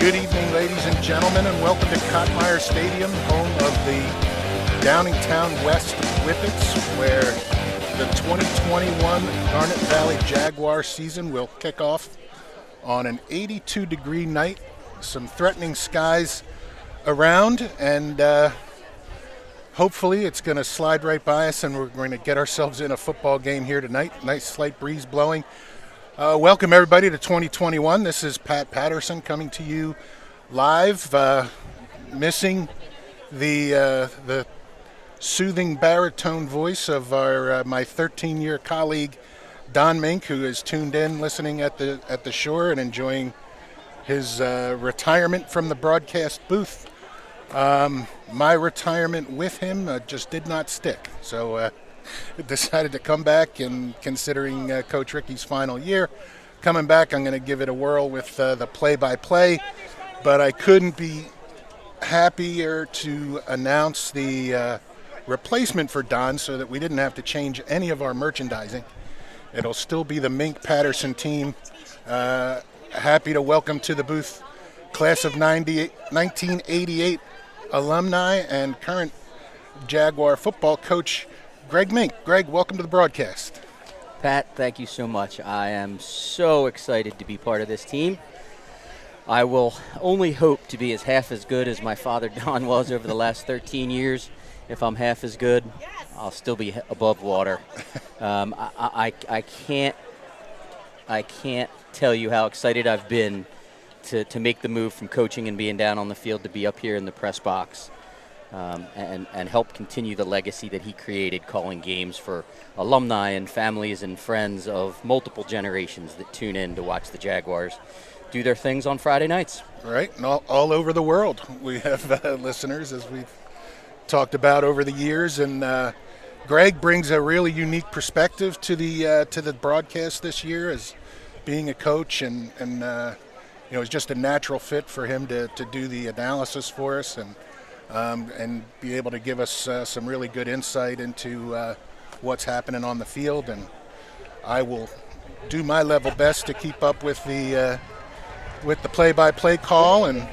Good evening, ladies and gentlemen, and welcome to Cottmeyer Stadium, home of the Downingtown West Whippets, where the 2021 Garnet Valley Jaguar season will kick off on an 82-degree night, some threatening skies around, and hopefully it's going to slide right by us and we're going to get ourselves in a football game here tonight. Nice slight breeze blowing. Welcome everybody to 2021. This is Pat Patterson coming to you live, missing the soothing baritone voice of my 13-year colleague Don Mink, who is tuned in, listening at the shore and enjoying his retirement from the broadcast booth. My retirement with him just did not stick, so decided to come back, and considering Coach Ricky's final year, coming back, I'm going to give it a whirl with the play-by-play, but I couldn't be happier to announce the replacement for Don so that we didn't have to change any of our merchandising. It'll still be the Mink Patterson team. Happy to welcome to the booth class of 1988 alumni and current Jaguar football coach Greg Mink. Greg, welcome to the broadcast. Pat, thank you so much. I am so excited to be part of this team. I will only hope to be half as good as my father Don was over the last 13 years. If I'm half as good, I'll still be above water. I can't tell you how excited I've been to make the move from coaching and being down on the field to be up here in the press box. And help continue the legacy that he created, calling games for alumni and families and friends of multiple generations that tune in to watch the Jaguars do their things on Friday nights. Right, and all over the world. We have listeners, as we've talked about over the years, and Greg brings a really unique perspective to the broadcast this year as being a coach, and it's just a natural fit for him to do the analysis for us and be able to give us some really good insight into what's happening on the field. And I will do my level best to keep up with the play-by-play call. And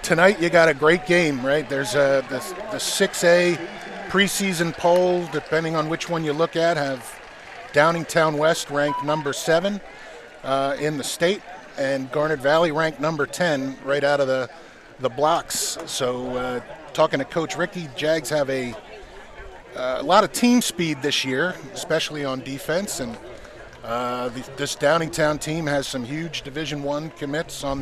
tonight you got a great game, right? There's the 6A preseason poll, depending on which one you look at, have Downingtown West ranked number 7 in the state, and Garnet Valley ranked number 10 right out of the blocks. So talking to Coach Ricky, Jags have a lot of team speed this year, especially on defense, and this Downingtown team has some huge Division I commits on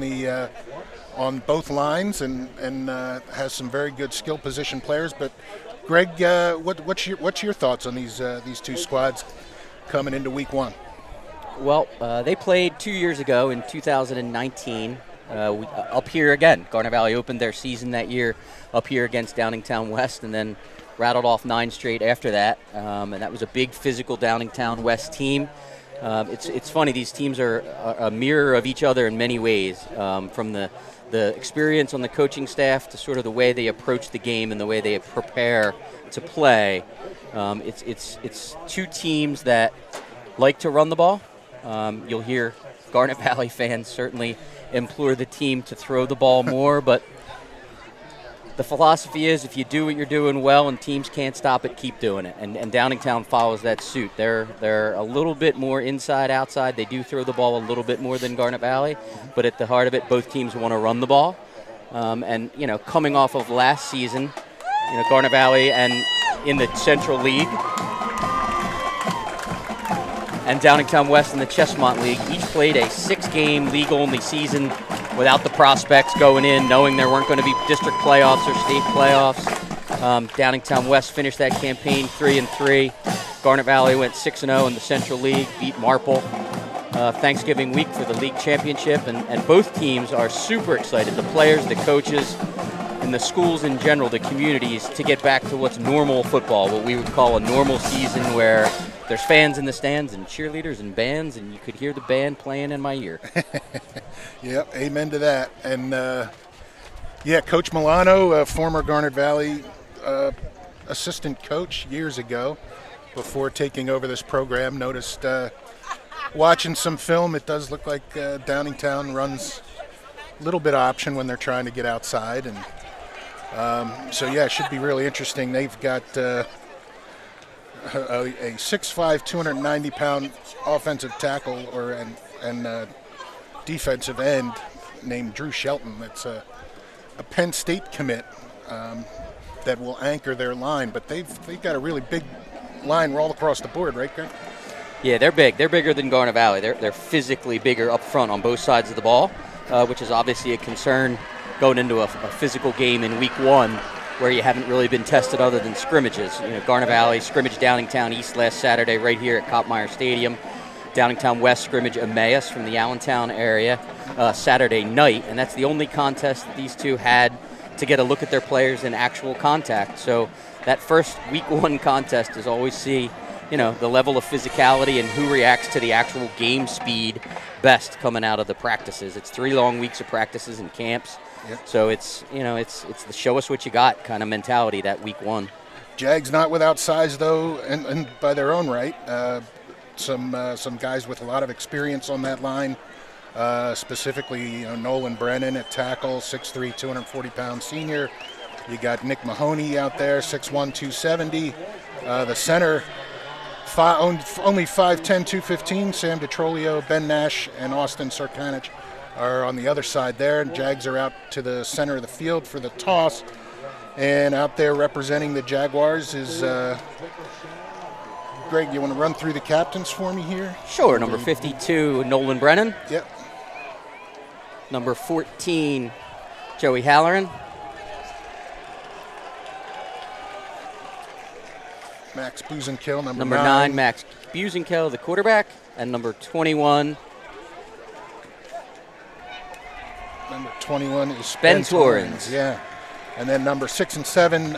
both lines, and has some very good skill position players. But Greg, what's your thoughts on these two squads coming into Week 1? Well, they played 2 years ago in 2019. Up here again. Garnet Valley opened their season that year up here against Downingtown West, and then rattled off 9 straight after that. And that was a big physical Downingtown West team. It's funny, these teams are a mirror of each other in many ways, from the experience on the coaching staff to sort of the way they approach the game and the way they prepare to play. It's two teams that like to run the ball. You'll hear Garnet Valley fans certainly implore the team to throw the ball more, but the philosophy is if you do what you're doing well and teams can't stop it, keep doing it. And Downingtown follows that suit. They're a little bit more inside, outside. They do throw the ball a little bit more than Garnet Valley, but at the heart of it, both teams want to run the ball. And coming off of last season, Garnet Valley and in the Central League, and Downingtown West in the Chestmont League, each played a 6-game league-only season without the prospects going in, knowing there weren't going to be district playoffs or state playoffs. Downingtown West finished that campaign 3-3. Garnet Valley went 6-0 in the Central League, beat Marple Thanksgiving week for the league championship, and both teams are super excited, the players, the coaches, and the schools in general, the communities, to get back to what's normal football, what we would call a normal season where there's fans in the stands and cheerleaders and bands, and you could hear the band playing in my ear. Yep, amen to that. And, Coach Milano, a former Garnet Valley assistant coach years ago, before taking over this program, noticed watching some film, it does look like Downingtown runs little bit of option when they're trying to get outside, and so yeah, it should be really interesting. They've got a 6'5", 290-pound offensive tackle and defensive end named Drew Shelton. That's a Penn State commit that will anchor their line, but they've got a really big line all across the board, right, Greg? Yeah, they're big. They're bigger than Garnet Valley. They're physically bigger up front on both sides of the ball, which is obviously a concern going into a physical game in week 1 where you haven't really been tested other than scrimmages. Garnet Valley scrimmaged Downingtown East last Saturday right here at Koppmeyer Stadium. Downingtown West scrimmage Emmaus from the Allentown area Saturday night, and that's the only contest that these two had to get a look at their players in actual contact. So that first week 1 contest is always see the level of physicality and who reacts to the actual game speed best coming out of the practices. It's 3 long weeks of practices and camps. Yep. So it's the show us what you got kind of mentality that week 1. Jags not without size though, and by their own right. Some guys with a lot of experience on that line, specifically Nolan Brennan at tackle, 6'3", 240-pound senior. You got Nick Mahoney out there, 6'1", 270. The center, only 5'10", 215, Sam DeTrolio, Ben Nash, and Austin Sorkanich are on the other side there. Jags are out to the center of the field for the toss. And out there representing the Jaguars is, Greg, you want to run through the captains for me here? Sure. Number 52, Nolan Brennan. Yep. Number 14, Joey Halloran. Max Buzenkill, number 9, Max Buzenkill, the quarterback. And number 21. Number 21 is Ben Torrens. Yeah. And then number 6 and 7,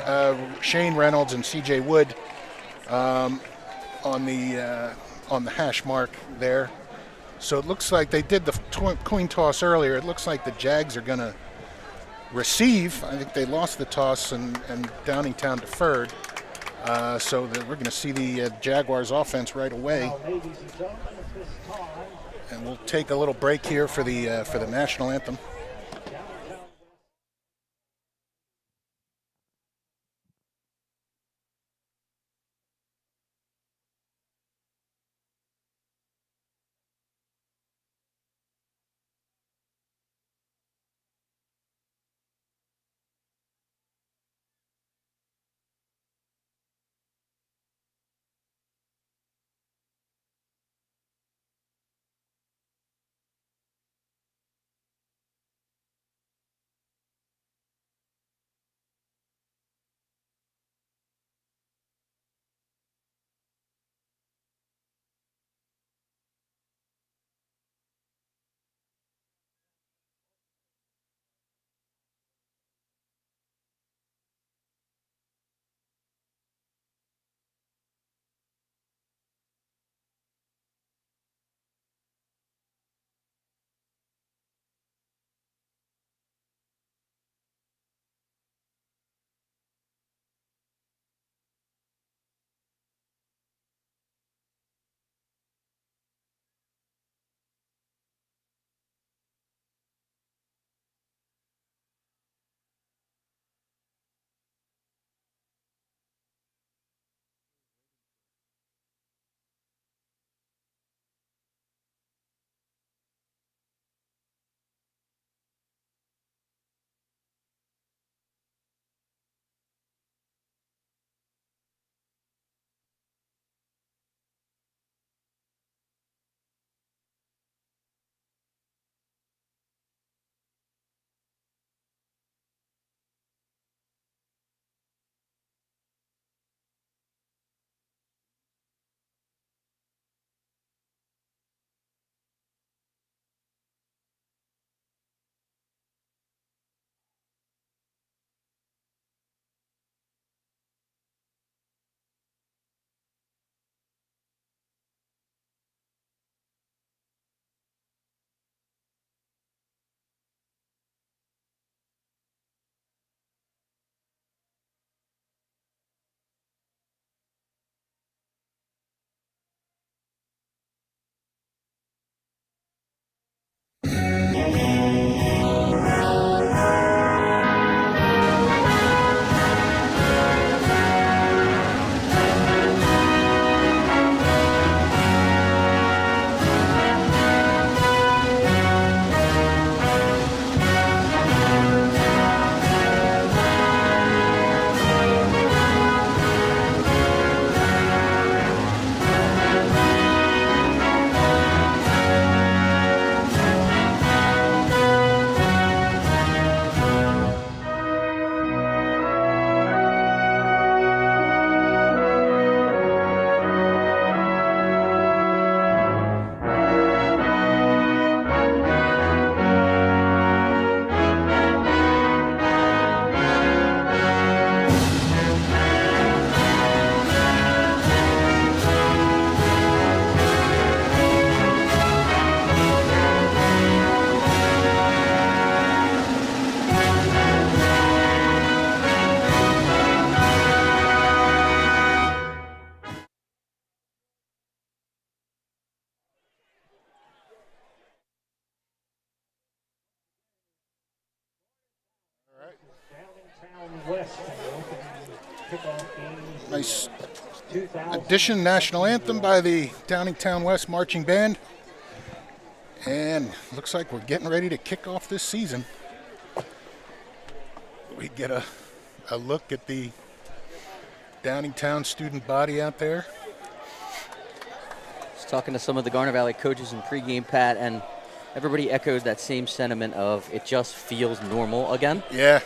Shane Reynolds and C.J. Wood on the hash mark there. So it looks like they did the coin toss earlier. It looks like the Jags are going to receive. I think they lost the toss and Downingtown deferred. So we're going to see the Jaguars offense right away. And we'll take a little break here for the national anthem. Nice addition, national anthem by the Downingtown West Marching Band. And looks like we're getting ready to kick off this season. We get a look at the Downingtown student body out there. Just talking to some of the Garnet Valley coaches in pregame, Pat, and everybody echoes that same sentiment of it just feels normal again. Yeah.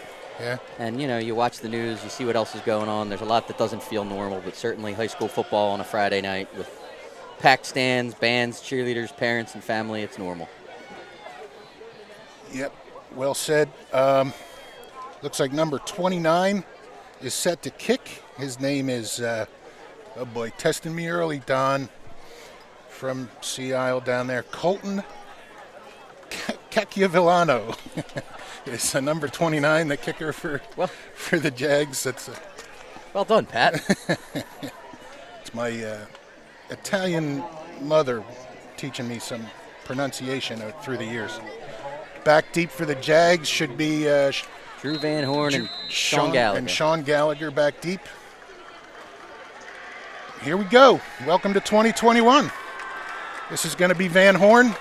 And, you know, you watch the news, you see what else is going on. There's a lot that doesn't feel normal, but certainly high school football on a Friday night with packed stands, bands, cheerleaders, parents, and family, it's normal. Yep, well said. Looks like number 29 is set to kick. His name is, oh boy, testing me early, Don, from Sea Isle down there, Colton Cacchiavillano. It's number 29, the kicker for the Jags. That's well done, Pat. It's my Italian mother teaching me some pronunciation through the years. Back deep for the Jags should be Drew Van Horn and Sean Gallagher. And Sean Gallagher back deep. Here we go. Welcome to 2021. This is going to be Van Horn.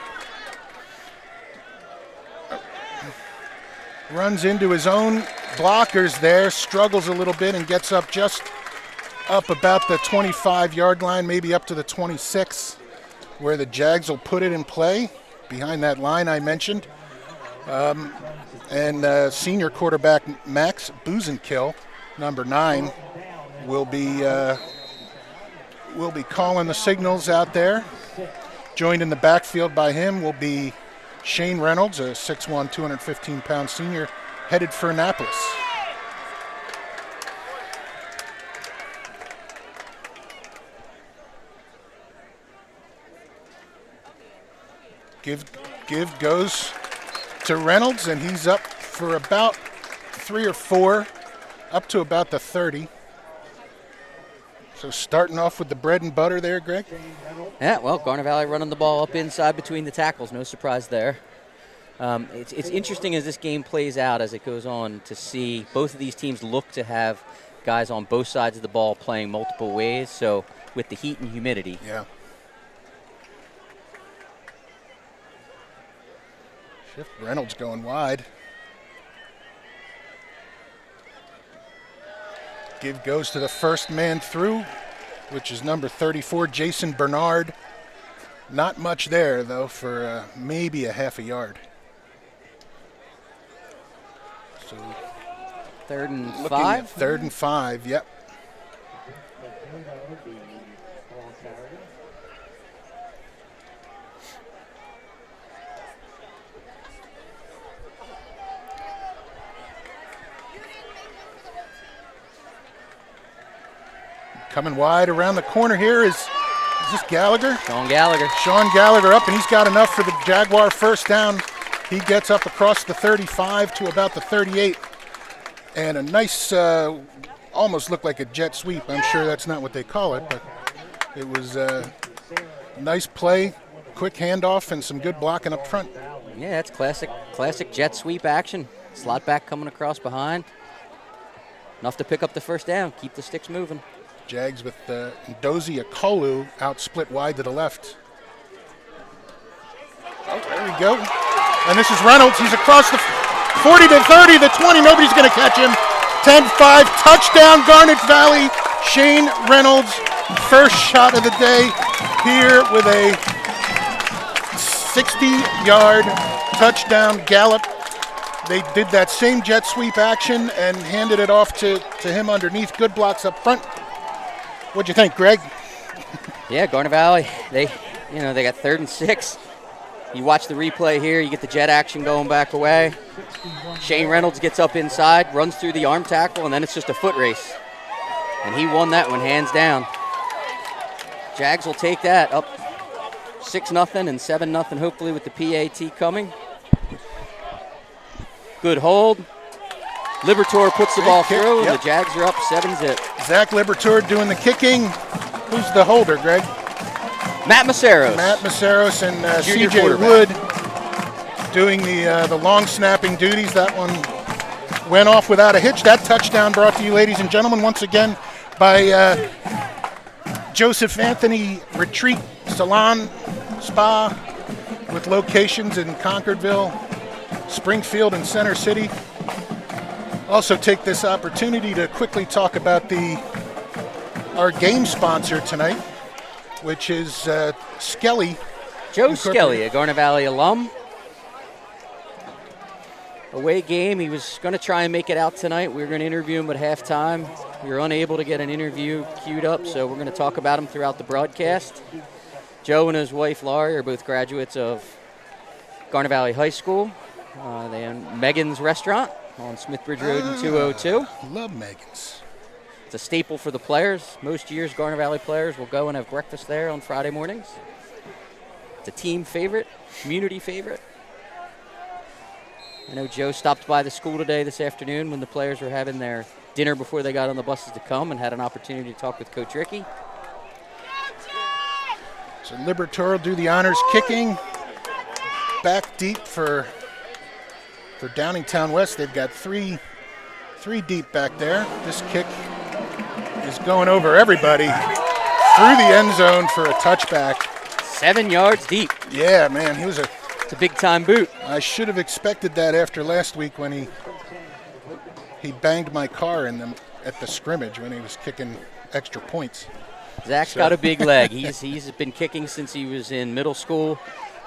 Runs into his own blockers there, struggles a little bit and gets up just up about the 25-yard line, maybe up to the 26, where the Jags will put it in play behind that line I mentioned. And senior quarterback Max Buzenkill, number 9, will be calling the signals out there. Joined in the backfield by him will be Shane Reynolds, a 6'1", 215-pound senior, headed for Annapolis. Give goes to Reynolds, and he's up for about 3 or 4, up to about the 30. So starting off with the bread and butter there, Greg? Yeah, well, Garnet Valley running the ball up inside between the tackles. No surprise there. It's interesting as this game plays out, as it goes on, to see both of these teams look to have guys on both sides of the ball playing multiple ways. So with the heat and humidity. Yeah. Shift Reynolds going wide. Give goes to the first man through, which is number 34, Jason Bernard. Not much there, though, for maybe a half a yard. So 3rd and 5? Looking at 3rd and 5, yep. Coming wide around the corner here is this Gallagher? Sean Gallagher. Sean Gallagher up, and he's got enough for the Jaguar first down. He gets up across the 35 to about the 38. And a nice, almost looked like a jet sweep. I'm sure that's not what they call it, but it was a nice play, quick handoff, and some good blocking up front. Yeah, it's classic jet sweep action. Slot back coming across behind. Enough to pick up the first down, keep the sticks moving. Jags with Dozie Akolu out split wide to the left. Oh, there we go. And this is Reynolds. He's across the 40 to 30, the 20. Nobody's going to catch him. 10-5, touchdown, Garnet Valley. Shane Reynolds, first shot of the day here with a 60-yard touchdown gallop. They did that same jet sweep action and handed it off to him underneath. Good blocks up front. What'd you think, Greg? Yeah, Garnet Valley, they got 3rd and 6. You watch the replay here, you get the jet action going back away. Shane Reynolds gets up inside, runs through the arm tackle, and then it's just a foot race. And he won that one hands down. Jags will take that up 6-0 and 7-0 hopefully with the PAT coming. Good hold. Libertor puts the ball through, and the Jags are up 7-0. Zach Libertor doing the kicking. Who's the holder, Greg? Matt Maceros. Matt Maceros and CJ Wood doing the long snapping duties. That one went off without a hitch. That touchdown brought to you, ladies and gentlemen, once again by Joseph Anthony Retreat Salon Spa with locations in Concordville, Springfield, and Center City. Also take this opportunity to quickly talk about our game sponsor tonight, which is Skelly. Joe Skelly, a Garnet Valley alum. Away game. He was going to try and make it out tonight. We were going to interview him at halftime. We were unable to get an interview queued up, so we're going to talk about him throughout the broadcast. Joe and his wife, Laurie, are both graduates of Garnet Valley High School. They own Megan's Restaurant on Smithbridge Road in 202. Love Megan's. It's a staple for the players. Most years, Garnet Valley players will go and have breakfast there on Friday mornings. It's a team favorite, community favorite. I know Joe stopped by the school this afternoon when the players were having their dinner before they got on the buses to come, and had an opportunity to talk with Coach Ricky. So Libertor will do the honors kicking. Back deep for Downingtown West. They've got three deep back there. This kick is going over everybody through the end zone for a touchback. 7 yards deep. Yeah, man, it's a big-time boot. I should have expected that after last week when he banged my car at the scrimmage when he was kicking extra points. Zach's got a big leg. He's been kicking since he was in middle school.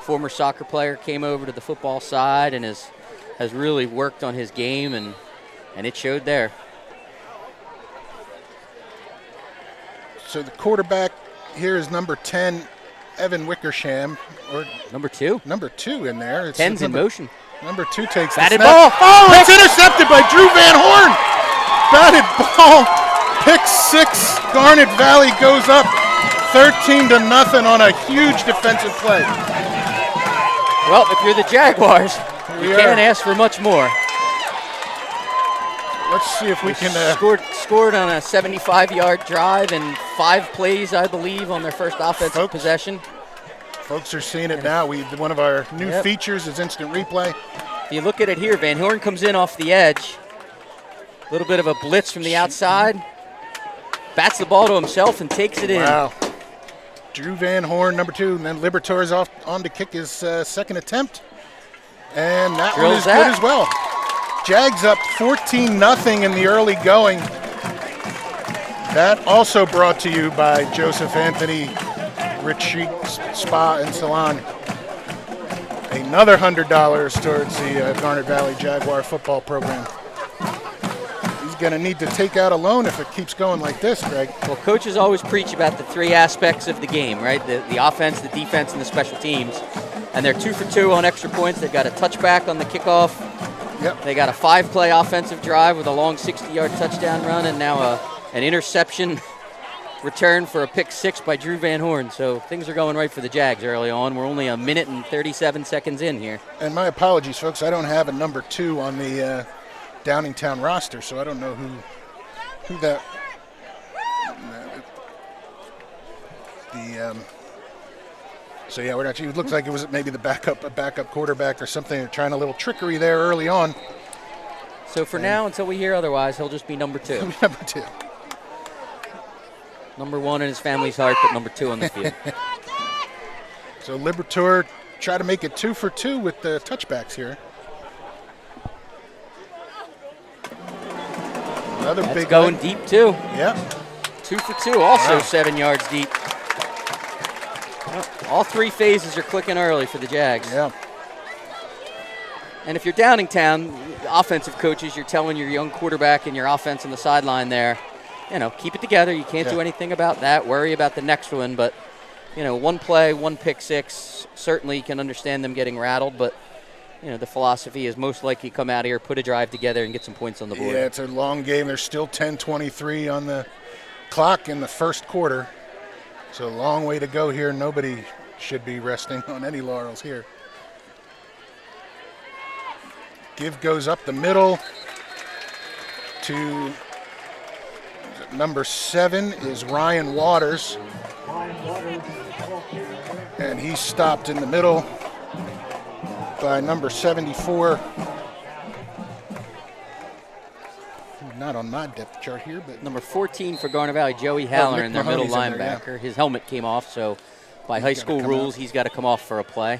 Former soccer player, came over to the football side and has really worked on his game, and it showed there. So the quarterback here is number 10, Evan Wickersham, or number 2. Number 2 in there. It's 10's in motion. Number 2 takes batted the snap. ball. Oh, it's intercepted by Drew Van Horn. Batted ball. Pick 6. Garnet Valley goes up 13-0 on a huge defensive play. Well, if you're the Jaguars, you can't ask for much more. Let's see if we can scored on a 75-yard drive and 5 plays, I believe, on their first offensive possession. Folks are seeing it now. One of our new features is instant replay. If you look at it here, Van Horn comes in off the edge. A little bit of a blitz from the outside. Bats the ball to himself and takes it in. Wow. Drew Van Horn, number 2, and then Libertor is on to kick his second attempt. And that one is good as well. Jags up 14-0 in the early going. That also brought to you by Joseph Anthony Retreat Spa and Salon. Another $100 towards the Garnet Valley Jaguar football program. He's going to need to take out a loan if it keeps going like this, Greg. Well, coaches always preach about the 3 aspects of the game, right? The offense, the defense, and the special teams. And they're 2 for 2 on extra points. They've got a touchback on the kickoff. Yep. They got a 5-play offensive drive with a long 60-yard touchdown run, and now an interception return for a pick 6 by Drew Van Horn. So things are going right for the Jags early on. We're only a minute and 37 seconds in here. And my apologies, folks. I don't have a number 2 on the Downingtown roster, so I don't know who that. So yeah, we're not. It looks like it was maybe a backup quarterback or something. They're trying a little trickery there early on. So for now, until we hear otherwise, he'll just be number 2. Number 2. Number 1 in his family's heart, but number 2 on the field. So Libertor try to make it 2 for 2 with the touchbacks here. Another That's big going leg. deep too. Yeah. 2 for 2, also Wow. 7 yards deep. All 3 phases are clicking early for the Jags. Yeah. And if you're Downingtown, offensive coaches, you're telling your young quarterback and your offense on the sideline there, keep it together. You can't do anything about that. Worry about the next one. But, 1 play, 1 pick 6, certainly you can understand them getting rattled. But, the philosophy is most likely come out here, put a drive together, and get some points on the board. Yeah, it's a long game. There's still 10:23 on the clock in the first quarter. So a long way to go here. Nobody should be resting on any laurels here. Give goes up the middle to number 7 is Ryan Waters. And he's stopped in the middle by number 74, my depth chart here, but Number 14 for Garnet Valley, Joey Haller, in their middle linebacker. There, yeah. His helmet came off, so by high school rules, he's got to come off for a play.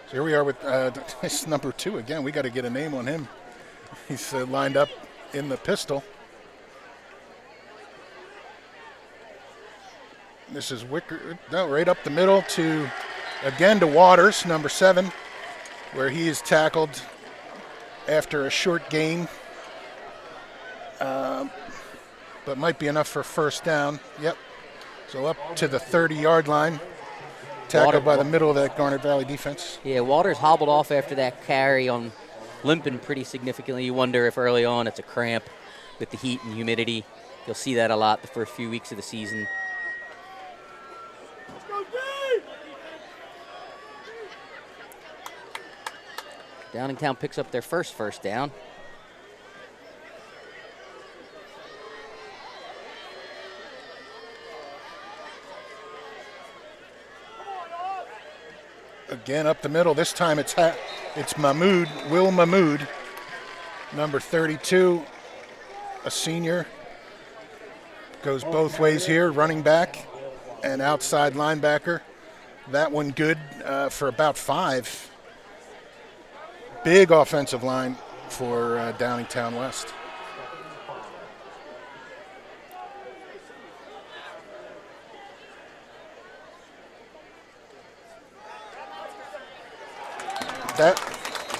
So here we are with this number 2 again. We got to get a name on him. He's lined up in the pistol. This is Wicker, no, right up the middle to Waters, number 7, where he is tackled after a short gain. But might be enough for first down. Yep. So up to the 30-yard line. Tackled by the middle of that Garnet Valley defense. Yeah, Waters hobbled off after that carry on limping pretty significantly. You wonder if early on it's a cramp with the heat and humidity. You'll see that a lot the first few weeks of the season. Downingtown picks up their first down. Again up the middle. This time it's Mahmoud, Will Mahmoud, number 32, a senior. Goes both ways here, running back and outside linebacker. That one good for about 5. Big offensive line for Downingtown West.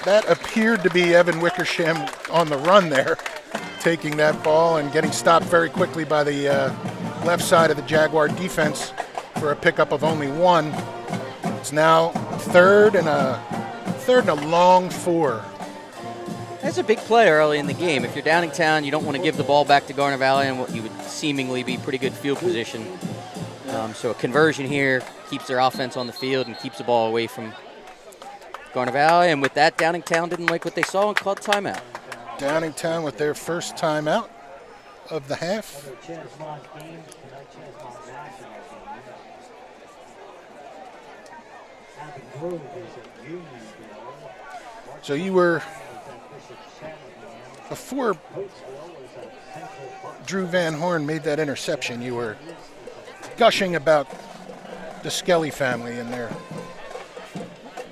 That appeared to be Evan Wickersham on the run there, taking that ball and getting stopped very quickly by the left side of the Jaguar defense for a pickup of only 1. It's now third and a long 4. That's a big play early in the game. If you're Downingtown, you don't want to give the ball back to Garnet Valley in what you would seemingly be pretty good field position. So a conversion here keeps their offense on the field and keeps the ball away from Garnet Valley. And with that, Downingtown didn't like what they saw and called timeout. Downingtown with their first timeout of the half. So you were, before Drew Van Horn made that interception, you were gushing about the Skelly family and their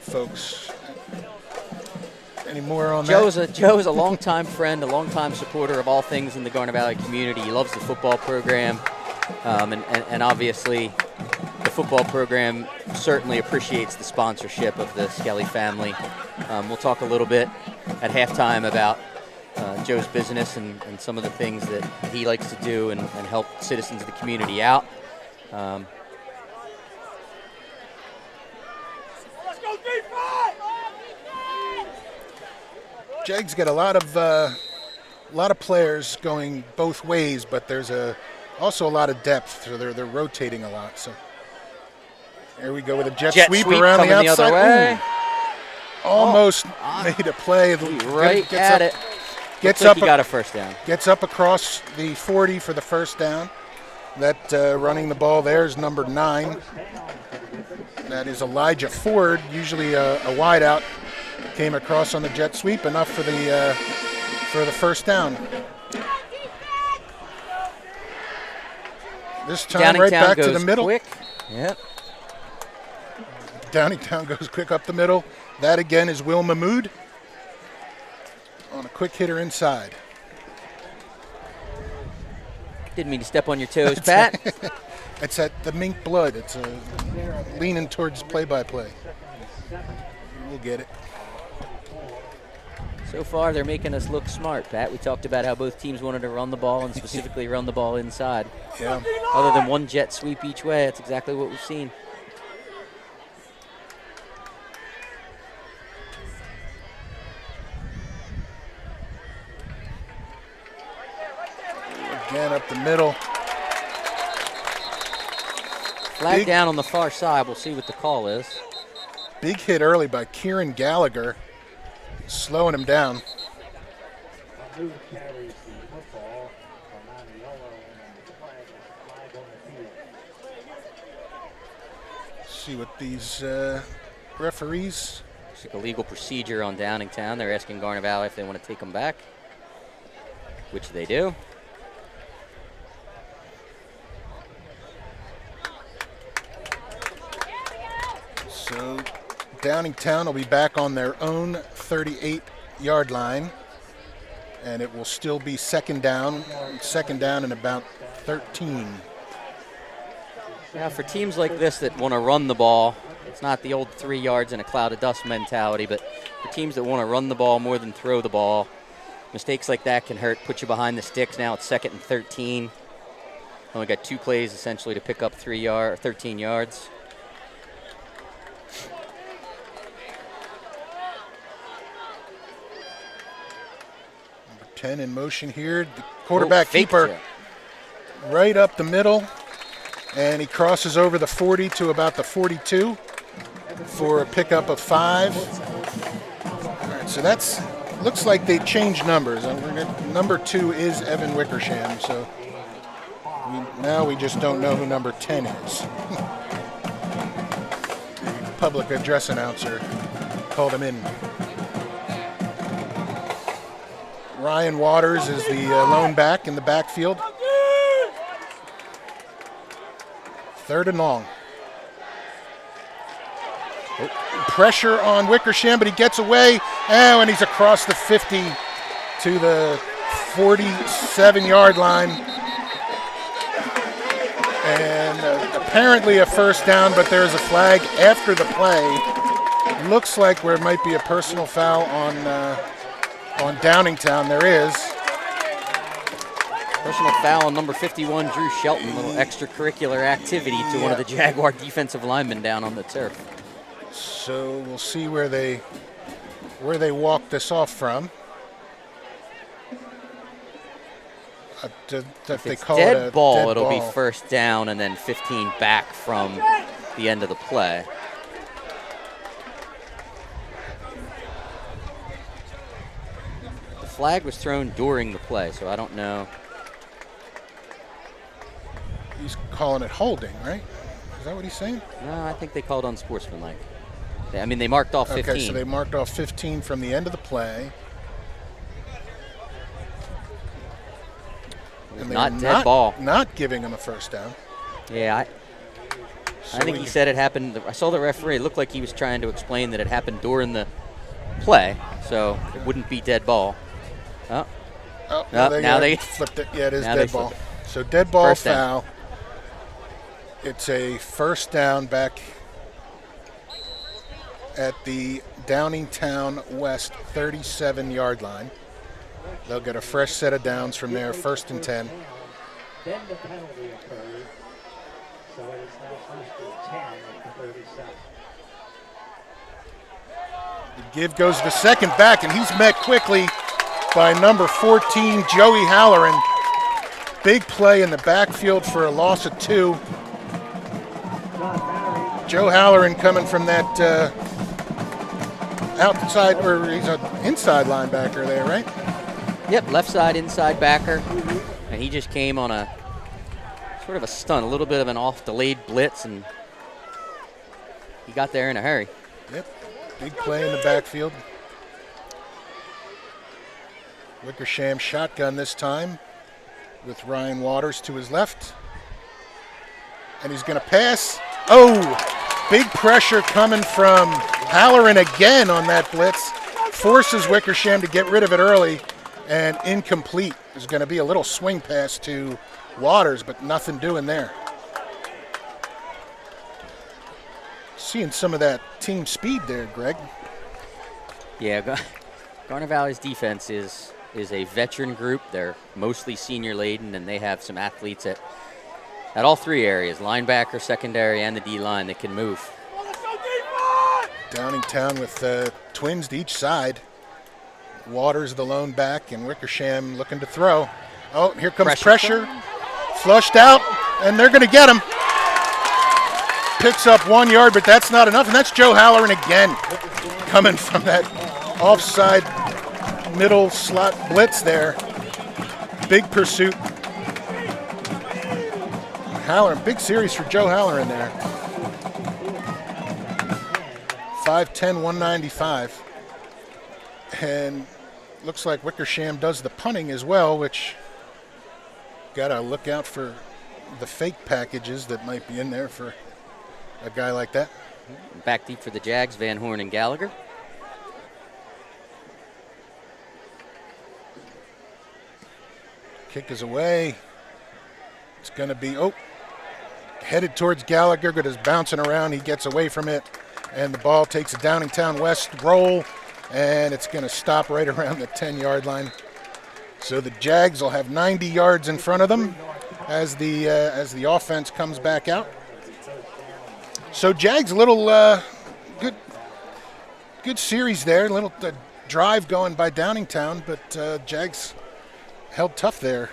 folks. Any more on that? Joe is a longtime friend, a longtime supporter of all things in the Garnet Valley community. He loves the football program, and obviously the football program certainly appreciates the sponsorship of the Skelly family. We'll talk a little bit at halftime about Joe's business and some of the things that he likes to do and help citizens of the community out. Jags get a lot of players going both ways, but there's also a lot of depth, so they're rotating a lot. So here we go with a jet sweep around the outside. Other way. Almost made a play. Right at it. Gets up. He got a first down. Gets up across the 40 for the first down. That running the ball there is number 9. That is Elijah Ford, usually a wideout. Came across on the jet sweep, enough for the first down. This time right back to the middle. Quick. Yep. Downingtown goes quick up the middle. That again is Will Mahmoud on a quick hitter inside. Didn't mean to step on your toes, Pat. It's at the mink blood. It's leaning towards play-by-play. We'll get it. So far, they're making us look smart, Pat. We talked about how both teams wanted to run the ball and specifically run the ball inside. Yeah. Other than one jet sweep each way, that's exactly what we've seen. Again up the middle. Flag down on the far side. We'll see what the call is. Big hit early by Kieran Gallagher, slowing him down. See what these referees. It's like a legal procedure on Downingtown. They're asking Garnet Valley if they want to take them back. which they do. So Downingtown will be back on their own 38-yard line, and it will still be second down and about 13. Yeah, for teams like this that want to run the ball, it's not the old 3 yards in a cloud of dust mentality, but for teams that want to run the ball more than throw the ball, mistakes like that can hurt, put you behind the sticks. Now it's 2nd and 13. Only got 2 plays essentially to pick up 13 yards. Number 10 in motion here. The quarterback keeper it. Right up the middle, and he crosses over the 40 to about the 42 for a pickup of 5. All right, so that's looks like they changed numbers. Number 2 is Evan Wickersham, so now we just don't know who number 10 is. The public address announcer called him in. Ryan Waters is the lone back in the backfield. 3rd and long. Pressure on Wickersham, but he gets away. Oh, and he's across the 50 to the 47-yard line. And apparently a first down, but there's a flag after the play. Looks like there might be a personal foul on Downingtown. There is. Personal foul on number 51, Drew Shelton. A little extracurricular activity to one of the Jaguar defensive linemen down on the turf. So we'll see where they walk this off from. If they call it a ball, it'll be first down and then 15 back from the end of the play. The flag was thrown during the play, so I don't know. He's calling it holding, right? Is that what he's saying? No, I think they called unsportsmanlike. I mean, they marked off 15. Okay, so they marked off 15 from the end of the play. And not dead ball. Not giving him a first down. Yeah, I think he said it happened. I saw the referee. It looked like he was trying to explain that it happened during the play, so it wouldn't be dead ball. Oh, now they flipped it. Yeah, it is now dead ball. So dead ball First foul. down. It's a first down back at the Downingtown West 37-yard line. They'll get a fresh set of downs from there, 1st and 10. Then the penalty occurs, so it is now 1st and 10 at the 37. The give goes to the second back, and he's met quickly by number 14, Joey Halloran. Big play in the backfield for a loss of 2. Joe Halloran coming from that outside, or he's an inside linebacker there, right? Yep, left side inside backer, and he just came on a sort of a stunt, a little bit of an off-delayed blitz, and he got there in a hurry. Yep, big play in the backfield. Wickersham shotgun this time with Ryan Waters to his left. And he's going to pass. Oh, big pressure coming from Halloran again on that blitz. Forces Wickersham to get rid of it early, and incomplete. There's going to be a little swing pass to Waters, but nothing doing there. Seeing some of that team speed there, Greg. Yeah, Garnet Valley's defense is a veteran group. They're mostly senior laden, and they have some athletes at all 3 areas, linebacker, secondary, and the D-line that can move. Downingtown with twins to each side. Waters the lone back, and Wickersham looking to throw. Oh, here comes pressure. Flushed out, and they're going to get him. Picks up 1 yard, but that's not enough, and that's Joe Halloran again, coming from that offside middle slot blitz there. Big pursuit. Halloran, big series for Joe Halloran there. 5'10", 195. And looks like Wickersham does the punting as well, which got to look out for the fake packages that might be in there for a guy like that. Back deep for the Jags, Van Horn and Gallagher. Kick is away. It's going to be, headed towards Gallagher, but is bouncing around. He gets away from it, and the ball takes a Downingtown West roll, and it's going to stop right around the 10-yard line. So the Jags will have 90 yards in front of them as the offense comes back out. So Jags, a little good series there, a little drive going by Downingtown, but Jags held tough there.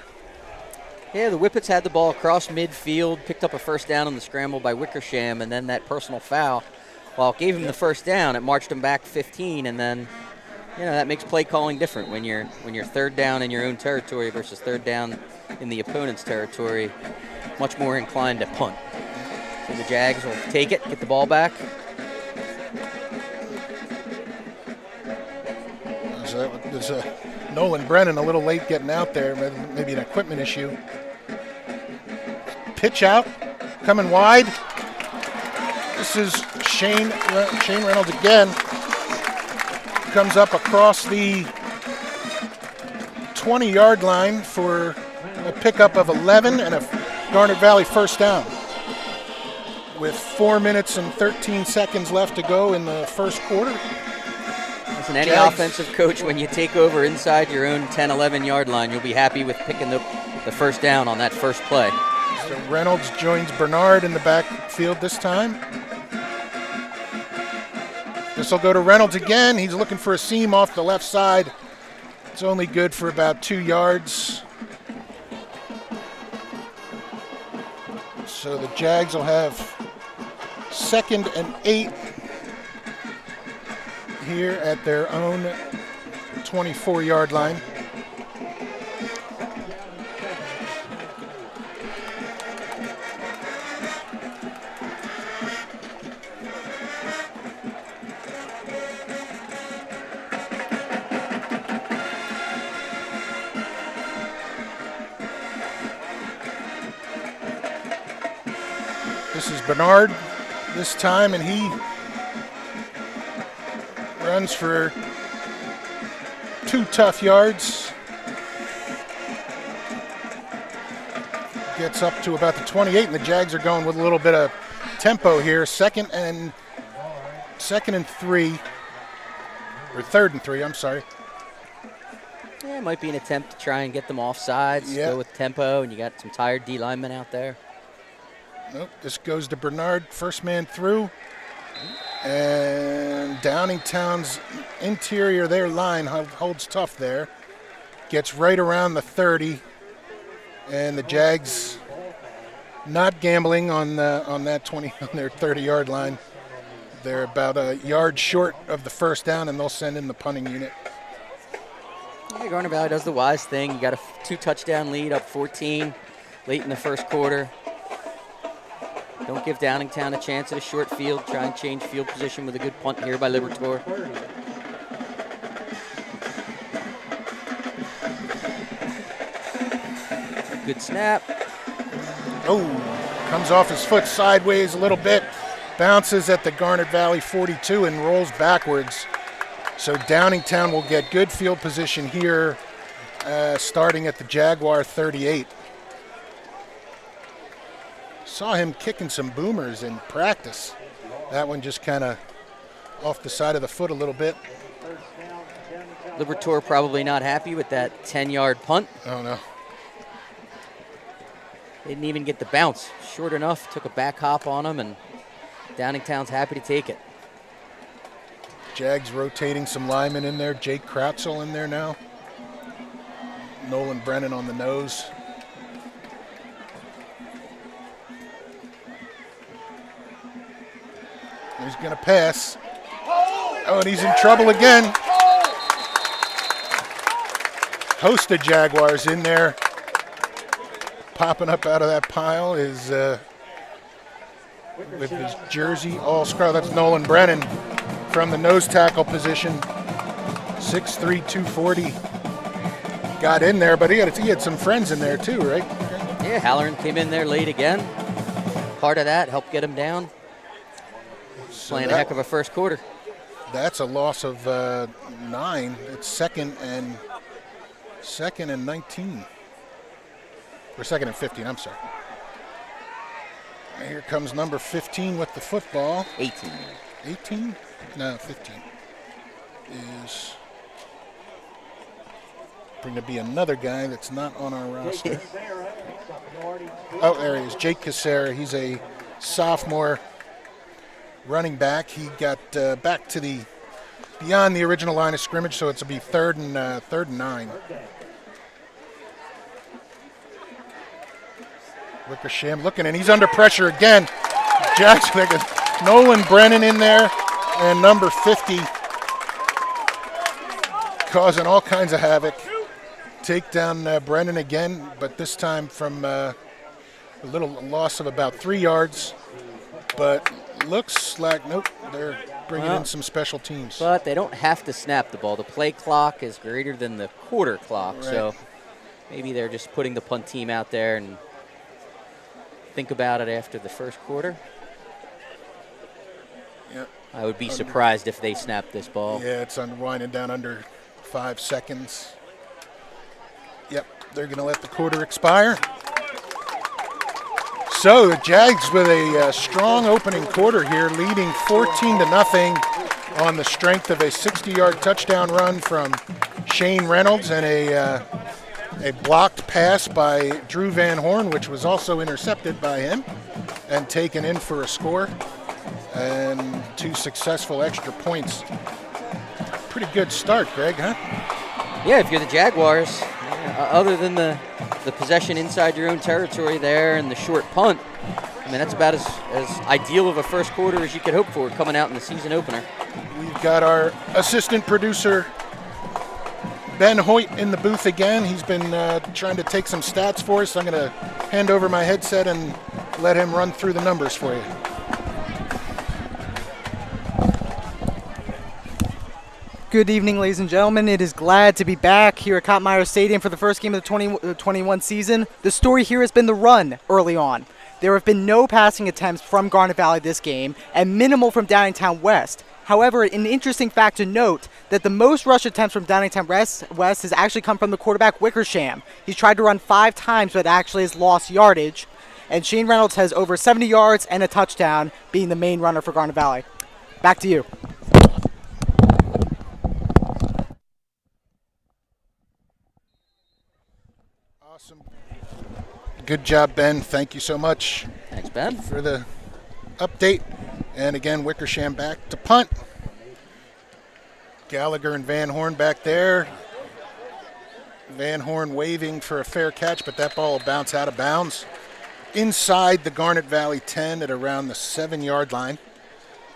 Yeah, the Whippets had the ball across midfield, picked up a first down on the scramble by Wickersham, and then that personal foul. While it gave him the first down, it marched him back 15, and then that makes play calling different when you're third down in your own territory versus third down in the opponent's territory. Much more inclined to punt. So the Jags will take it, get the ball back. There's Nolan Brennan a little late getting out there, maybe an equipment issue. Pitch out, coming wide. This is Shane Reynolds again. Comes up across the 20-yard line for a pickup of 11 and a Garnet Valley first down. With 4 minutes and 13 seconds left to go in the first quarter. Listen, any offensive coach, when you take over inside your own 10, 11-yard line, you'll be happy with picking the first down on that first play. So Reynolds joins Bernard in the backfield this time. This will go to Reynolds again. He's looking for a seam off the left side. It's only good for about 2 yards. So the Jags will have 2nd and 8 here at their own 24-yard line. This is Bernard this time, and he runs for 2 tough yards. Gets up to about the 28, and the Jags are going with a little bit of tempo here. 3rd and 3, I'm sorry. Yeah, it might be an attempt to try and get them off sides, go with tempo, and you got some tired D linemen out there. Nope, this goes to Bernard, first man through. And Downingtown's interior, their line holds tough there. Gets right around the 30. And the Jags not gambling on that 20 on their 30-yard line. They're about a yard short of the first down, and they'll send in the punting unit. Yeah, Garnet Valley does the wise thing. You got a 2-touchdown lead, up 14 late in the first quarter. Don't give Downingtown a chance at a short field. Try and change field position with a good punt here by Libertor. Good snap. Comes off his foot sideways a little bit. Bounces at the Garnet Valley 42 and rolls backwards. So Downingtown will get good field position here, starting at the Jaguar 38. Saw him kicking some boomers in practice. That one just kind of off the side of the foot a little bit. Libertor probably not happy with that 10-yard punt. Oh, no. Didn't even get the bounce. Short enough, took a back hop on him, and Downingtown's happy to take it. Jags rotating some linemen in there. Jake Krautzel in there now. Nolan Brennan on the nose. He's going to pass. Oh, and he's in trouble again. Host of Jaguars in there. Popping up out of that pile is with his jersey all scrubbed. That's Nolan Brennan from the nose tackle position. 6'3", 240. Got in there, but he had some friends in there too, right? Yeah, Halloran came in there late again. Part of that helped get him down. Playing a heck of a first quarter. That's a loss of 9. It's second and 19. Or second and 15, I'm sorry. And here comes number 15 with the football. 18. 18? No, 15. Is going to be another guy that's not on our roster. Oh, there he is, Jake Cassera. He's a sophomore running back. He got back to the beyond the original line of scrimmage, so it's will be third and 9. Wickersham looking, and he's under pressure again. Jackson, Nolan Brennan in there, and number 50 causing all kinds of havoc. Take down Brennan again, but this time from a little loss of about 3 yards. But looks like, nope, they're bringing in some special teams. But they don't have to snap the ball. The play clock is greater than the quarter clock, right. So maybe they're just putting the punt team out there and think about it after the first quarter. Yep. I would be surprised if they snapped this ball. Yeah, it's winding down under 5 seconds. Yep, they're going to let the quarter expire. So the Jags with a strong opening quarter here, leading 14-0 on the strength of a 60-yard touchdown run from Shane Reynolds and a blocked pass by Drew Van Horn, which was also intercepted by him and taken in for a score, and 2 successful extra points. Pretty good start, Greg, huh? Yeah, if you're the Jaguars, other than the possession inside your own territory there and the short punt, I mean, that's about as ideal of a first quarter as you could hope for coming out in the season opener. We've got our assistant producer, Ben Hoyt, in the booth again. He's been trying to take some stats for us. I'm going to hand over my headset and let him run through the numbers for you. Good evening, ladies and gentlemen. It is glad to be back here at Kottmeyer Stadium for the first game of the 2021 season. The story here has been the run early on. There have been no passing attempts from Garnet Valley this game and minimal from Downingtown West. However, an interesting fact to note that the most rush attempts from Downingtown West has actually come from the quarterback Wickersham. He's tried to run 5 times but actually has lost yardage. And Shane Reynolds has over 70 yards and a touchdown, being the main runner for Garnet Valley. Back to you. Awesome. Good job, Ben. Thank you so much. Thanks, Ben. For the update. And again, Wickersham back to punt. Gallagher and Van Horn back there. Van Horn waving for a fair catch, but that ball will bounce out of bounds inside the Garnet Valley 10 at around the 7-yard line.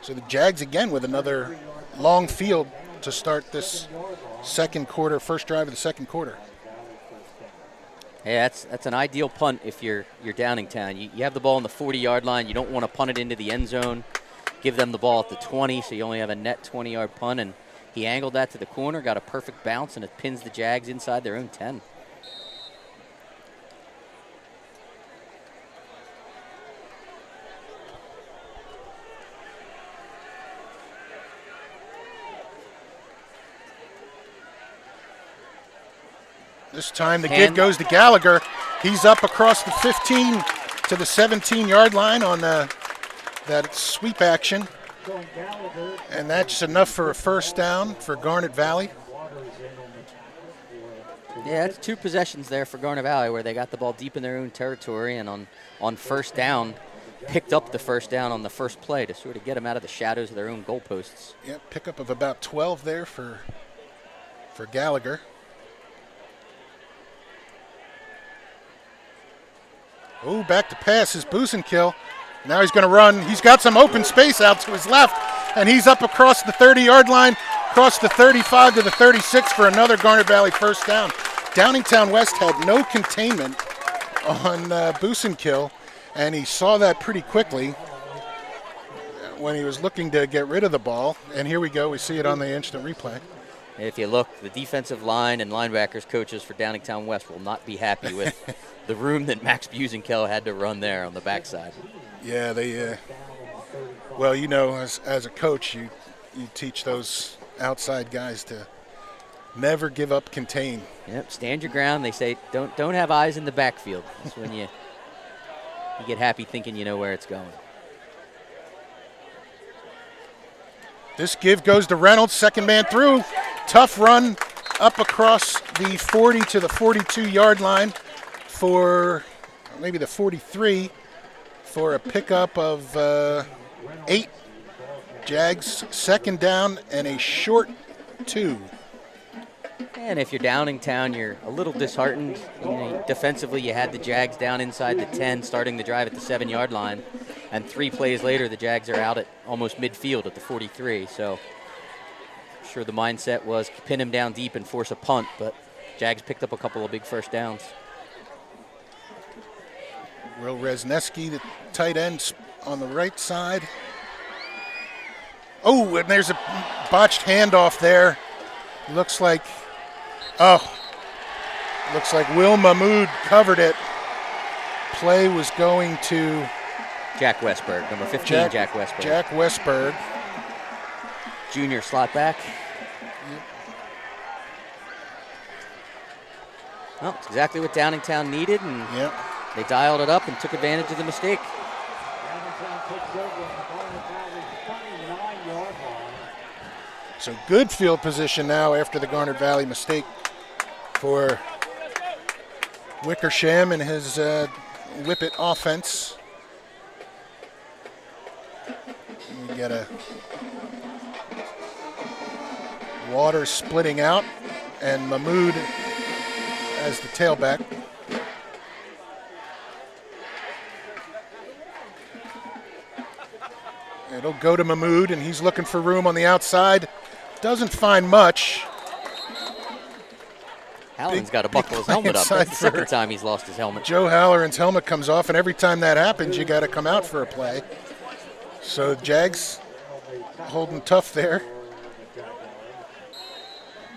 So the Jags again with another long field to start this second quarter, first drive of the second quarter. Yeah, that's an ideal punt if you're Downingtown. You have the ball on the 40-yard line. You don't want to punt it into the end zone. Give them the ball at the 20, so you only have a net 20-yard punt. And he angled that to the corner, got a perfect bounce, and it pins the Jags inside their own 10. This time the give goes to Gallagher. He's up across the 15 to the 17-yard line on that sweep action. And that's enough for a first down for Garnet Valley. Yeah, it's 2 possessions there for Garnet Valley where they got the ball deep in their own territory and on first down, picked up the first down on the first play to sort of get them out of the shadows of their own goalposts. Yep, pickup of about 12 there for Gallagher. Oh, back to pass is Busenkill. Now he's going to run. He's got some open space out to his left, and he's up across the 30-yard line, across the 35 to the 36 for another Garnet Valley first down. Downingtown West had no containment on Busenkill, and he saw that pretty quickly when he was looking to get rid of the ball. And here we go. We see it on the instant replay. If you look, the defensive line and linebackers coaches for Downingtown West will not be happy with the room that Max Busenkel had to run there on the backside. Yeah, they. Well, you know, as a coach, you teach those outside guys to never give up contain. Yep, stand your ground. They say don't have eyes in the backfield. That's when you get happy thinking you know where it's going. This give goes to Reynolds, second man through. Tough run up across the 40 to the 42-yard line for maybe the 43 for a pickup of 8. Jags second down and a short 2. And if you're Downingtown, you're a little disheartened. Defensively, you had the Jags down inside the 10, starting the drive at the 7-yard line. And 3 plays later, the Jags are out at almost midfield at the 43. So I'm sure the mindset was pin him down deep and force a punt, but Jags picked up a couple of big first downs. Will Resneski, the tight end, on the right side. Oh, and there's a botched handoff there. Looks like Will Mahmood covered it. Play was going to Jack Westberg, number 15, Jack Westberg. Jack Westberg. Junior slot back. Yep. Well, it's exactly what Downingtown needed, and Yep. they dialed it up and took advantage of the mistake. Downingtown takes over at the Garnet Valley 29-yard line. So good field position now after the Garnet Valley mistake for Wickersham and his Whippet offense. We got a Waters splitting out and Mahmood as the tailback. It'll go to Mahmood, and he's looking for room on the outside. Doesn't find much. Halloran's got to buckle his helmet up. That's the second time he's lost his helmet. Joe Halloran's helmet comes off, and every time that happens, you got to come out for a play. So Jags holding tough there.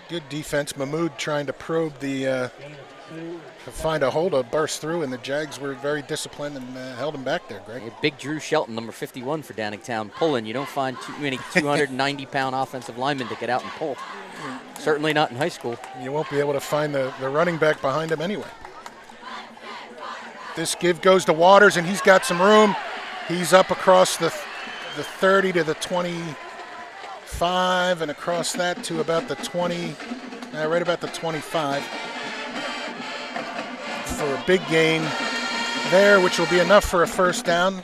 Good defense. Mahmood trying to probe to find a hole to burst through, and the Jags were very disciplined and held him back there, Greg. Big Drew Shelton, number 51 for Downingtown, pulling. You don't find too many 290-pound offensive linemen to get out and pull. Certainly not in high school. You won't be able to find the running back behind him anyway. This give goes to Waters, and he's got some room. He's up across the 30 to the 25, and across that to about the 20, right about the 25. For a big gain there, which will be enough for a first down.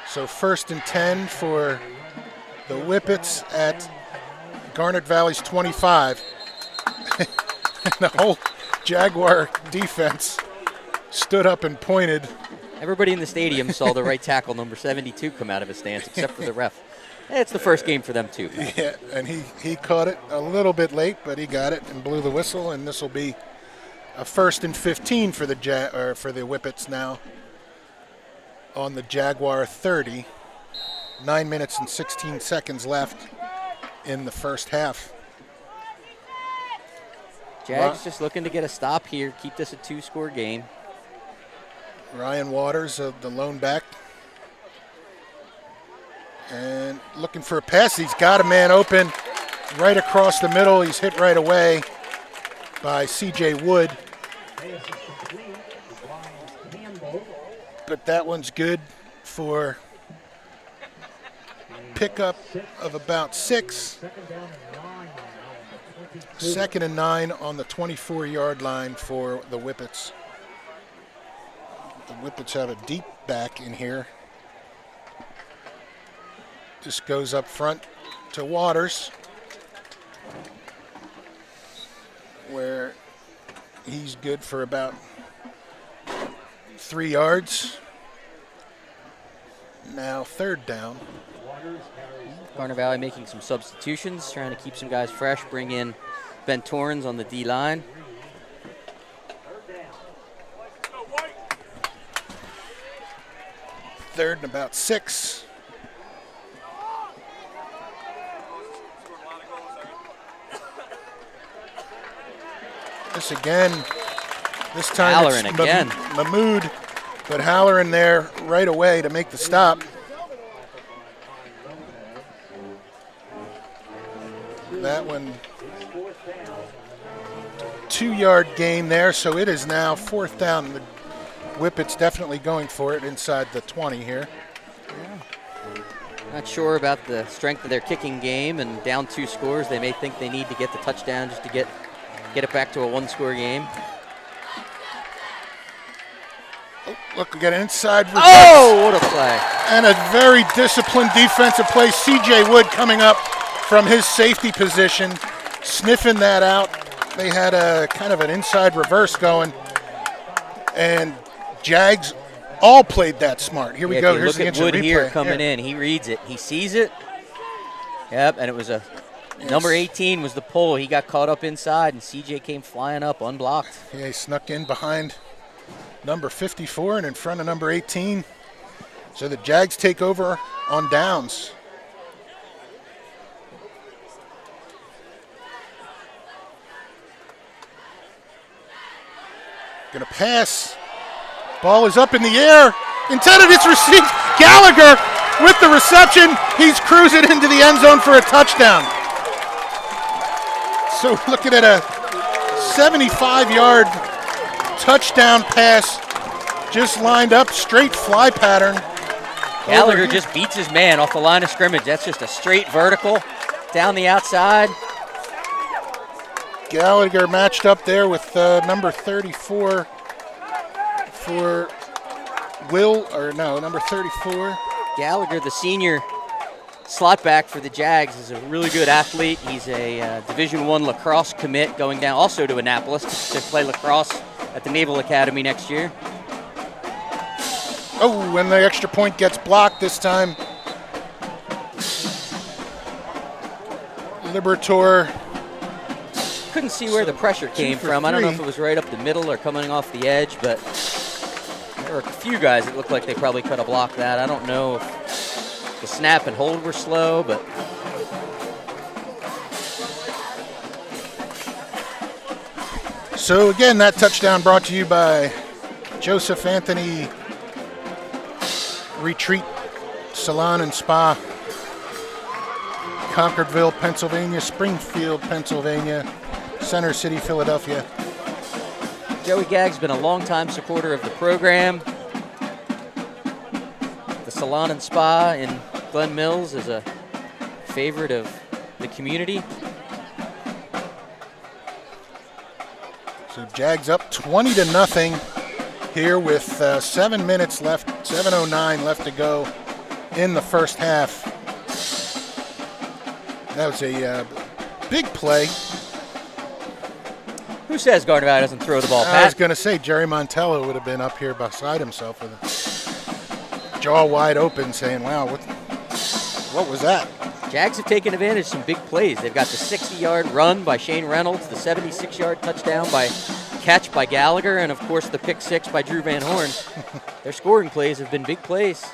So 1st and 10 for the Whippets at Garnet Valley's 25. And the whole Jaguar defense stood up and pointed. Everybody in the stadium saw the right tackle, number 72, come out of his stance, except for the ref. It's the first game for them, too. Yeah, and he caught it a little bit late, but he got it and blew the whistle, and this will be a 1st and 15 for the Whippets now on the Jaguar 30. 9 minutes and 16 seconds left in the first half. Jags just looking to get a stop here, keep this a 2-score game. Ryan Waters, the lone back. And looking for a pass. He's got a man open right across the middle. He's hit right away by C.J. Wood. But that one's good for pickup of about 6. 2nd and 9 on the 24-yard line for the Whippets. The Whippets have a deep back in here. This goes up front to Waters, where he's good for about 3 yards. Now 3rd down. Garnet Valley making some substitutions, trying to keep some guys fresh, bring in Ben Torrens on the D-line. 3rd and about 6. pass again. This time Halloran it's again. Mahmood, but Halloran there right away to make the stop. That one, 2-yard gain there, so it is now 4th down. The Whippets definitely going for it inside the 20 here. Not sure about the strength of their kicking game, and down 2 scores, they may think they need to get the touchdown just to get it back to a 1-score game. Oh, look, we got an inside reverse. Oh, what a play. And a very disciplined defensive play. C.J. Wood coming up from his safety position, sniffing that out. They had a kind of an inside reverse going, and Jags all played that smart. Here we go. Here's the instant Wood replay. here coming in. He reads it. He sees it. Yep, and it was number 18 was the pull. He got caught up inside, and C.J. came flying up unblocked. Yeah, he snuck in behind number 54 and in front of number 18. So the Jags take over on downs. Gonna pass. Ball is up in the air. Intended, it's received. Gallagher with the reception. He's cruising into the end zone for a touchdown. So looking at a 75-yard touchdown pass, just lined up, straight fly pattern. Gallagher just beats his man off the line of scrimmage. That's just a straight vertical down the outside. Gallagher matched up there with number 34 for number 34. Gallagher, the senior slot back for the Jags, is a really good athlete. He's a Division I lacrosse commit going down also to Annapolis to play lacrosse at the Naval Academy next year. Oh, and the extra point gets blocked this time. Liberator. Couldn't see where the pressure came from. I don't know if it was right up the middle or coming off the edge, but there were a few guys that looked like they probably could have blocked that. I don't know if the snap and hold were slow, but So again, that touchdown brought to you by Joseph Anthony Retreat Salon and Spa, Concordville, Pennsylvania, Springfield, Pennsylvania, Center City, Philadelphia. Joey Gagg's been a longtime supporter of the program. The Salon and Spa in Glen Mills is a favorite of the community. So Jags up 20-0 here with 7 minutes left, 7:09 left to go in the first half. That was a big play. Who says Garnet Valley doesn't throw the ball, Pat? I was going to say Jerry Montello would have been up here beside himself with a jaw wide open saying, wow, what was that? Jags have taken advantage of some big plays. They've got the 60-yard run by Shane Reynolds, the 76-yard touchdown catch by Gallagher, and of course the pick six by Drew Van Horn. Their scoring plays have been big plays.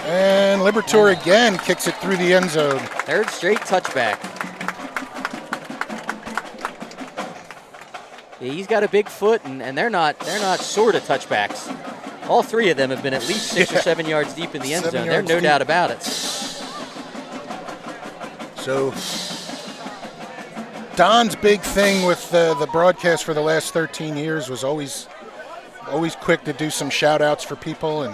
And Liberator again kicks it through the end zone. Third straight touchback. Yeah, he's got a big foot, and they're not sort of touchbacks. All three of them have been at least 6 or 7 yards deep in the end zone. There's no doubt about it. So Don's big thing with the broadcast for the last 13 years was always quick to do some shout outs for people, and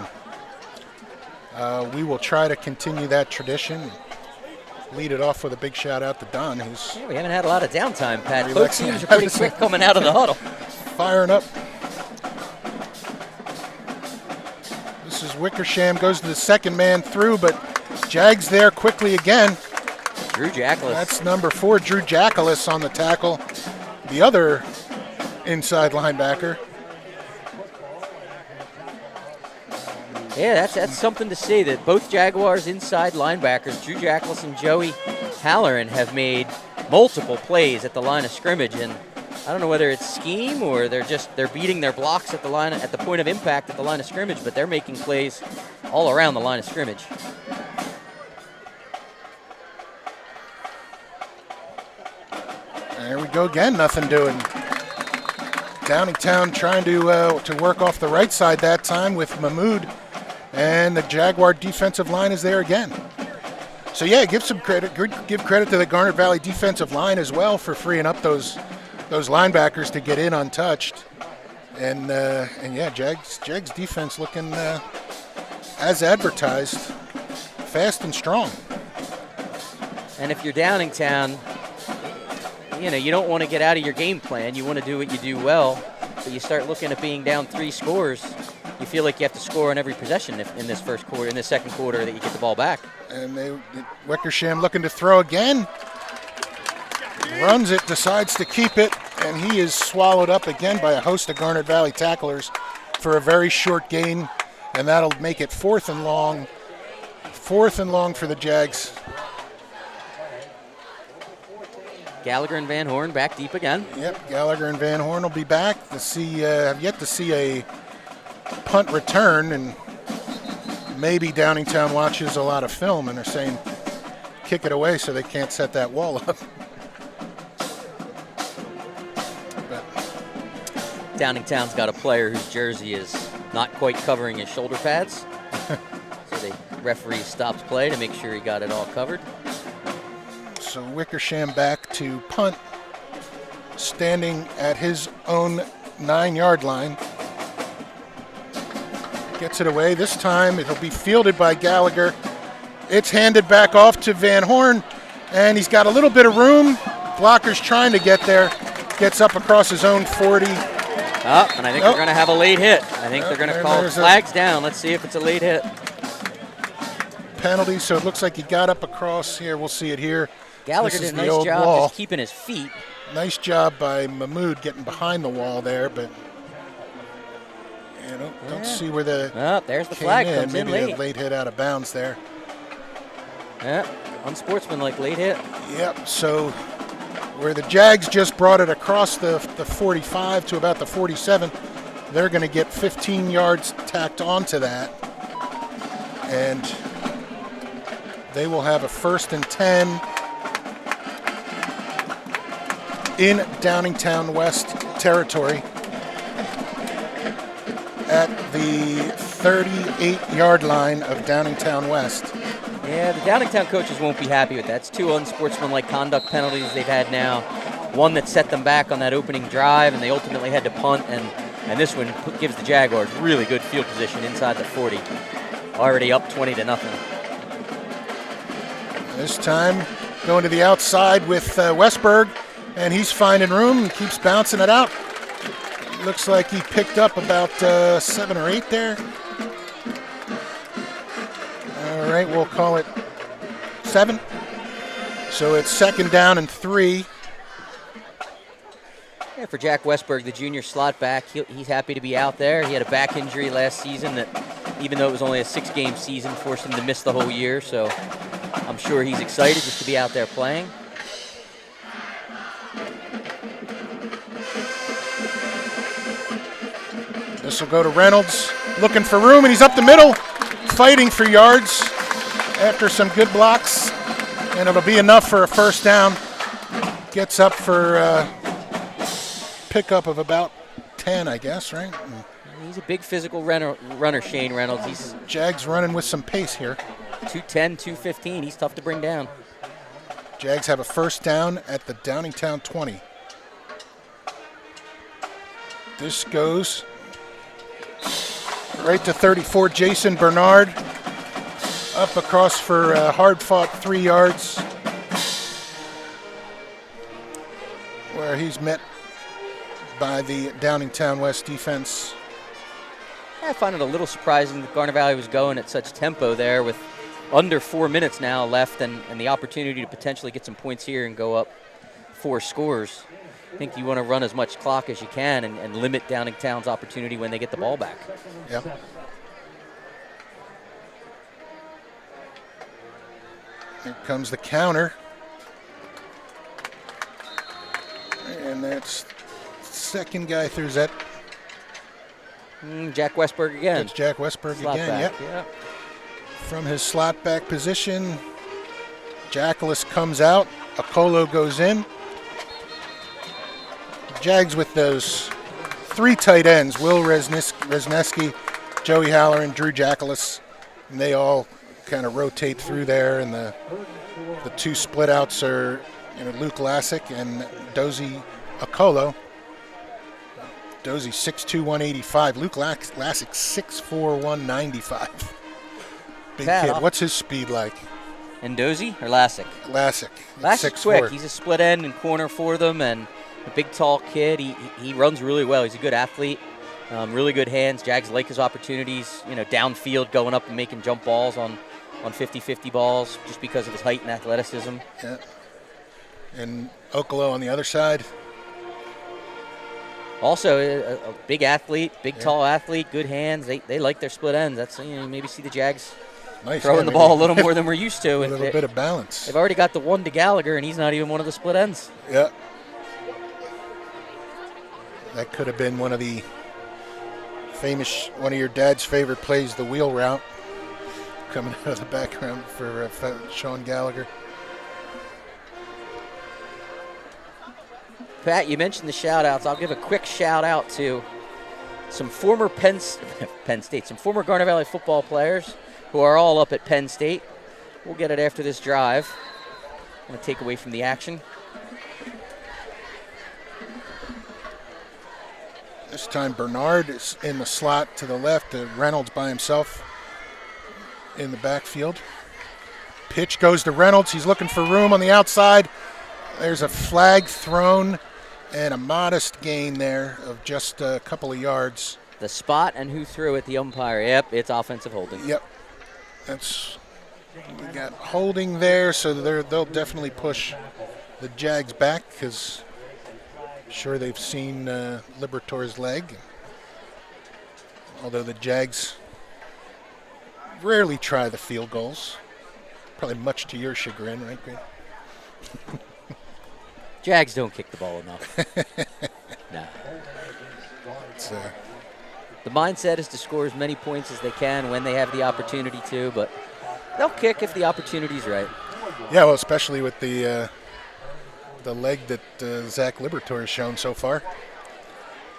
we will try to continue that tradition. Lead it off with a big shout out to Don, who's we haven't had a lot of downtime, Pat. Both teams are pretty quick coming out of the huddle. Firing up. This is Wickersham, goes to the second man through, but Jags there quickly again. Drew Jackalis. That's number 4, Drew Jackalis on the tackle. The other inside linebacker. Yeah, that's something to say that both Jaguars inside linebackers, Drew Jackalis and Joey Halloran, have made multiple plays at the line of scrimmage, and I don't know whether it's scheme or they're beating their blocks at the point of impact at the line of scrimmage, but they're making plays all around the line of scrimmage. There we go again, nothing doing. Downingtown trying to work off the right side that time with Mahmood, and the Jaguar defensive line is there again. So yeah, give some credit. Give credit to the Garnet Valley defensive line as well for freeing up those linebackers to get in untouched. And yeah, Jags defense looking as advertised, fast and strong. And if you're Downingtown, you don't want to get out of your game plan. You want to do what you do well, but you start looking at being down 3 scores. You feel like you have to score on every possession in this second quarter that you get the ball back. And Wickersham looking to throw again. Runs it, decides to keep it, and he is swallowed up again by a host of Garnet Valley tacklers for a very short gain, and that'll make it 4th and long. 4th and long for the Jags. Gallagher and Van Horn back deep again. Yep, Gallagher and Van Horn will be back. Have yet to see a punt return, and maybe Downingtown watches a lot of film and they're saying kick it away so they can't set that wall up. But Downingtown's got a player whose jersey is not quite covering his shoulder pads. So the referee stops play to make sure he got it all covered. So Wickersham back to punt, standing at his own 9-yard line. Gets it away. This time it'll be fielded by Gallagher. It's handed back off to Van Horn, and he's got a little bit of room. Blocker's trying to get there. Gets up across his own 40. And I think they're going to have a late hit. I think they're going to call flags down. Let's see if it's a late hit. Penalty, so it looks like he got up across here. We'll see it here. Gallagher did a nice job just keeping his feet. Nice job by Mahmood getting behind the wall there, but don't see where the there's the flag. Comes Maybe in late. a late hit out of bounds there. Yeah, unsportsmanlike late hit. Yep, so where the Jags just brought it across the 45 to about the 47, they're going to get 15 yards tacked onto that. And they will have a 1st and 10 in Downingtown West territory at the 38-yard line of Downingtown West. Yeah, the Downingtown coaches won't be happy with that. It's 2 unsportsmanlike conduct penalties they've had now. One that set them back on that opening drive, and they ultimately had to punt, and this one gives the Jaguars really good field position inside the 40. Already up 20-0. This time going to the outside with Westbrook, and he's finding room and keeps bouncing it out. Looks like he picked up about 7 or 8 there. All right, we'll call it 7. So it's 2nd down and 3. Yeah, for Jack Westbrook, the junior slot back, he's happy to be out there. He had a back injury last season that, even though it was only a 6-game season, forced him to miss the whole year. So I'm sure he's excited just to be out there playing. This will go to Reynolds, looking for room, and he's up the middle, fighting for yards after some good blocks, and it'll be enough for a 1st down. Gets up for pickup of about 10, I guess, right? He's a big physical runner, Shane Reynolds. Jags running with some pace here. 210, 215. He's tough to bring down. Jags have a 1st down at the Downingtown 20. This goes right to 34, Jason Bernard. Up across for hard-fought 3 yards, where he's met by the Downingtown West defense. I find it a little surprising that Garnet Valley was going at such tempo there with under 4 minutes now left and the opportunity to potentially get some points here and go up 4 scores. I think you want to run as much clock as you can and limit Downingtown's opportunity when they get the ball back. Yep. Here comes the counter. And that's second guy through that. Jack Westbrook again. It's Jack Westbrook Slot again, back, yep. Yeah. From his slot back position, Jackalis comes out, Apollo goes in. Jags with those 3 tight ends, Will Resneski, Joey Haller, and Drew Jackalis, and they all kind of rotate through there, and the 2 split outs are Luke Lassick and Dozie Okolo. Dozie 6'2", 185. Luke Lassick 6'4", 195. Big Pat, kid. What's his speed like? And Dozie or Lassick? Lassick's Lassick's quick. He's a split end and corner for them, and a big, tall kid. He runs really well. He's a good athlete, really good hands. Jags like his opportunities, downfield, going up and making jump balls on 50-50 balls just because of his height and athleticism. Yeah. And Okolo on the other side. Also, a big athlete, tall athlete, good hands. They like their split ends. That's maybe see the Jags throwing the ball a little more than we're used to. A little bit of balance. They've already got the one to Gallagher, and he's not even one of the split ends. Yeah. That could have been one of your dad's favorite plays, the wheel route, coming out of the background for Sean Gallagher. Pat, you mentioned the shout-outs. I'll give a quick shout-out to some former Penn State, some former Garnet Valley football players who are all up at Penn State. We'll get it after this drive. I'm going to take away from the action. This time Bernard is in the slot to the left. Reynolds by himself in the backfield. Pitch goes to Reynolds. He's looking for room on the outside. There's a flag thrown and a modest gain there of just a couple of yards. The spot and who threw it, the umpire. Yep, it's offensive holding. Yep. We got holding there, so they'll definitely push the Jags back because sure they've seen Libertor's leg. Although the Jags rarely try the field goals. Probably much to your chagrin, right, Greg? Jags don't kick the ball enough. No. The mindset is to score as many points as they can when they have the opportunity to, but they'll kick if the opportunity's right. Yeah, well, especially with the leg that Zach Libertor has shown so far.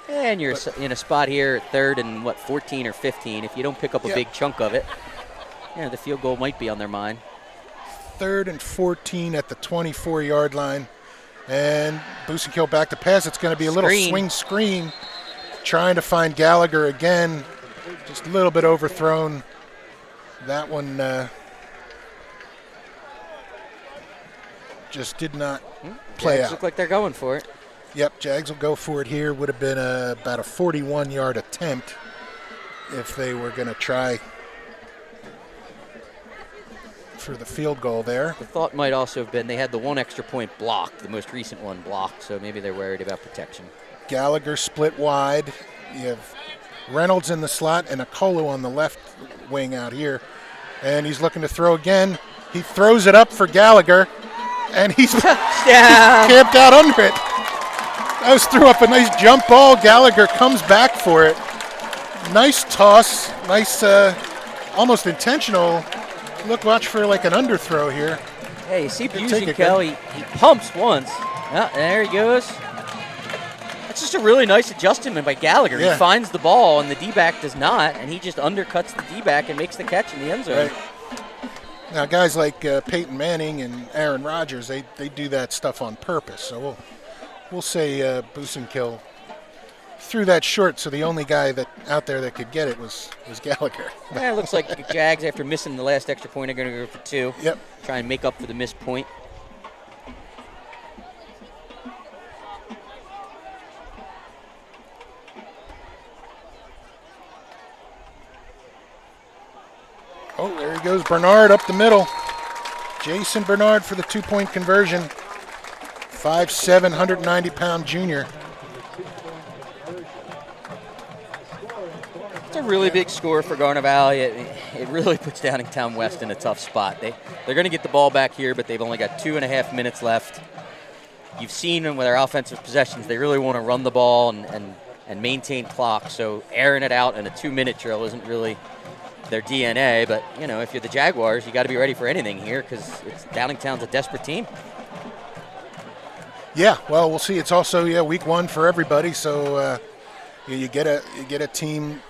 And you're in a spot here at 3rd and 14 or 15. If you don't pick up a big chunk of it, the field goal might be on their mind. 3rd and 14 at the 24-yard line. And Busenkill back to pass. It's going to be a little swing screen. Trying to find Gallagher again. Just a little bit overthrown. That one just did not play Jags out. Look like they're going for it. Yep, Jags will go for it here. Would have been about a 41-yard attempt if they were going to try for the field goal there. The thought might also have been they had the one extra point blocked, the most recent one blocked, so maybe they're worried about protection. Gallagher split wide. You have Reynolds in the slot and Okolo on the left wing out here. And he's looking to throw again. He throws it up for Gallagher, and he's camped out under it. Those threw up a nice jump ball. Gallagher comes back for it. Nice toss. Nice, almost intentional. Watch for like an underthrow here. Hey, you see Busenkill, he pumps once. Oh, there he goes. That's just a really nice adjustment by Gallagher. Yeah. He finds the ball, and the D-back does not, and he just undercuts the D-back and makes the catch in the end zone. Right. Now, guys like Peyton Manning and Aaron Rodgers, they do that stuff on purpose. So we'll say Busenkill threw that short, so the only guy out there that could get it was Gallagher. Yeah, it looks like the Jags, after missing the last extra point, are going to go for 2. Yep. Try and make up for the missed point. Oh, there he goes, Bernard up the middle. Jason Bernard for the 2-point conversion. 5'7", 190-pound junior. It's a really big score for Garnet Valley. It really puts Downingtown West in a tough spot. They're going to get the ball back here, but they've only got 2.5 minutes left. You've seen them with their offensive possessions. They really want to run the ball and maintain clock, so airing it out in a 2-minute drill isn't really their DNA, but if you're the Jaguars, you got to be ready for anything here because Downingtown's a desperate team. Yeah, well, we'll see. It's also week one for everybody, so you get a team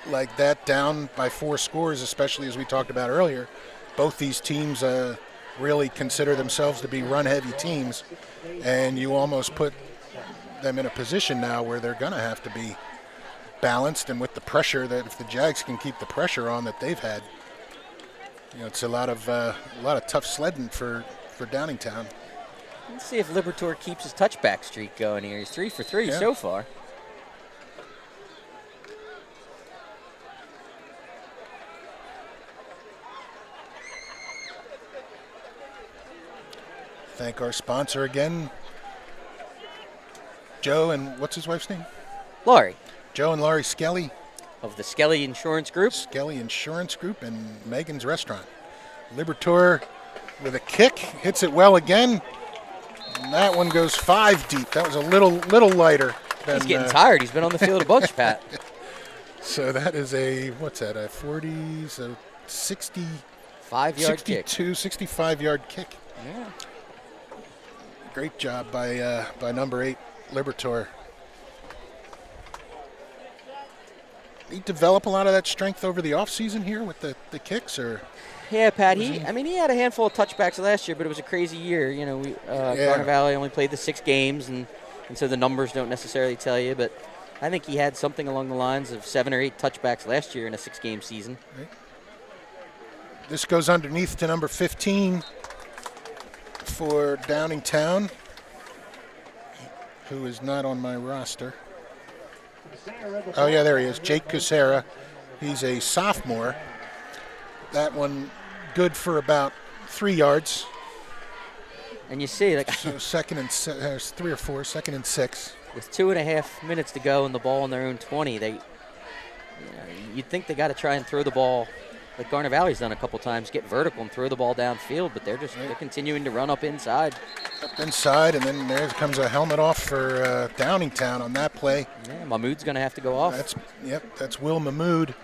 like that down by 4 scores, especially as we talked about earlier. Both these teams really consider themselves to be run-heavy teams, and you almost put them in a position now where they're going to have to be balanced, and with the pressure that if the Jags can keep the pressure on that they've had, it's a lot of tough sledding for Downingtown. Let's see if Liberatore keeps his touchback streak going here. He's 3 for 3 so far. Thank our sponsor again, Joe, and what's his wife's name? Laurie. Joe and Laurie Skelly. Of the Skelly Insurance Group. Skelly Insurance Group and Megan's Restaurant. Liberatore with a kick, hits it well again. And that one goes 5 deep. That was a little lighter. He's getting tired. He's been on the field a bunch, Pat. So that is a 40, so 60. 5-yard kick. 65-yard kick. Yeah. Great job by number 8, Liberatore. He develop a lot of that strength over the offseason here with the kicks, or? Yeah, Pat. He had a handful of touchbacks last year, but it was a crazy year. Garnet Valley only played the 6 games, and so the numbers don't necessarily tell you. But I think he had something along the lines of 7 or 8 touchbacks last year in a 6-game season. Right. This goes underneath to number 15 for Downingtown, who is not on my roster. Oh, yeah, there he is. Jake Kucera. He's a sophomore. That one good for about 3 yards. And you see, so second and 3 or 4, second and 6. With 2.5 minutes to go and the ball on their own 20, you'd think they got to try and throw the ball like Garnet Valley's done a couple times, get vertical and throw the ball downfield, but they're continuing to run up inside. Up inside, and then there comes a helmet off for Downingtown on that play. Yeah, Mahmood's going to have to go off. That's Will Mahmood.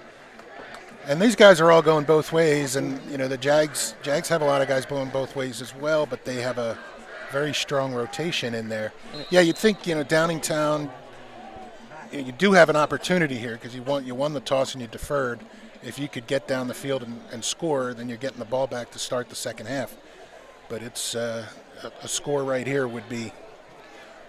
And these guys are all going both ways, and the Jags have a lot of guys going both ways as well, but they have a very strong rotation in there. Yeah, you'd think Downingtown, you do have an opportunity here because you won the toss and you deferred. If you could get down the field and score, then you're getting the ball back to start the second half. But it's a score right here would be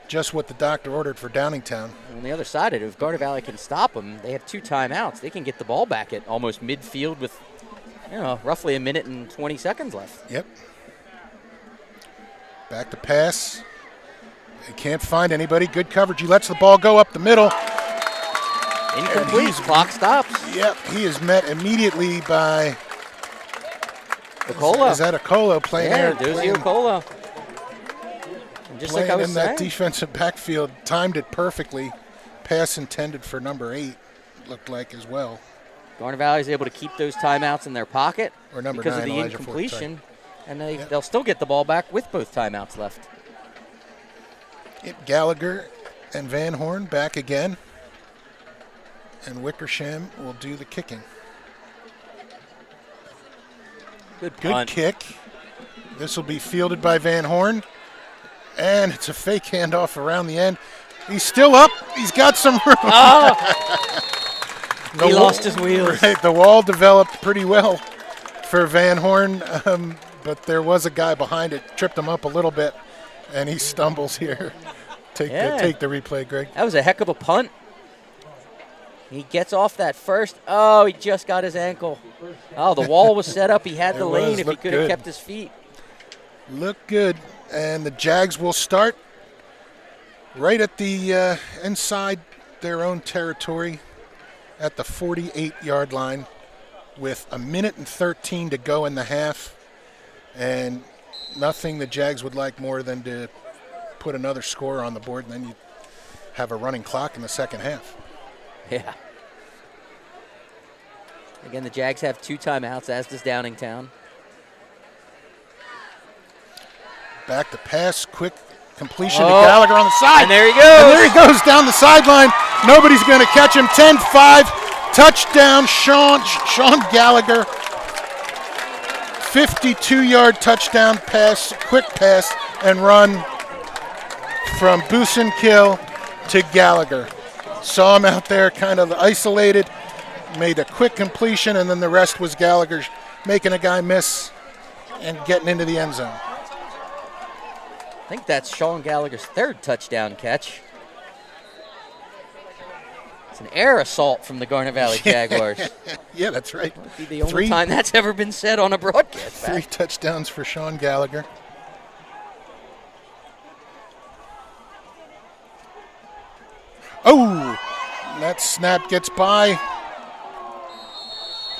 just what the doctor ordered for Downingtown. On the other side of it, if Garnet Valley can stop them, they have 2 timeouts. They can get the ball back at almost midfield with roughly 1 minute and 20 seconds left. Yep. Back to pass. They can't find anybody. Good coverage. He lets the ball go up the middle. Incomplete. Clock stops. Yep, he is met immediately by Okola. Is that Okola playing there? Yeah, Dozie Okola. Just like I was in saying. that defensive backfield, timed it perfectly. Pass intended for number 8, looked like as well. Garnet Valley is able to keep those timeouts in their pocket or number because 9, of the Elijah incompletion, and they'll still get the ball back with both timeouts left. Gallagher and Van Horn back again. And Wickersham will do the kicking. Good kick. This will be fielded by Van Horn. And it's a fake handoff around the end. He's still up. He's got some room. He lost his wheels. Right, the wall developed pretty well for Van Horn, but there was a guy behind it, tripped him up a little bit, and he stumbles here. Take the replay, Greg. That was a heck of a punt. He gets off that first. Oh, he just got his ankle. Oh, the wall was set up. He had the lane if he could have kept his feet. Looked good. And the Jags will start right at the inside their own territory at the 48-yard line with 1 minute and 13 to go in the half. And nothing the Jags would like more than to put another score on the board, and then you have a running clock in the second half. Yeah. Again, the Jags have 2 timeouts, as does Downingtown. Back to pass, quick completion to Gallagher on the side. And there he goes. And there he goes down the sideline. Nobody's going to catch him. 10-5, touchdown, Sean Gallagher. 52-yard touchdown pass, quick pass and run. from Busenkill to Gallagher. Saw him out there kind of isolated, made a quick completion, and then the rest was Gallagher making a guy miss and getting into the end zone. I think that's Sean Gallagher's third touchdown catch. It's an air assault from the Garnet Valley Jaguars. Yeah, that's right. Might be the only time that's ever been said on a broadcast. 3 touchdowns for Sean Gallagher. Oh, that snap gets by,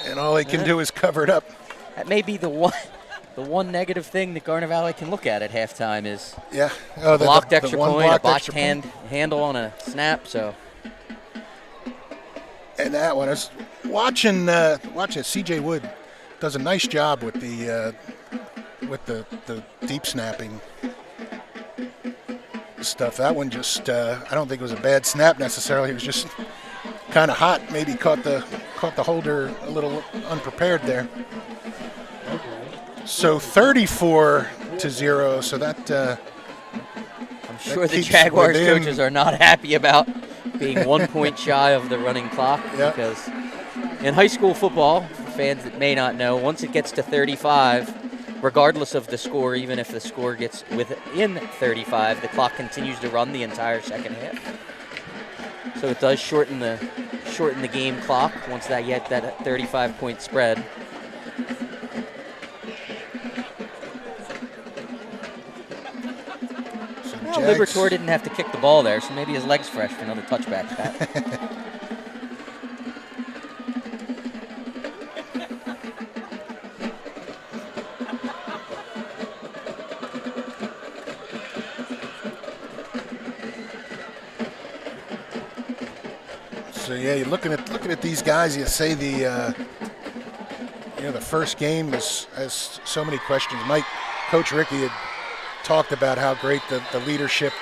and all they can do is cover it up. That may be the one negative thing that Garnet Valley can look at halftime is blocked extra point, a botched handle on a snap. So, and that one is watching C.J. Wood does a nice job with the deep snapping stuff. That one just I don't think it was a bad snap necessarily. It was just kind of hot. Maybe caught the holder a little unprepared there. So 34-0. So that I'm sure the Jaguars coaches are not happy about being 1 point shy of the running clock, because in high school football, for fans that may not know, once it gets to 35, regardless of the score, even if the score gets within 35, the clock continues to run the entire second half. So it does shorten the game clock once they get that 35-point spread. Well, Libertor didn't have to kick the ball there, so maybe his leg's fresh for another touchback. So yeah, you're looking at these guys. You say the first game has so many questions. Coach Ricky had talked about how great the leadership.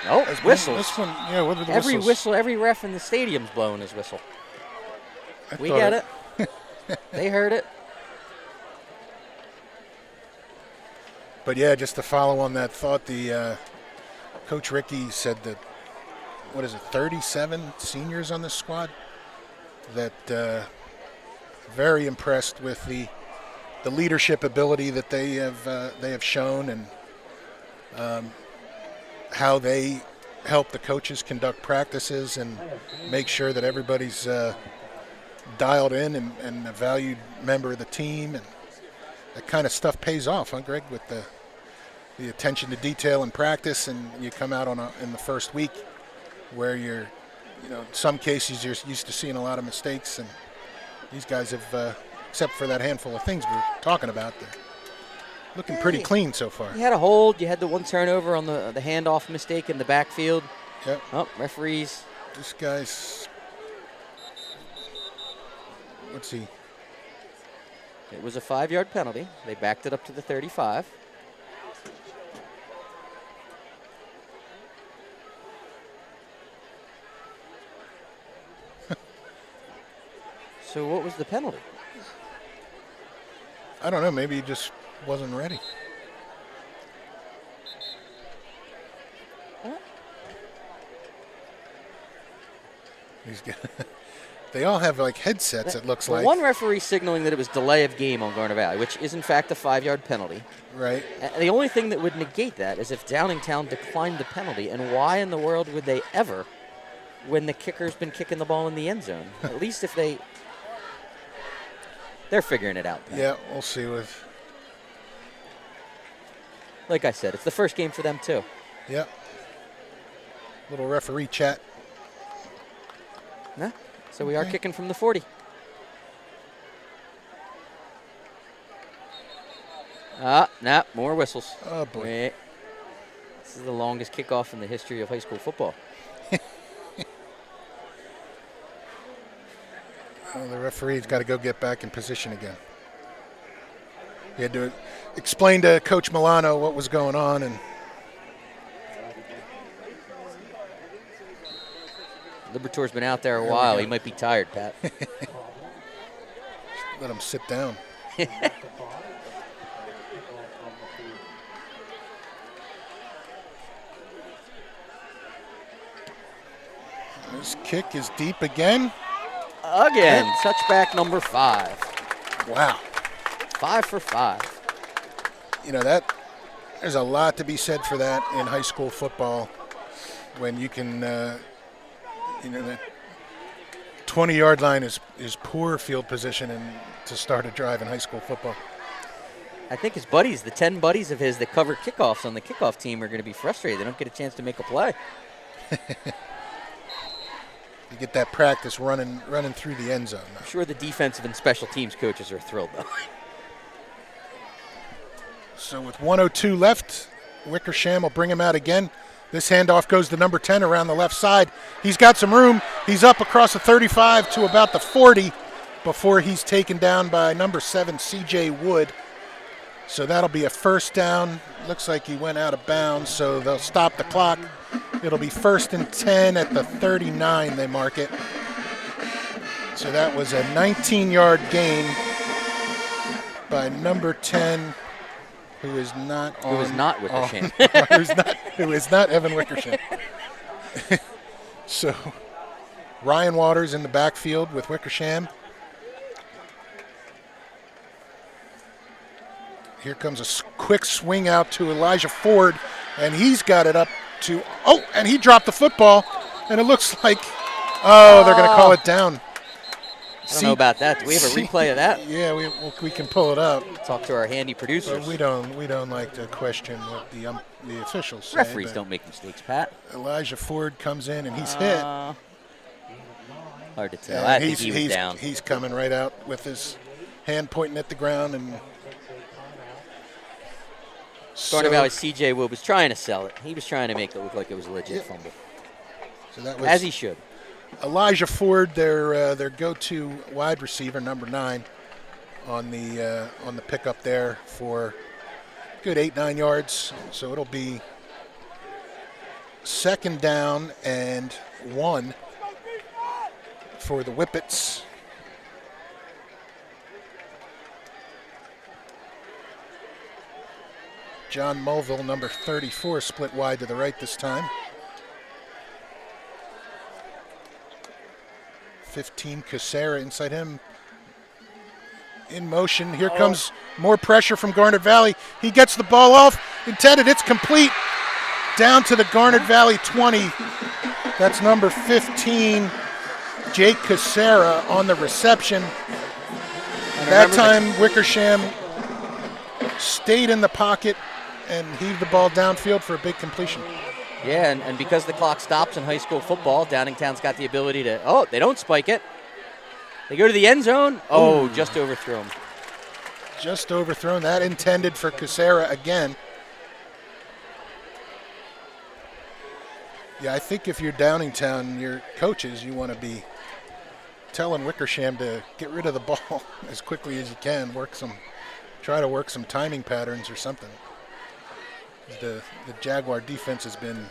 Oh, whistles! This one, yeah. What are the every whistles? whistle, every ref in the stadium's blowing his whistle. We get it. They heard it. But yeah, just to follow on that thought, the Coach Ricky said that 37 seniors on this squad. That very impressed with the leadership ability that they have shown, and how they help the coaches conduct practices and make sure that everybody's dialed in and a valued member of the team, and that kind of stuff pays off, huh, Greg? With the attention to detail in practice, and you come out in the first week where you're, in some cases you're used to seeing a lot of mistakes, and these guys have, except for that handful of things we're talking about, they're looking pretty clean so far. You had a hold. You had the one turnover on the handoff mistake in the backfield. Yep. Oh, referees. This guy's, what's he? It was a 5-yard penalty. They backed it up to the 35. So what was the penalty? I don't know. Maybe he just wasn't ready. He's got they all have like headsets, it looks like. One referee signaling that it was delay of game on Garnet Valley, which is in fact a 5-yard penalty. Right. The only thing that would negate that is if Downingtown declined the penalty, and why in the world would they ever, when the kicker's been kicking the ball in the end zone? At least if they're figuring it out. Yeah, we'll see with. Like I said, it's the first game for them too. Yeah. Little referee chat. Yeah. So we are kicking from the 40. Nah, more whistles. Oh boy. Wait. This is the longest kickoff in the history of high school football. The referee's got to go get back in position again. He had to explain to Coach Milano what was going on, and Libertor's been out there a while. He might be tired, Pat. let him sit down. This kick is deep again. Again, touchback number 5. Wow. 5 for 5. You know, there's a lot to be said for that in high school football when you can, the 20-yard line is poor field position and to start a drive in high school football. I think his buddies, the 10 buddies of his that cover kickoffs on the kickoff team, are going to be frustrated. They don't get a chance to make a play. You get that practice running through the end zone. I'm sure the defensive and special teams coaches are thrilled, though. So with 1:02 left, Wickersham will bring him out again. This handoff goes to number 10 around the left side. He's got some room. He's up across the 35 to about the 40 before he's taken down by number 7, C.J. Wood. So that'll be a first down. Looks like he went out of bounds, so they'll stop the clock. It'll be 1st and 10 at the 39, they mark it. So that was a 19-yard gain by number 10, who is not Wickersham. who is not Evan Wickersham. So Ryan Waters in the backfield with Wickersham. Here comes a quick swing out to Elijah Ford, and he's got it up to, and he dropped the football, and it looks like, they're going to call it down. I don't know about that. Do we have a replay of that? Yeah, we can pull it up. Talk to our handy But producers. we don't like to question what the officials say. Referees but don't make mistakes, Pat. Elijah Ford comes in, and he's hit. Hard to tell. And I think he was down. He's coming right out with his hand pointing at the ground, and Garnet Valley C.J. Wood was trying to sell it. He was trying to make it look like it was a legit fumble. So that was As he should. Elijah Ford, their go-to wide receiver, number 9, on the pickup there for good 8-9 yards. So it'll be 2nd down and 1 for the Whippets. John Mulville, number 34, split wide to the right this time. 15, Casera inside him. In motion. Here comes more pressure from Garnet Valley. He gets the ball off. Intended. It's complete. Down to the Garnet Valley 20. That's number 15, Jake Casera, on the reception. That time, Wickersham stayed in the pocket and heaved the ball downfield for a big completion. Yeah, and because the clock stops in high school football, Downingtown's got the ability to, they don't spike it. They go to the end zone. Just overthrown. Just overthrown. That intended for Casera again. Yeah, I think if you're Downingtown, your coaches, you want to be telling Wickersham to get rid of the ball as quickly as you can. Try to work some timing patterns or something. The Jaguar defense has been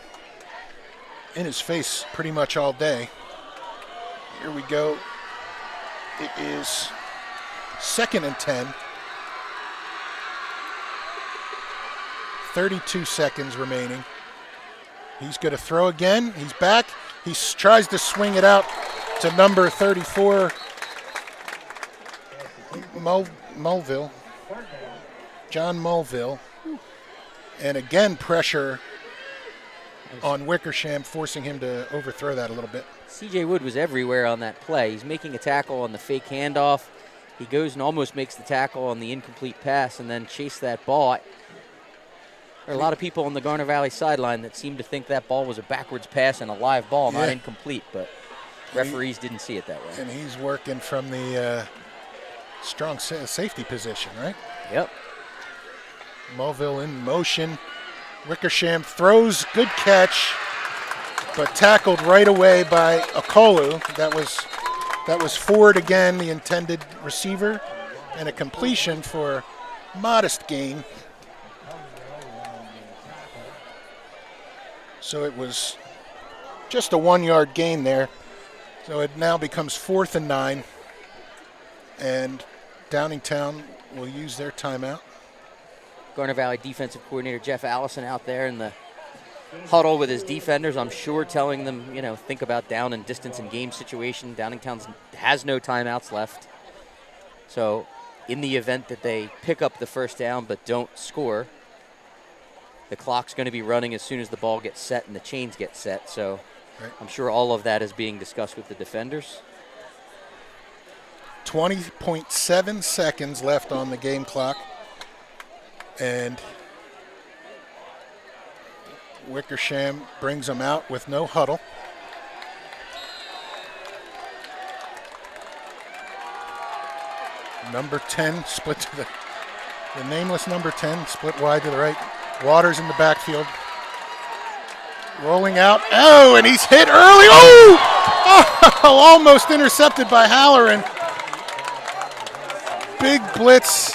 in his face pretty much all day. Here we go. It is 2nd and 10. 32 seconds remaining. He's going to throw again. He's back. He tries to swing it out to number 34, Mulville. John Mulville. And again, pressure on Wickersham, forcing him to overthrow that a little bit. C.J. Wood was everywhere on that play. He's making a tackle on the fake handoff. He goes and almost makes the tackle on the incomplete pass and then chased that ball. There are a lot of people on the Garnet Valley sideline that seem to think that ball was a backwards pass and a live ball, not incomplete, but referees didn't see it that way. And he's working from the strong safety position, right? Yep. Mulville in motion. Wickersham throws, good catch, but tackled right away by Okolu. That was Ford again, the intended receiver, and a completion for modest gain. So it was just a 1-yard gain there. So it now becomes 4th and 9, and Downingtown will use their timeout. Garnet Valley defensive coordinator Jeff Allison out there in the huddle with his defenders, I'm sure telling them, think about down and distance and game situation. Downingtown has no timeouts left. So in the event that they pick up the first down but don't score, the clock's going to be running as soon as the ball gets set and the chains get set. So right. I'm sure all of that is being discussed with the defenders. 20.7 seconds left on the game clock. And Wickersham brings them out with no huddle. Number 10 split to the nameless number 10, split wide to the right. Waters in the backfield. Rolling out. Oh, and he's hit early. Oh, almost intercepted by Halloran. Big blitz.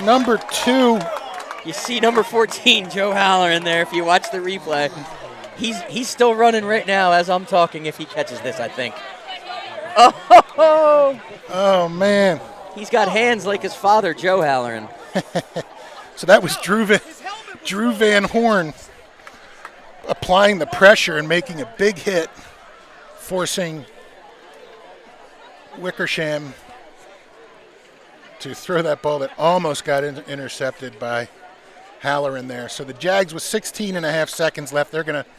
Number 2. You see number 14, Joe Halloran there if you watch the replay. He's still running right now as I'm talking if he catches this, I think. Oh, man. He's got hands like his father, Joe Halloran. So that was Drew Van Horn applying the pressure and making a big hit, forcing Wickersham to throw that ball that almost got intercepted by Halloran there. So the Jags with 16 and a half seconds left, they're going to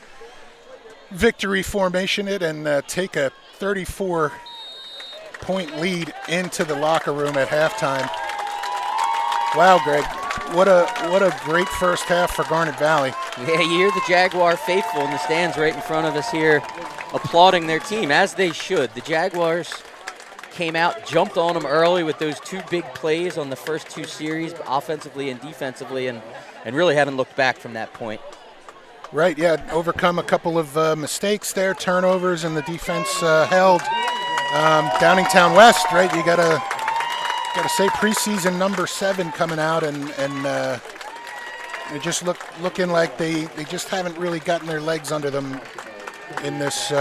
victory formation it and take a 34-point lead into the locker room at halftime. Wow, Greg, what a great first half for Garnet Valley. Yeah, you hear the Jaguar faithful in the stands right in front of us here applauding their team, as they should. The Jaguars came out, jumped on them early with those 2 big plays on the first 2 series, offensively and defensively, and really haven't looked back from that point. Right, yeah, overcome a couple of mistakes there, turnovers, and the defense held. Downingtown West, right, you gotta say preseason number 7 coming out, and they just looking like they just haven't really gotten their legs under them in this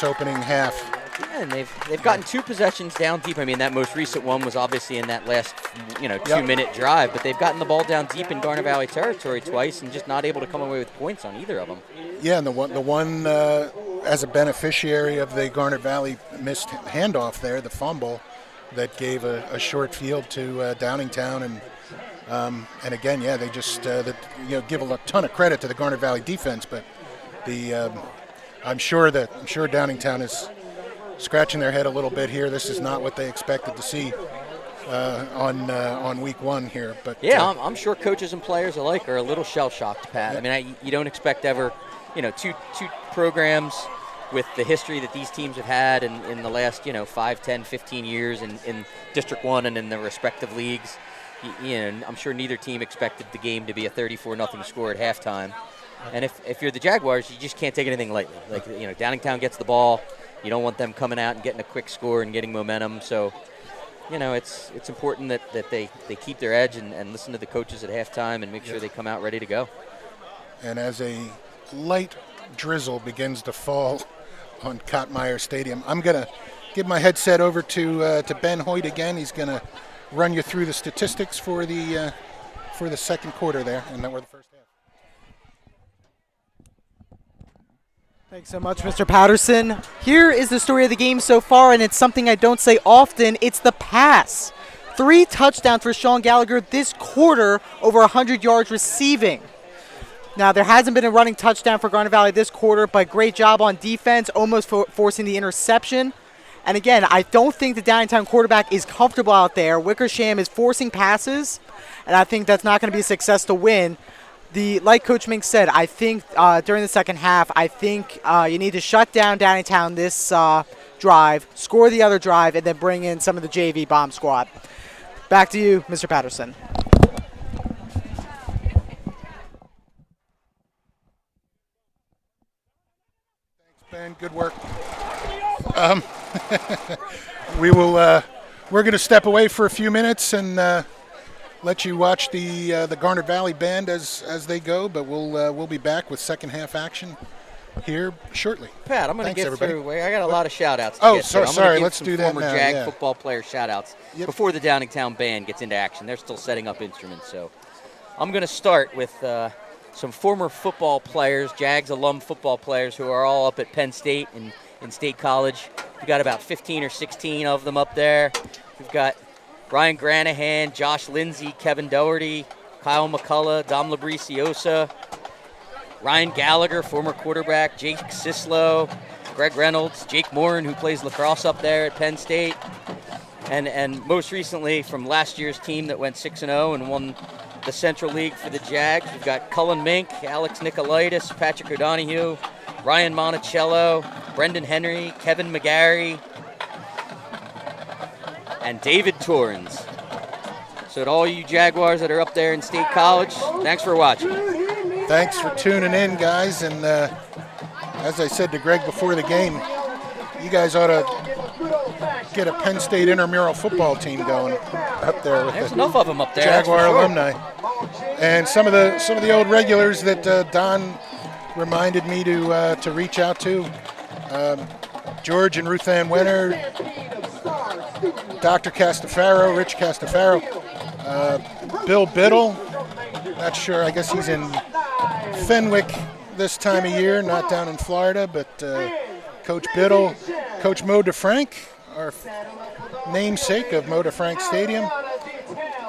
opening half. Yeah, and they've gotten 2 possessions down deep. I mean, that most recent one was obviously in that last 2-minute drive, but they've gotten the ball down deep in Garnet Valley territory twice and just not able to come away with points on either of them. Yeah, and the one as a beneficiary of the Garnet Valley missed handoff there, the fumble that gave a short field to Downingtown, and again, yeah, they just give a ton of credit to the Garnet Valley defense, but I'm sure Downingtown is scratching their head a little bit here. This is not what they expected to see on week 1 here. But yeah, I'm sure coaches and players alike are a little shell-shocked, Pat. Yeah. I mean, you don't expect ever, two programs with the history that these teams have had in the last, 5, 10, 15 years in District 1 and in their respective leagues. I'm sure neither team expected the game to be a 34-0 score at halftime. And if you're the Jaguars, you just can't take anything lightly. Like, Downingtown gets the ball. You don't want them coming out and getting a quick score and getting momentum. So, it's important that they keep their edge and listen to the coaches at halftime and make sure they come out ready to go. And as a light drizzle begins to fall on Kottmeyer Stadium, I'm going to give my headset over to Ben Hoyt again. He's going to run you through the statistics for the second quarter there, and then we're the first half. Thanks so much, Mr. Patterson. Here is the story of the game so far, and it's something I don't say often. It's the pass. 3 touchdowns for Sean Gallagher this quarter, over 100 yards receiving. Now, there hasn't been a running touchdown for Garnet Valley this quarter, but great job on defense, almost forcing the interception. And again, I don't think the Downingtown quarterback is comfortable out there. Wickersham is forcing passes, and I think that's not going to be a success to win. Like Coach Mink said, I think during the second half, you need to shut down Downingtown this drive, score the other drive, and then bring in some of the JV bomb squad. Back to you, Mr. Patterson. Thanks, Ben. Good work. We're going to step away for a few minutes and let you watch the Garnet Valley band as they go, but we'll be back with second half action here shortly. Pat, I'm going to get through. I got a lot of shout-outs. Sorry. Let's do that now. Former Jag football player shout-outs before the Downingtown band gets into action. They're still setting up instruments, so I'm going to start with some former football players, Jags alum football players, who are all up at Penn State and in State College. We've got about 15 or 16 of them up there. We've got Ryan Granahan, Josh Lindsay, Kevin Doherty, Kyle McCullough, Dom Labriciosa, Ryan Gallagher, former quarterback, Jake Sislow, Greg Reynolds, Jake Morin, who plays lacrosse up there at Penn State, and most recently from last year's team that went 6-0 and won the Central League for the Jags. We've got Cullen Mink, Alex Nicolaitis, Patrick O'Donohue, Ryan Monticello, Brendan Henry, Kevin McGarry, and David Torrens. So to all you Jaguars that are up there in State College, thanks for watching. Thanks for tuning in, guys. And as I said to Greg before the game, you guys ought to get a Penn State intramural football team going up there with There's the enough of them up there. Jaguar that's for sure. alumni. And some of the old regulars that Don reminded me to reach out to. George and Ruth Ann Winter, Dr. Castafaro, Rich Castafaro, Bill Biddle, not sure, I guess he's in Fenwick this time of year, not down in Florida, but Coach Biddle, Coach Mo DeFrank, our namesake of Mo DeFrank Stadium,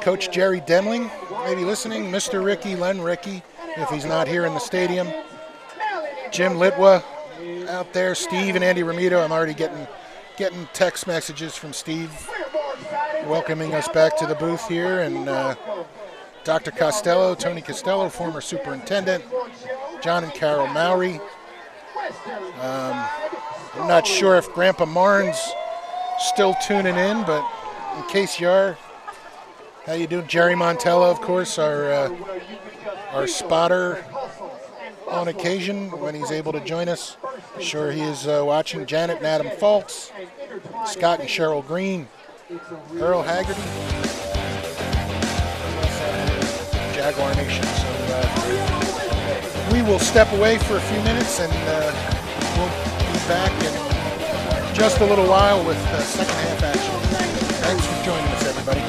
Coach Jerry Demling, maybe listening, Mr. Ricky, Len Ricky, if he's not here in the stadium, Jim Litwa out there, Steve and Andy Ramito. I'm already getting text messages from Steve welcoming us back to the booth here, and Dr. Costello, Tony Costello, former superintendent, John and Carol Mowry. I'm not sure if Grandpa Marnes still tuning in, but in case you are, how you doing? Jerry Montello, of course, our spotter on occasion when he's able to join us. Sure he is watching. Janet and Adam Fultz, Scott and Cheryl Green, Earl Haggerty, Jaguar Nation. So we will step away for a few minutes, and we'll be back in just a little while with second half action. Thanks for joining us, everybody.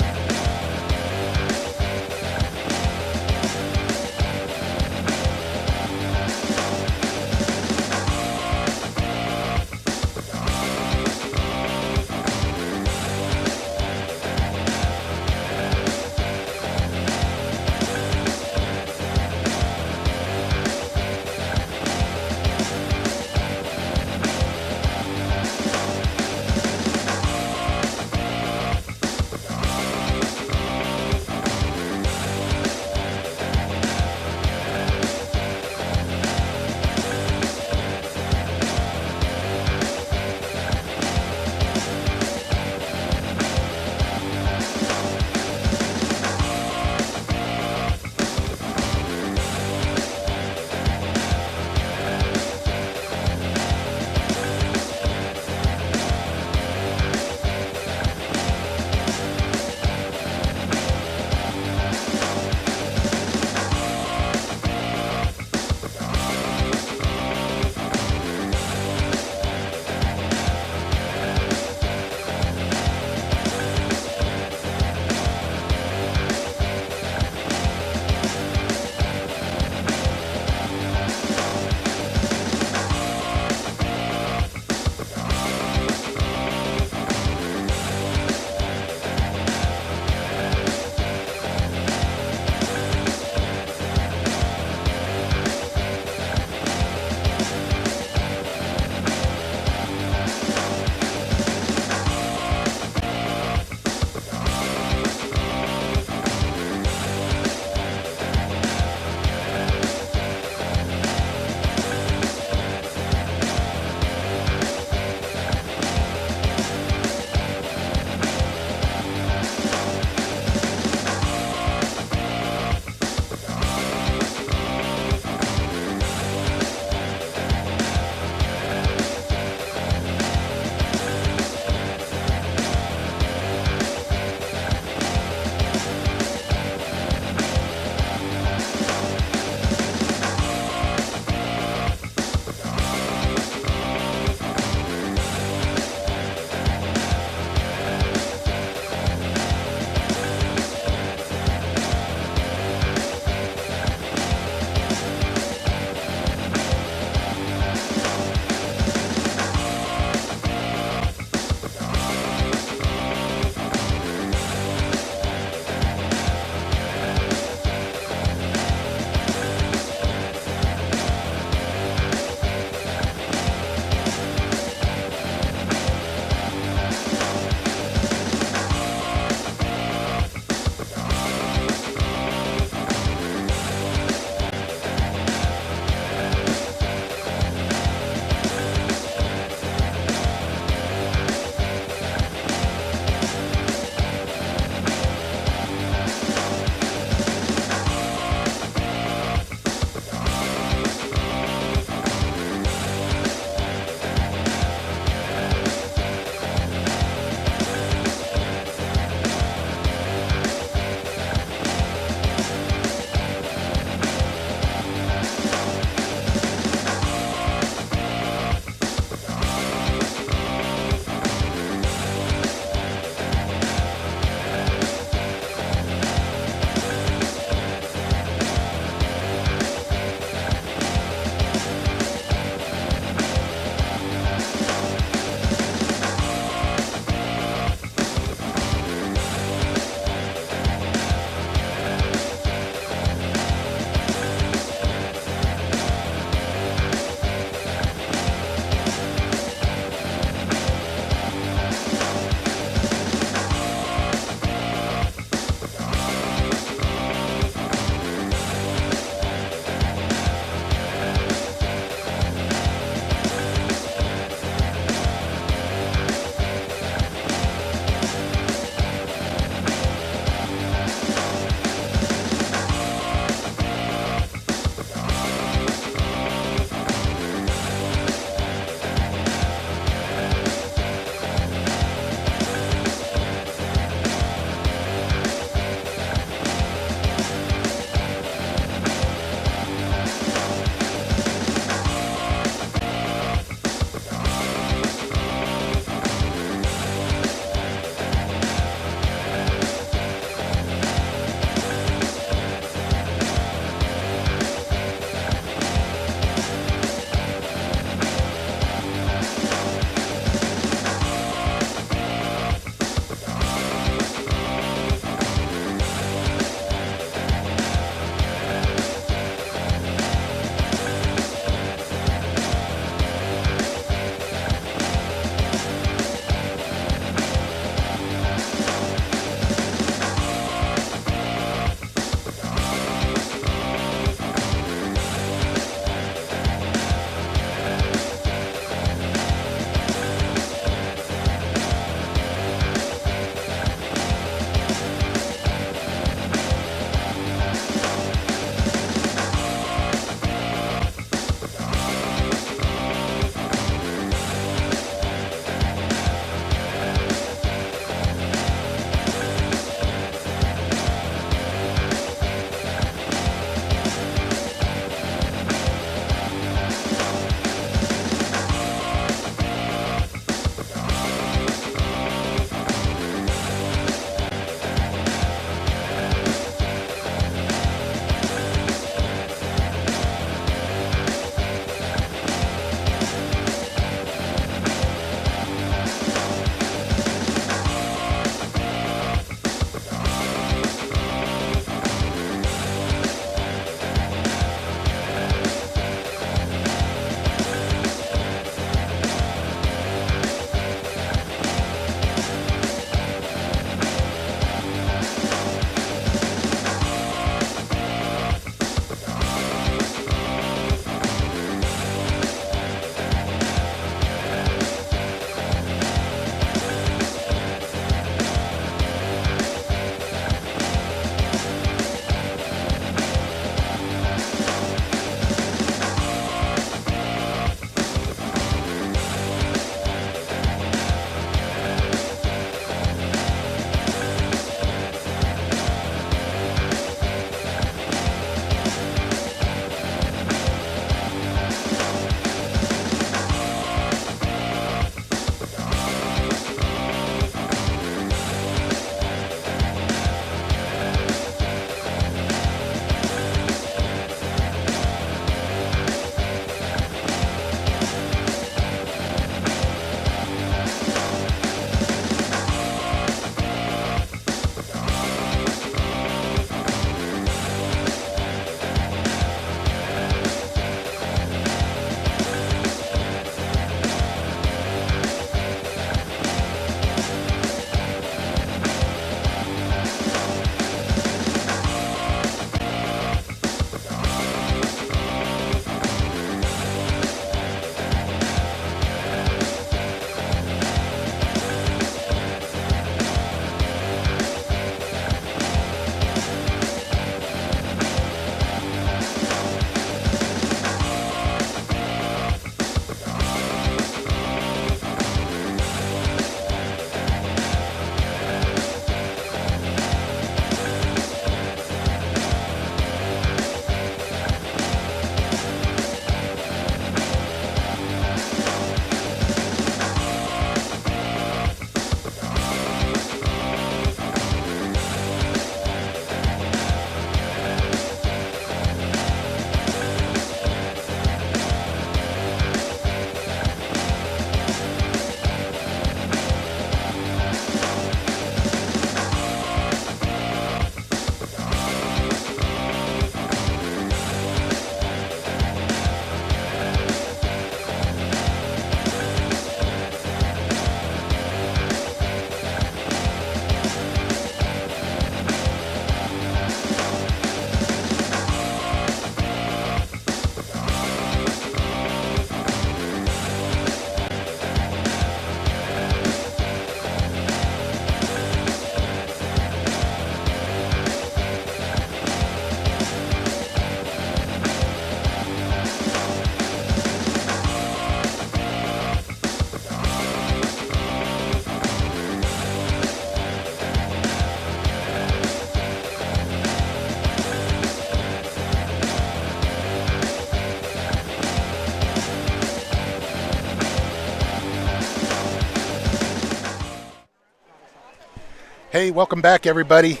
Hey, welcome back, everybody.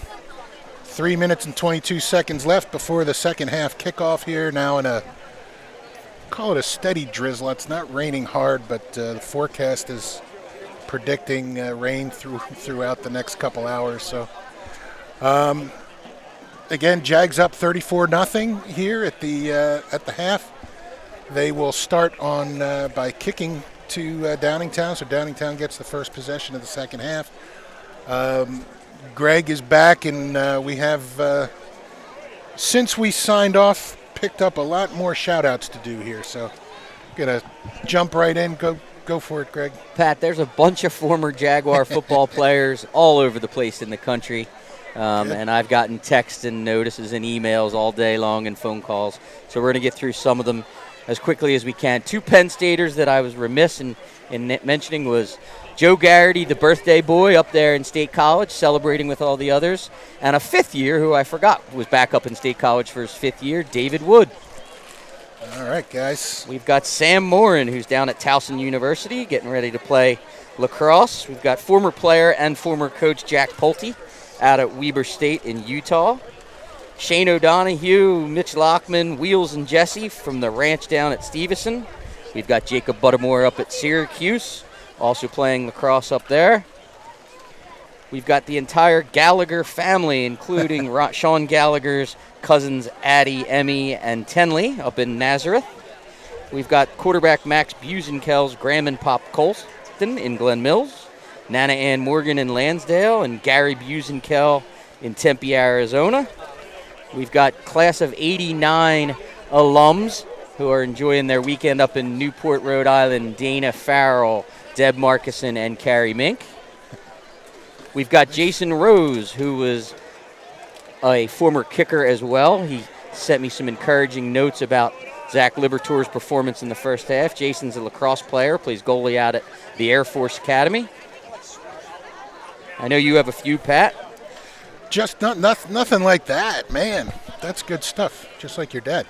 3 minutes and 22 seconds left before the second half kickoff here. Now in call it a steady drizzle. It's not raining hard, but the forecast is predicting rain throughout the next couple hours. So, again, Jags up 34-0 here at the half. They will start on by kicking to Downingtown, so Downingtown gets the first possession of the second half. Greg is back, and we have, since we signed off, picked up a lot more shout-outs to do here. So going to jump right in. Go for it, Greg. Pat, there's a bunch of former Jaguar football players all over the place in the country. And I've gotten texts and notices and emails all day long and phone calls. So we're going to get through some of them as quickly as we can. Two Penn Staters that I was remiss in mentioning was Joe Garrity, the birthday boy up there in State College, celebrating with all the others. And a fifth year, who I forgot was back up in State College for his fifth year, David Wood. All right, guys. We've got Sam Morin, who's down at Towson University, getting ready to play lacrosse. We've got former player and former coach Jack Pulte out at Weber State in Utah. Shane O'Donohue, Mitch Lockman, Wheels and Jesse from the ranch down at Stevenson. We've got Jacob Buttermore up at Syracuse, also playing lacrosse up there. We've got the entire Gallagher family, including Sean Gallagher's cousins Addie, Emmy, and Tenley up in Nazareth. We've got quarterback Max Busenkell's Graham and Pop Colston in Glen Mills, Nana Ann Morgan in Lansdale, and Gary Busenkell in Tempe, Arizona. We've got class of 89 alums who are enjoying their weekend up in Newport, Rhode Island, Dana Farrell, Deb Markison, and Carrie Mink. We've got Jason Rose, who was a former kicker as well. He sent me some encouraging notes about Zach Libertor's performance in the first half. Jason's a lacrosse player, plays goalie out at the Air Force Academy. I know you have a few, Pat. Just nothing like that, man. That's good stuff, just like your dad.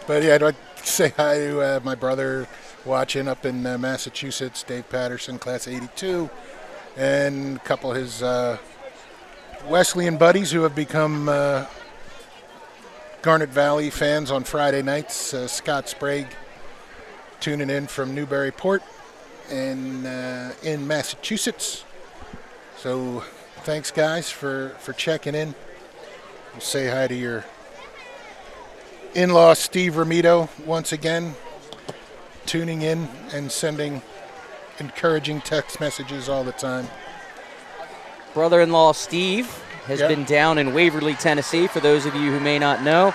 But yeah, I'd like to say hi to my brother watching up in Massachusetts, Dave Patterson, class 82, and a couple of his Wesleyan buddies who have become Garnet Valley fans on Friday nights. Scott Sprague tuning in from Newburyport in Massachusetts. So thanks, guys, for checking in. We'll say hi to your in-law, Steve Ramito, once again, tuning in and sending encouraging text messages all the time. Brother-in-law Steve has been down in Waverly, Tennessee. For those of you who may not know,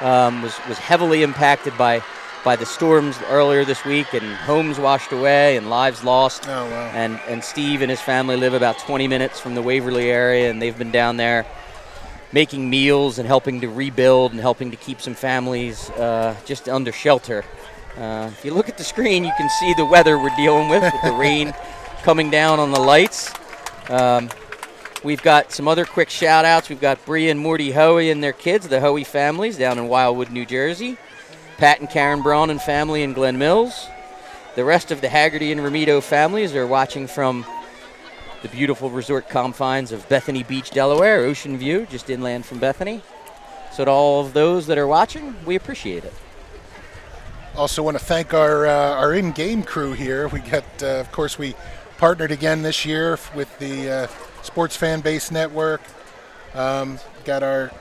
was heavily impacted by the storms earlier this week, and homes washed away and lives lost. Oh, wow. And Steve and his family live about 20 minutes from the Waverly area, and they've been down there making meals and helping to rebuild and helping to keep some families just under shelter. If you look at the screen, you can see the weather we're dealing with the rain coming down on the lights. We've got some other quick shout-outs. We've got Bree and Morty Hoey and their kids, the Hoey families, down in Wildwood, New Jersey. Pat and Karen Braun and family in Glen Mills. The rest of the Haggerty and Ramito families are watching from the beautiful resort confines of Bethany Beach, Delaware, Ocean View, just inland from Bethany. So to all of those that are watching, we appreciate it. Also want to thank our in-game crew here. We got, of course, we partnered again this year with the Sports Fan Base Network. Got our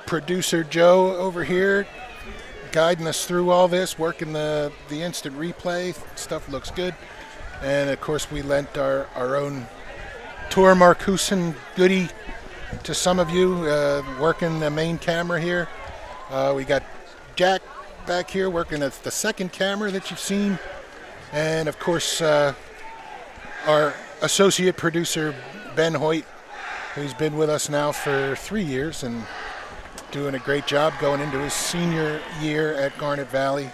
producer Joe over here guiding us through all this, working the instant replay. Stuff looks good. And of course we lent our own Tor Marcuson goodie to some of you, working the main camera here. We got Jack back here working at the second camera that you've seen. And of course our associate producer Ben Hoyt, who's been with us now for 3 years and doing a great job going into his senior year at Garnet Valley.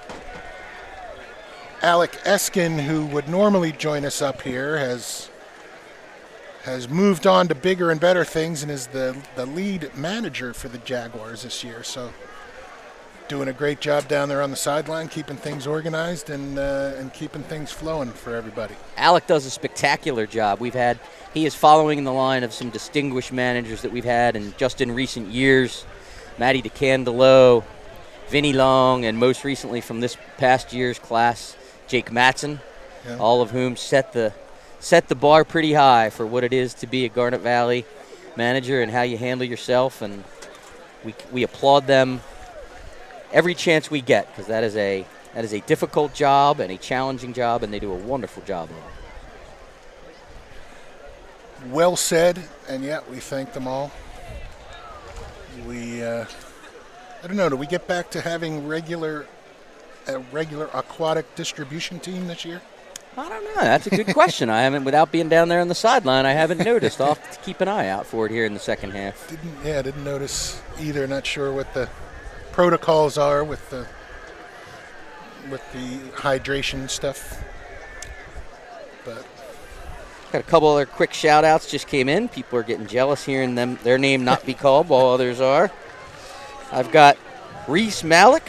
Alec Eskin, who would normally join us up here, has moved on to bigger and better things and is the lead manager for the Jaguars this year. So doing a great job down there on the sideline, keeping things organized and keeping things flowing for everybody. Alec does a spectacular job. He is following in the line of some distinguished managers that we've had and just in recent years. Matty DeCandelo, Vinny Long, and most recently from this past year's class, Jake Mattson, all of whom set the bar pretty high for what it is to be a Garnet Valley manager and how you handle yourself. And we applaud them every chance we get, because that is a difficult job and a challenging job, and they do a wonderful job of it. Well said, and we thank them all. I don't know, do we get back to having a regular aquatic distribution team this year? I don't know. That's a good question. Without being down there on the sideline, I haven't noticed. I'll have to keep an eye out for it here in the second half. Didn't notice either. Not sure what the protocols are with the hydration stuff, but got a couple other quick shout outs just came in. People are getting jealous hearing their name not be called while others are. I've got Reese Malik,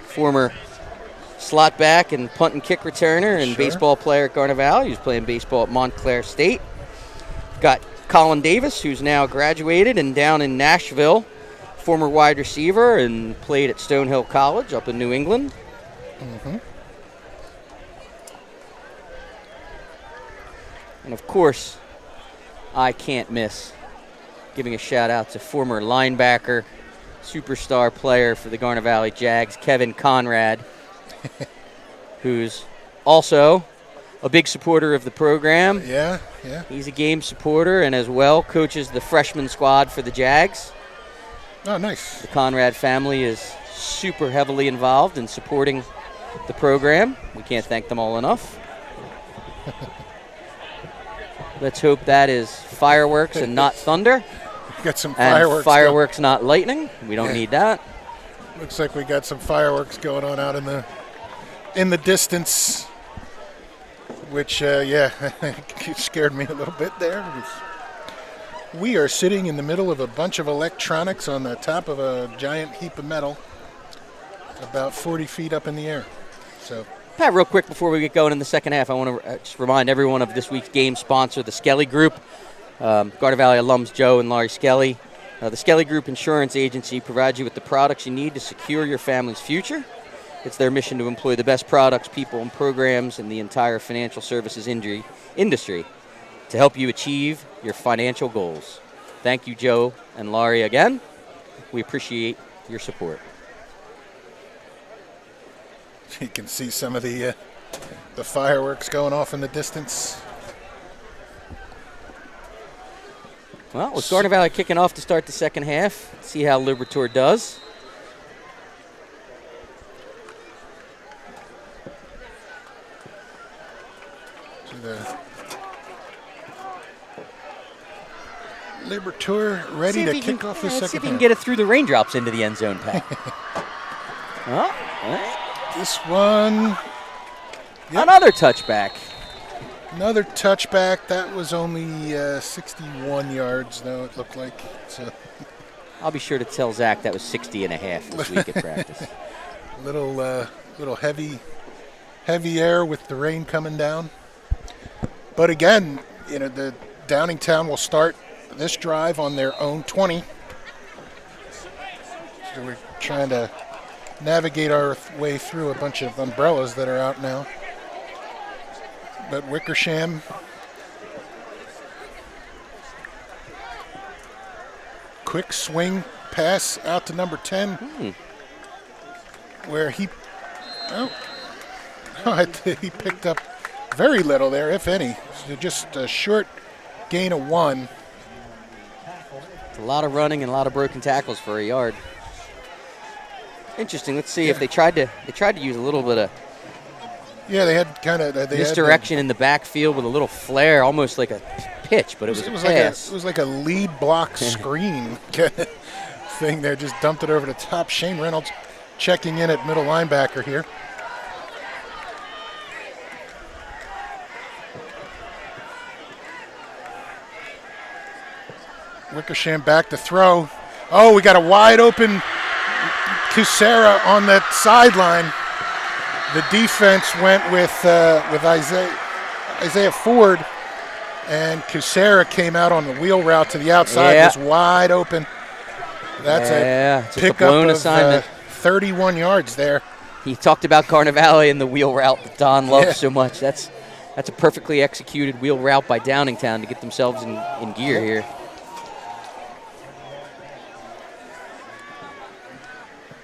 former slot back and punt and kick returner and baseball player at Garnet Valley, who's playing baseball at Montclair State. I've got Colin Davis, who's now graduated and down in Nashville, former wide receiver and played at Stonehill College up in New England. Mm-hmm. And of course, I can't miss giving a shout out to former linebacker, superstar player for the Garnet Valley Jags, Kevin Conrad, who's also a big supporter of the program. Yeah. He's a game supporter and as well coaches the freshman squad for the Jags. Oh, nice. The Conrad family is super heavily involved in supporting the program. We can't thank them all enough. Let's hope that is fireworks and not thunder. Got some fireworks. And fireworks, not lightning. We don't need that. Looks like we got some fireworks going on out in the distance, which scared me a little bit there. We are sitting in the middle of a bunch of electronics on the top of a giant heap of metal, about 40 feet up in the air. So, Pat, real quick before we get going in the second half, I want to just remind everyone of this week's game sponsor, the Skelly Group. Garnet Valley alums Joe and Laurie Skelly. The Skelly Group Insurance Agency provides you with the products you need to secure your family's future. It's their mission to employ the best products, people, and programs in the entire financial services industry to help you achieve your financial goals. Thank you, Joe and Laurie, again. We appreciate your support. you can see some of the fireworks going off in the distance. Well, with Garnet Valley kicking off to start the second half, see how Libertor does. Libertor ready to kick off the second half. See if he can get it through the raindrops into the end zone, Pat. This one. Yep. Another touchback. Another touchback. That was only 61 yards, though, it looked like. So. I'll be sure to tell Zach that was 60 and a half this week at practice. Little heavy air with the rain coming down. But again, the Downingtown will start this drive on their own 20. So we're trying to navigate our way through a bunch of umbrellas that are out now. But Wickersham quick swing pass out to number 10 where he picked up very little there, if any. So just a short gain of 1. It's a lot of running and a lot of broken tackles for a yard. Interesting. Let's see if they tried to use a little bit of they had kind of misdirection in the backfield with a little flare, almost like a pitch, but it was a pass. It was like a lead block screen thing there. Just dumped it over the top. Shane Reynolds checking in at middle linebacker here. Wickersham back to throw. Oh, we got a wide open Kucera on the sideline. The defense went with Isaiah Ford, and Kucera came out on the wheel route to the outside. Yeah. Was wide open. That's just a a pickup blown of assignment. 31 yards there. He talked about Garnet Valley and the wheel route that Don loves Yeah. so much. That's a perfectly executed wheel route by Downingtown to get themselves in gear here.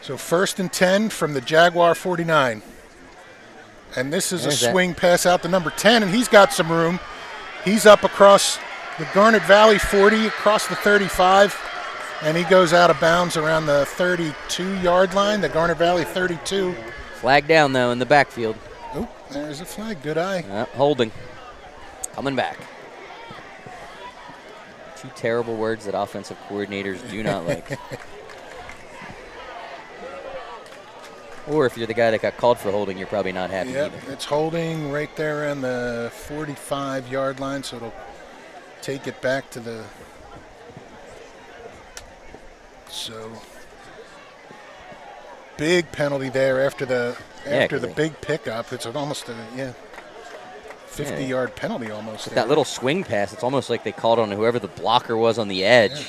So 1st and 10 from the Jaguar 49. And this is There's a that. swing pass out to number 10, and he's got some room. He's up across the Garnet Valley 40, across the 35, and he goes out of bounds around the 32-yard line, the Garnet Valley 32. Flag down, though, in the backfield. Oh, there's a flag. Good eye. Holding. Coming back. Two terrible words that offensive coordinators do not like. Or if you're the guy that got called for holding, you're probably not happy Yep, either. it's holding right there around the 45-yard line, so it'll take it back to the. So big penalty there after the 'cause they- big pickup. It's almost a 50-yard penalty almost. With there. that little swing pass, it's almost like they called on whoever the blocker was on the edge.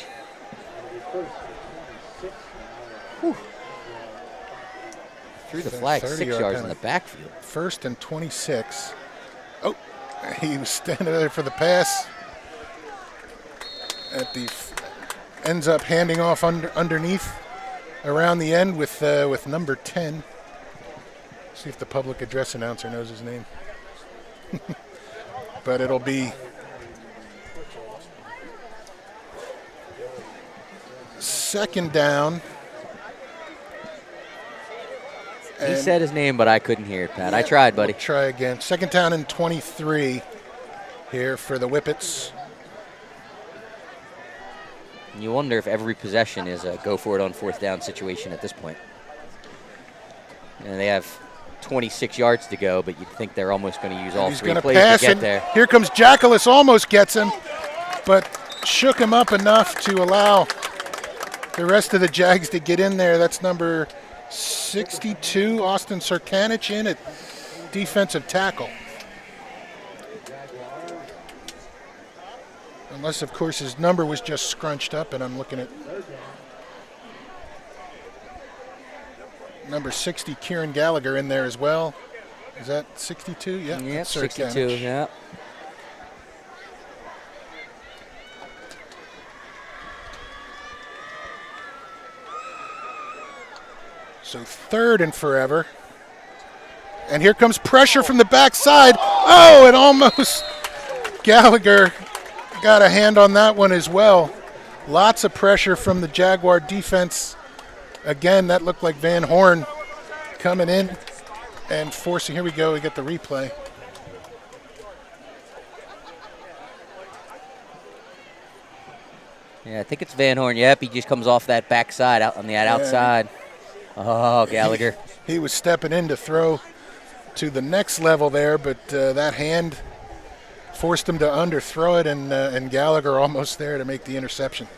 Threw the flag 6 30-yard yards in the penalty. backfield. 1st and 26. Oh, he was standing there for the pass. Ends up handing off underneath around the end with number 10. See if the public address announcer knows his name. But it'll be second down. He And said his name, but I couldn't hear it, Pat. I tried, buddy. we'll try again. Second down and 23 here for the Whippets. And you wonder if every possession is a go for it on 4th down situation at this point. And they have 26 yards to go, but you'd think they're almost going to use all He's 3 going to plays pass, to get and there. here comes Jackalis, almost gets him, but shook him up enough to allow the rest of the Jags to get in there. That's number 62, Austin Serkanich, in at defensive tackle. Unless, of course, his number was just scrunched up, and I'm looking at number 60, Kieran Gallagher, in there as well. Is that 62? Yeah, Yep, that's 62, Serkanich. yeah. So 3rd and forever. And here comes pressure from the backside. Oh, and almost Gallagher got a hand on that one as well. Lots of pressure from the Jaguar defense. Again, that looked like Van Horn coming in and forcing. Here we go. We get the replay. Yeah, I think it's Van Horn. Yep, he just comes off that backside out on the outside. Oh, Gallagher. He was stepping in to throw to the next level there, but that hand forced him to underthrow it, and Gallagher almost there to make the interception.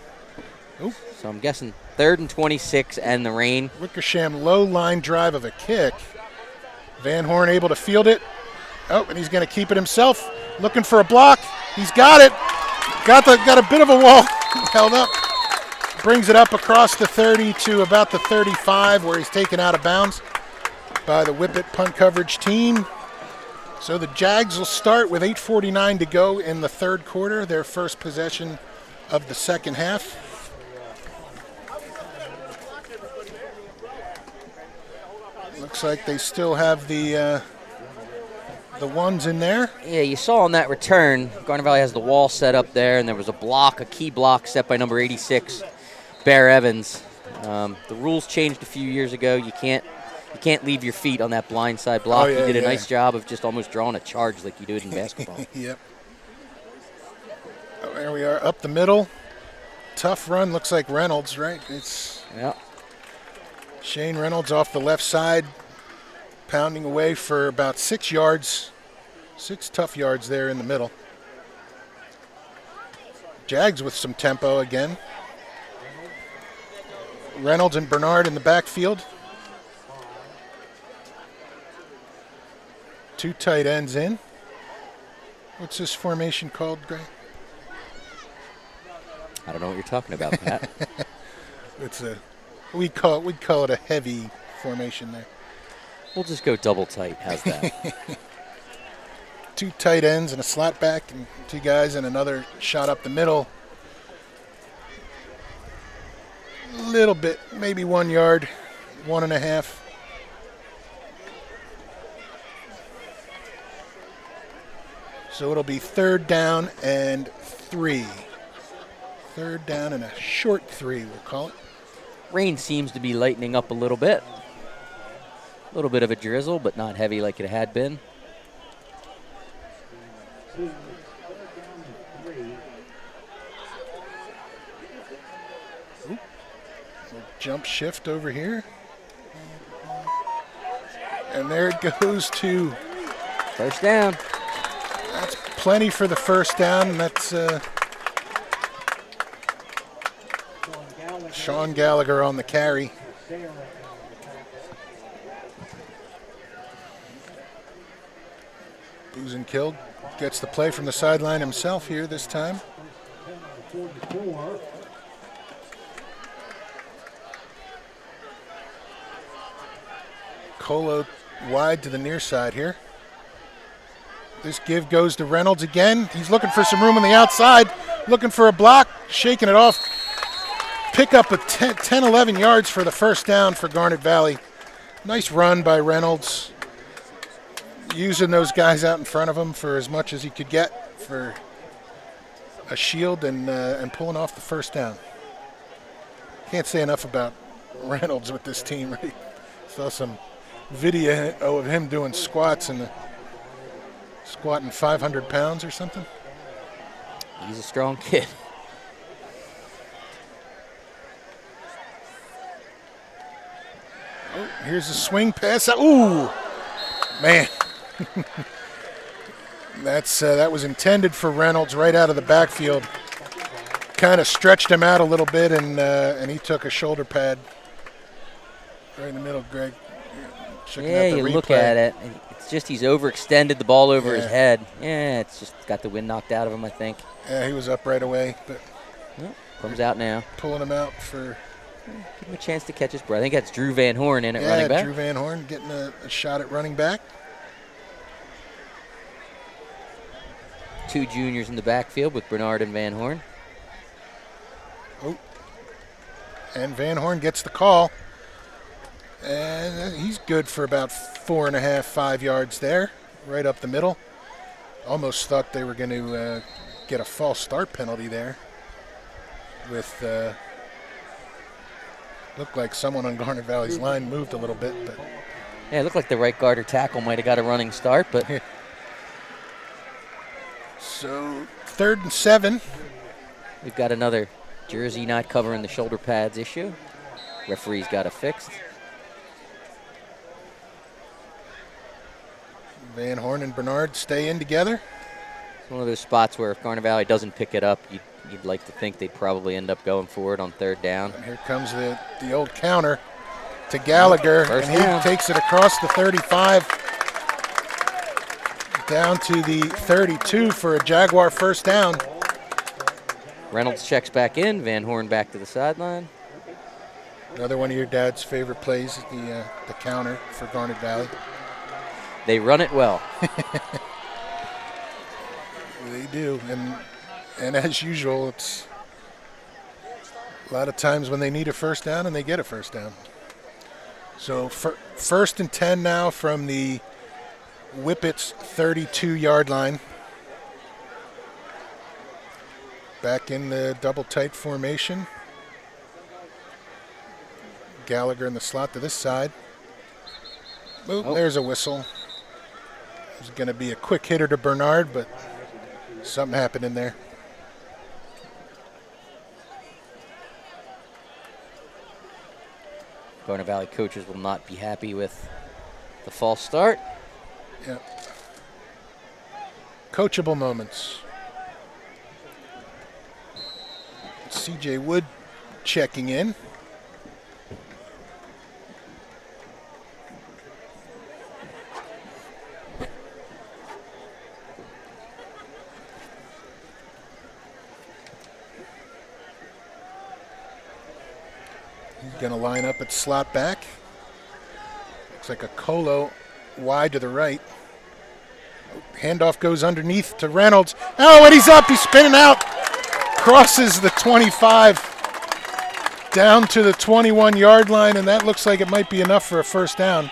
Ooh. So I'm guessing 3rd and 26 and the rain. Wickersham low line drive of a kick. Van Horn able to field it. Oh, and he's going to keep it himself. Looking for a block. He's got it. Got a bit of a wall held up. Brings it up across the 30 to about the 35, where he's taken out of bounds by the Whippet punt coverage team. So the Jags will start with 8:49 to go in the 3rd quarter, their first possession of the second half. Looks like they still have the ones in there. Yeah, you saw on that return, Garnet Valley has the wall set up there, and there was a key block set by number 86, Bear Evans. The rules changed a few years ago. You can't leave your feet on that blindside block. Oh, yeah, you did a yeah. nice job of just almost drawing a charge like you do it in basketball. Yep. Oh, there we are, up the middle. Tough run, looks like Reynolds, right? It's Yeah. Shane Reynolds off the left side, pounding away for about 6 yards. 6 tough yards there in the middle. Jags with some tempo again. Reynolds and Bernard in the backfield. 2 tight ends in. What's this formation called, Greg? I don't know what you're talking about, Pat. We'd call it a heavy formation there. We'll just go double tight. How's that? 2 tight ends and a slot back, and 2 guys and another shot up the middle. A little bit, maybe 1 yard, 1.5. So it'll be 3rd down and 3. 3rd down and a short 3, we'll call it. Rain seems to be lightening up a little bit. A little bit of a drizzle, but not heavy like it had been. Jump shift over here. And there it goes to... First down. That's plenty for the first down. And that's Sean Gallagher on the carry. Killed gets the play from the sideline himself here this time. Colo wide to the near side here. This give goes to Reynolds again. He's looking for some room on the outside, looking for a block, shaking it off. Pick up a 10, 11 yards for the first down for Garnet Valley. Nice run by Reynolds, using those guys out in front of him for as much as he could get for a shield and pulling off the first down. Can't say enough about Reynolds with this team, right? Saw some video of him doing squats and squatting 500 pounds or something. He's a strong kid. Oh, here's a swing pass. Ooh, man. That was intended for Reynolds right out of the backfield. Kind of stretched him out a little bit, and he took a shoulder pad right in the middle. Greg, yeah, you look at it. It's just he's overextended the ball over his head. Yeah, it's just got the wind knocked out of him, I think. Yeah, he was up right away, but comes out now. Pulling him out for. Give him a chance to catch his breath. I think that's Drew Van Horn in at running back. Drew Van Horn getting a shot at running back. 2 juniors in the backfield with Bernard and Van Horn. Oh, and Van Horn gets the call. And he's good for about 4.5, 5 yards there, right up the middle. Almost thought they were going to get a false start penalty there. With looked like someone on Garnet Valley's line moved a little bit, but yeah, it looked like the right guard or tackle might have got a running start, but so 3rd and 7. We've got another jersey not covering the shoulder pads issue. Referee's got it fixed. Van Horn and Bernard stay in together. It's one of those spots where if Garnet Valley doesn't pick it up, you'd like to think they'd probably end up going for it on 3rd down. And here comes the old counter to Gallagher, First and he down. takes it across the 35 down to the 32 for a Jaguar first down. Reynolds checks back in, Van Horn back to the sideline. Another one of your dad's favorite plays is the counter for Garnet Valley. They run it well. They do, and as usual, it's a lot of times when they need a first down and they get a first down. So 1st and 10 now from the Whippets 32-yard line. Back in the double tight formation. Gallagher in the slot to this side. Oh, there's a whistle. It was going to be a quick hitter to Bernard, but something happened in there. Garnet Valley coaches will not be happy with the false start. Yep. Coachable moments. CJ Wood checking in. He's going to line up at slot back. Looks like a Colo wide to the right. Handoff goes underneath to Reynolds. Oh, and he's up. He's spinning out. Crosses the 25 down to the 21-yard line, and that looks like it might be enough for a first down.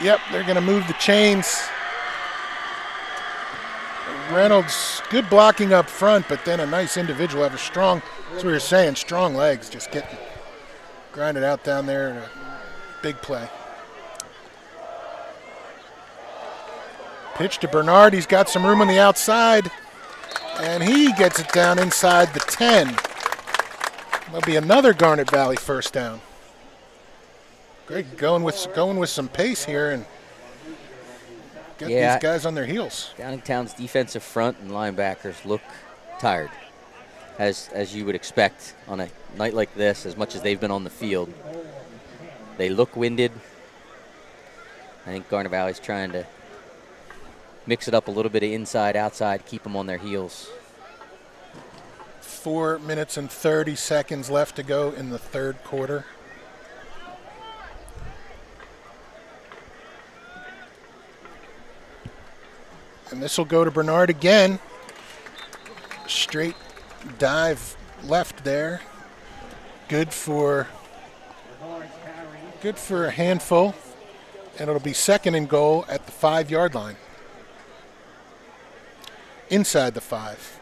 Yep, they're going to move the chains. Reynolds, good blocking up front, but then a nice individual. Have a strong, that's what you're saying, strong legs. Just getting grinded out down there in a big play. Pitch to Bernard. He's got some room on the outside, and he gets it down inside the 10. There'll be another Garnet Valley first down. Greg going with some pace here and get these guys on their heels. Downingtown's defensive front and linebackers look tired, as you would expect on a night like this. As much as they've been on the field, they look winded. I think Garnet Valley's trying to mix it up a little bit of inside, outside, keep them on their heels. 4 minutes and 30 seconds left to go in the third quarter. And this will go to Bernard again. Straight dive left there. Good for a handful. And it'll be second and goal at the 5-yard line. Inside the 5.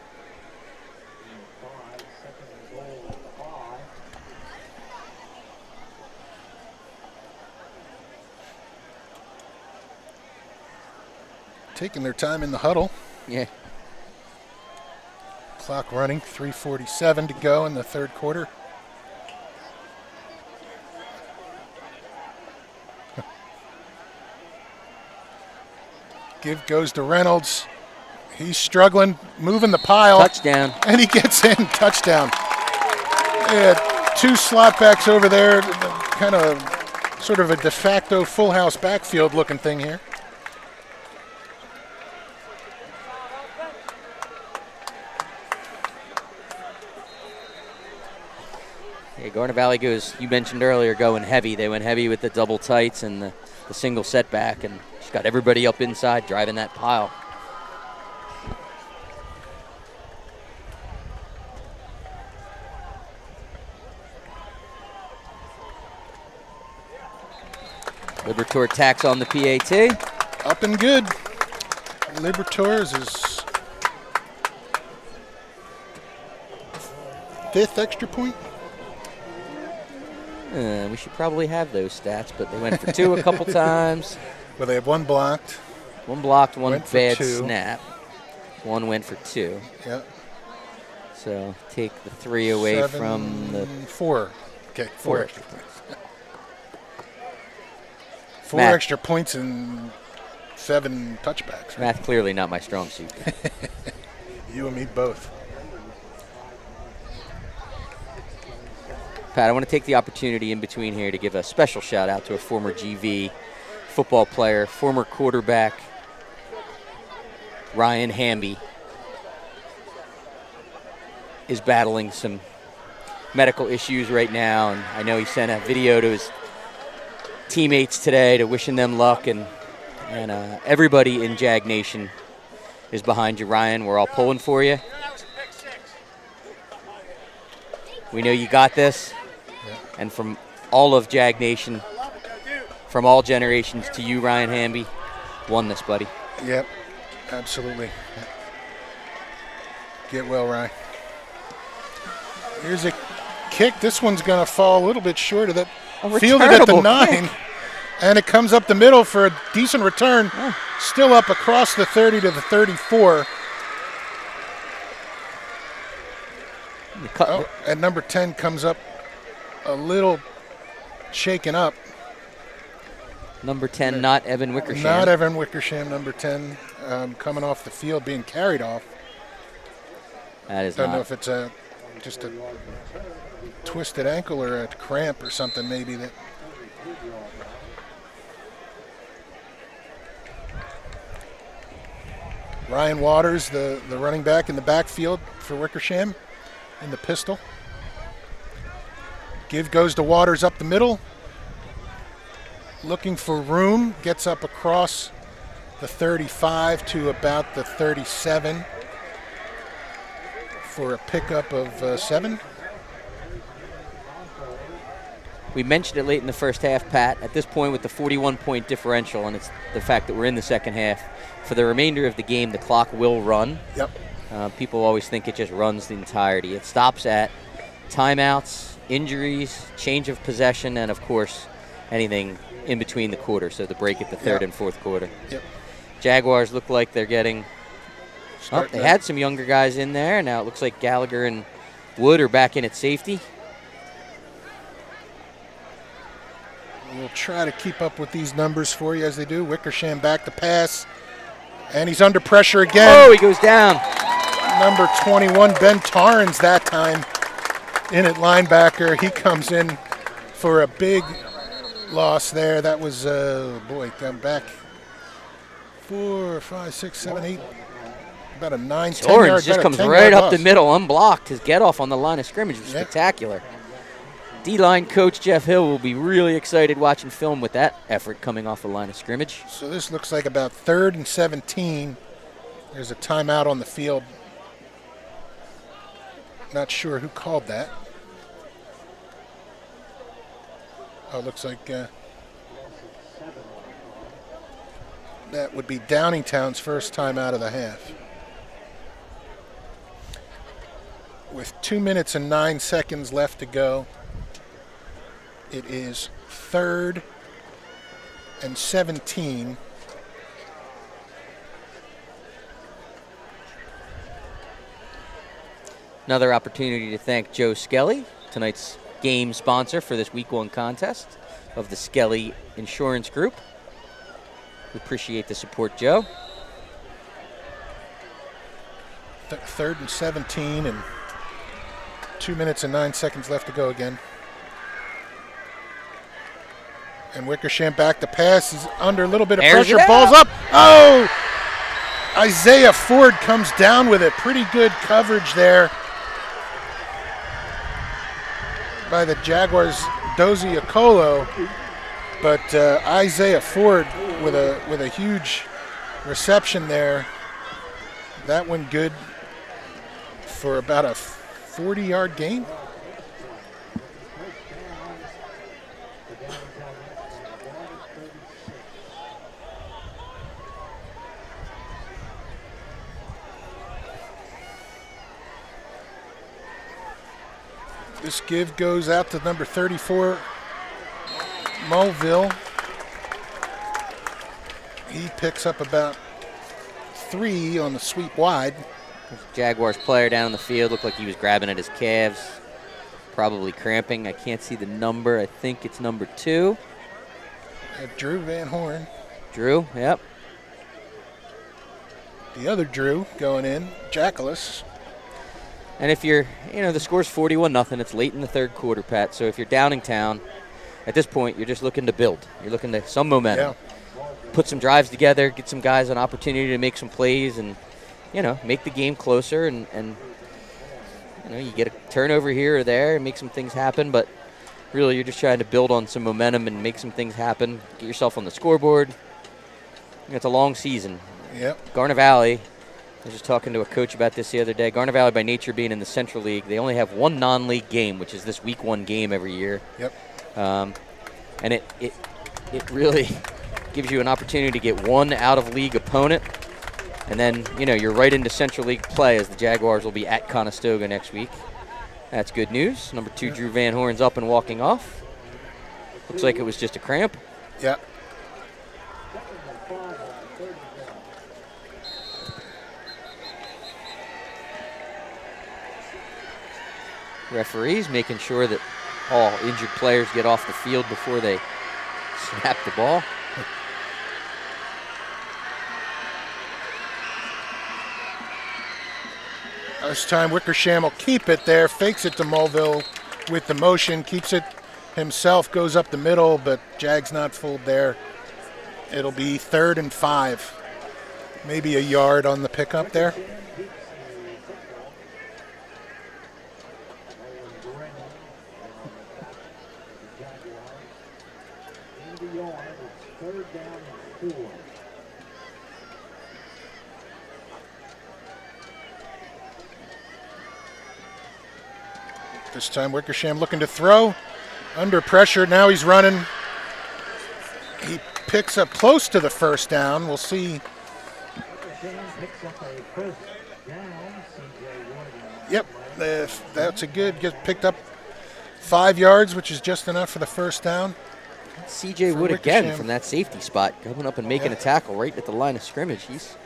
Taking their time in the huddle. Yeah. Clock running, 3:47 to go in the third quarter. Give goes to Reynolds. He's struggling, moving the pile. Touchdown. And he gets in, touchdown. Yeah, 2 slot backs over there, kind of sort of a de facto full house backfield looking thing here. Yeah, Garnet Valley goes, you mentioned earlier, going heavy. They went heavy with the double tights and the single setback, and just got everybody up inside driving that pile. Libertor tacks on the PAT. Up and good. Libertors is 5th extra point. We should probably have those stats, but they went for 2 a couple times. Well, they have 1 blocked. 1 blocked, 1 Went for bad 2. snap. 1 went for 2. Yeah. So take the 3 away 7, from the 4. Okay, 4 4. extra points. 4 Math. extra points and 7 touchbacks. Right? math. Clearly not my strong suit. You and me both. Pat, I want to take the opportunity in between here to give a special shout out to a former GV football player, former quarterback, Ryan Hamby, is battling some medical issues right now, and I know he sent a video to his teammates today to wishing them luck, and everybody in Jag Nation is behind you, Ryan. We're all pulling for you. We know you got this. And from all of Jag Nation, from all generations to you, Ryan Hamby, won this, buddy. Yep, absolutely. Get well, Ryan. Here's a kick. This one's going to fall a little bit short of that. Fielded at the 9. And it comes up the middle for a decent return. Oh. Still up across the 30 to the 34. And number 10 comes up a little shaken up. Number 10, not Evan Wickersham. Not Evan Wickersham, number 10, coming off the field, being carried off. That is Don't know not. if it's just a twisted ankle or a cramp or something maybe that. Ryan Waters, the running back in the backfield for Wickersham in the pistol. Give goes to Waters up the middle. Looking for room. Gets up across the 35 to about the 37 for a pickup of 7. We mentioned it late in the first half, Pat. At this point with the 41-point differential, and it's the fact that we're in the second half, for the remainder of the game, the clock will run. Yep. People always think it just runs the entirety. It stops at timeouts, injuries, change of possession, and, of course, anything in between the quarters, so the break at the third and fourth quarter. Yep. Jaguars look like they're getting – they had some younger guys in there. Now it looks like Gallagher and Wood are back in at safety. We'll try to keep up with these numbers for you as they do. Wickersham back to pass, and he's under pressure again. Oh, he goes down. Number 21, Ben Tarns that time in at linebacker. He comes in for a big loss there. That was, come back 4, 5, 6, 7, 8, about a 9, 10 Torrance yard. just comes right up the middle, unblocked. His get off on the line of scrimmage was spectacular. D-line coach Jeff Hill will be really excited watching film with that effort coming off the line of scrimmage. So this looks like about 3rd and 17. There's a timeout on the field. Not sure who called that. Oh, it looks like that would be Downingtown's first time out of the half. With 2 minutes and 9 seconds left to go, it is 3rd and 17. Another opportunity to thank Joe Skelly, tonight's game sponsor for this Week 1 contest of the Skelly Insurance Group. We appreciate the support, Joe. 3rd and 17 and 2 minutes and 9 seconds left to go again. And Wickersham back to pass. He's under a little bit of pressure. Ball's up. Oh! Isaiah Ford comes down with it. Pretty good coverage there by the Jaguars' Dozie Okolo. But Isaiah Ford with a huge reception there. That one good for about a 40-yard gain. This give goes out to number 34, Mulville. He picks up about 3 on the sweep wide. Jaguars player down on the field looked like he was grabbing at his calves, probably cramping. I can't see the number. I think it's number 2. Drew Van Horn. Drew, yep. The other Drew going in, Jackalis. And if you're, the score's 41-0. It's late in the third quarter, Pat. So if you're Downingtown, at this point, you're just looking to build. You're looking to some momentum. Yeah. Put some drives together, get some guys an opportunity to make some plays, and make the game closer. And you get a turnover here or there and make some things happen. But really, you're just trying to build on some momentum and make some things happen. Get yourself on the scoreboard. It's a long season. Yep. Garnet Valley. I was just talking to a coach about this the other day. Garnet Valley, by nature being in the Central League, they only have one non-league game, which is this Week 1 game every year. Yep. And it really gives you an opportunity to get one out-of-league opponent. And then, you're right into Central League play as the Jaguars will be at Conestoga next week. That's good news. Number 2, Drew Van Horn's up and walking off. Looks like it was just a cramp. Yeah. Referees making sure that all injured players get off the field before they snap the ball. This time Wickersham will keep it there, fakes it to Mulville with the motion, keeps it himself, goes up the middle, but Jag's not fooled there. It'll be 3rd and 5. Maybe a yard on the pickup there. on. It's 3rd down and 4. This time Wickersham looking to throw. Under pressure, now he's running. He picks up close to the first down. We'll see. Wickersham picks up a first down. CJ Wood. Yep, that's a good, get picked up 5 yards, which is just enough for the first down. CJ Wood again from that safety spot, coming up and making a tackle right at the line of scrimmage. He's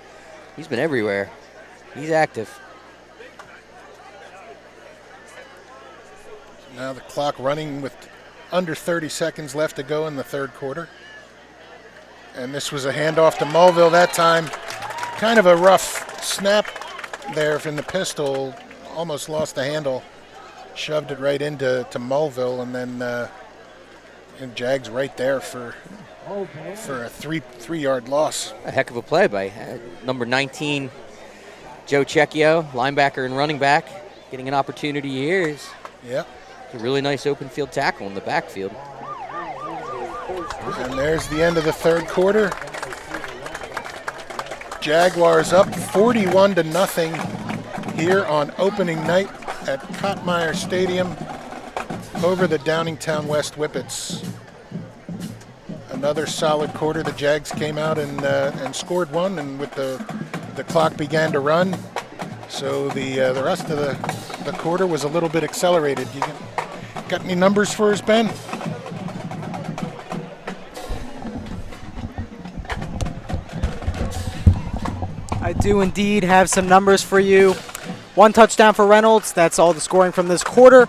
been everywhere. He's active. Now the clock running with under 30 seconds left to go in the 3rd quarter. And this was a handoff to Mulville that time. Kind of a rough snap there from the pistol. Almost lost the handle. Shoved it right into Mulville, and then and Jags right there for a 3-yard loss. A heck of a play by number 19, Joe Cecchio, linebacker and running back, getting an opportunity here. Yep. A really nice open field tackle in the backfield. And there's the end of the 3rd quarter. Jaguars up 41-0 here on opening night at Kottmeyer Stadium over the Downingtown West Whippets. Another solid quarter. The Jags came out and scored one, and with the clock began to run. So the rest of the quarter was a little bit accelerated. You got any numbers for us, Ben? I do indeed have some numbers for you. 1 touchdown for Reynolds. That's all the scoring from this quarter.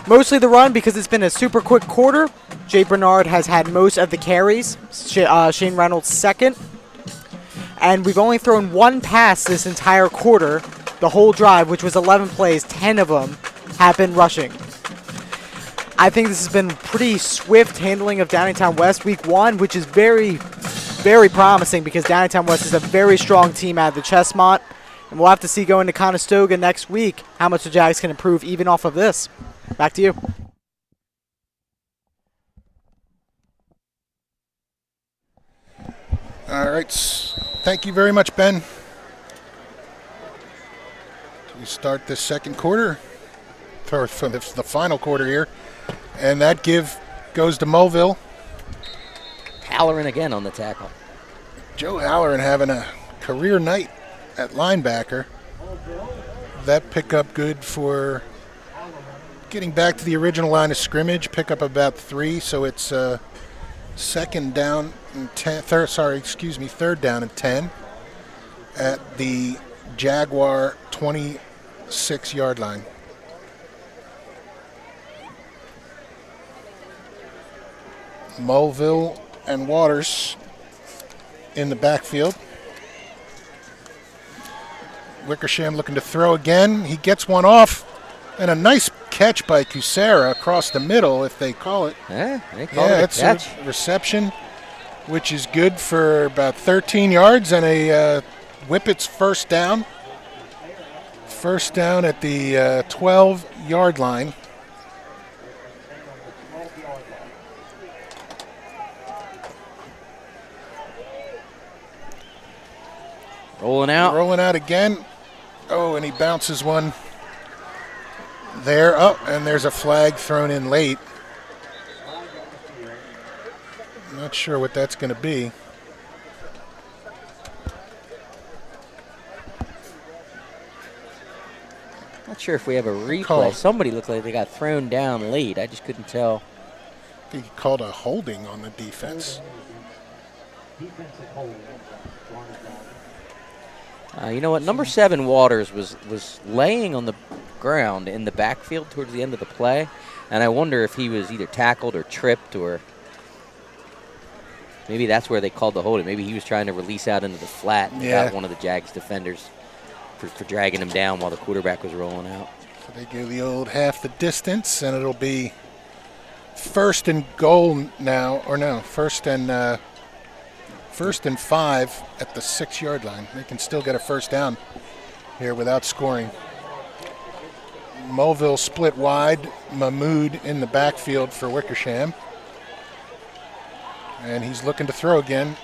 Mostly the run because it's been a super quick quarter. Jay Bernard has had most of the carries. Shane Reynolds second. And we've only thrown 1 pass this entire quarter. The whole drive, which was 11 plays, 10 of them have been rushing. I think this has been pretty swift handling of Downingtown West week 1, which is very, very promising because Downingtown West is a very strong team out of the Chestmont. And we'll have to see going to Conestoga next week how much the Jags can improve even off of this. Back to you. All right. Thank you very much, Ben. We start this 2nd quarter, for the final quarter here. And that give goes to Mulville. Halloran again on the tackle. Joe Halloran having a career night at linebacker. That pickup good for getting back to the original line of scrimmage. Pick up about 3, so it's 2nd down and 10. Third down and 10 at the Jaguar 26-yard line. Mulville and Waters in the backfield. Wickersham looking to throw again. He gets one off, and a nice catch by Kucera across the middle, if they call it. Yeah, they call it a catch. A reception, which is good for about 13 yards and a Whippets first down. First down at the 12-yard line. Rolling out. Rolling out again. Oh, and he bounces one there. Oh, and there's a flag thrown in late. Not sure what that's going to be. Not sure if we have a replay. Call. Somebody looked like they got thrown down late. I just couldn't tell. I think he called a holding on the defense. Defensive hold. You know what? Number 7 Waters was laying on the ground in the backfield towards the end of the play, and I wonder if he was either tackled or tripped, or maybe that's where they called the holding. Maybe he was trying to release out into the flat and got one of the Jags defenders for dragging him down while the quarterback was rolling out. So they do the old half the distance, and it'll be 1st and goal now, or no, 1st and 5 at the 6-yard line. They can still get a first down here without scoring. Mulville split wide. Mahmood in the backfield for Wickersham. And he's looking to throw again.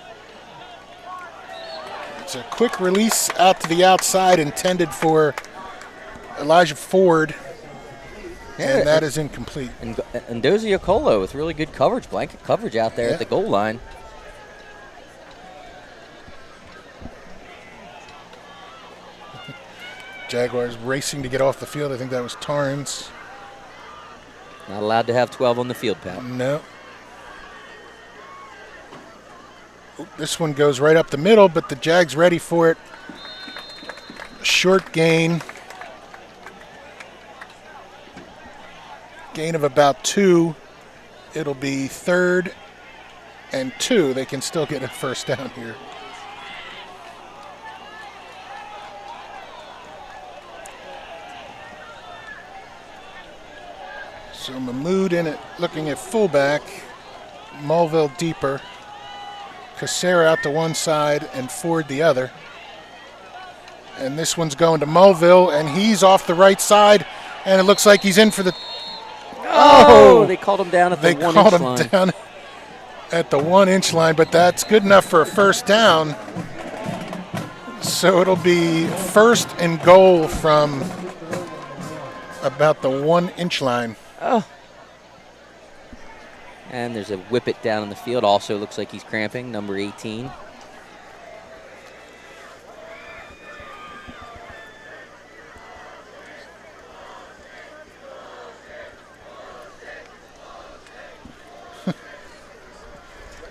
It's a quick release out to the outside intended for Elijah Ford. And that is incomplete. And Dozie Okolo with really good coverage, blanket coverage out there at the goal line. Jaguars racing to get off the field. I think that was Torrance. Not allowed to have 12 on the field, Pat. No. This one goes right up the middle, but the Jags ready for it. Short gain. Gain of about 2. It'll be 3rd and 2. They can still get a first down here. So Mahmood in it, looking at fullback. Mulville deeper. Casera out to one side and Ford the other. And this one's going to Mulville, and he's off the right side, and it looks like he's in for the... Oh! They called him down at the 1-inch line. They called him down at the 1-inch line, but that's good enough for a first down. So it'll be 1st and goal from about the 1-inch line. Oh. And there's a whippet down in the field. Also looks like he's cramping, number 18.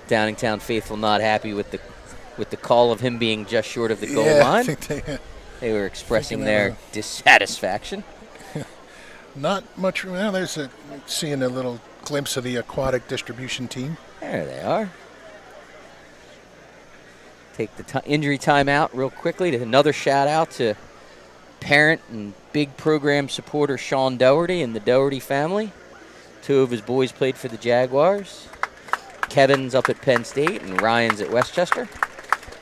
Downingtown faithful not happy with the call of him being just short of the goal line. I think they were expressing their dissatisfaction. Not much. Well, seeing a little glimpse of the aquatic distribution team. There they are. Take the injury time out real quickly. Another shout out to parent and big program supporter Sean Doherty and the Doherty family. 2 of his boys played for the Jaguars. Kevin's up at Penn State and Ryan's at Westchester.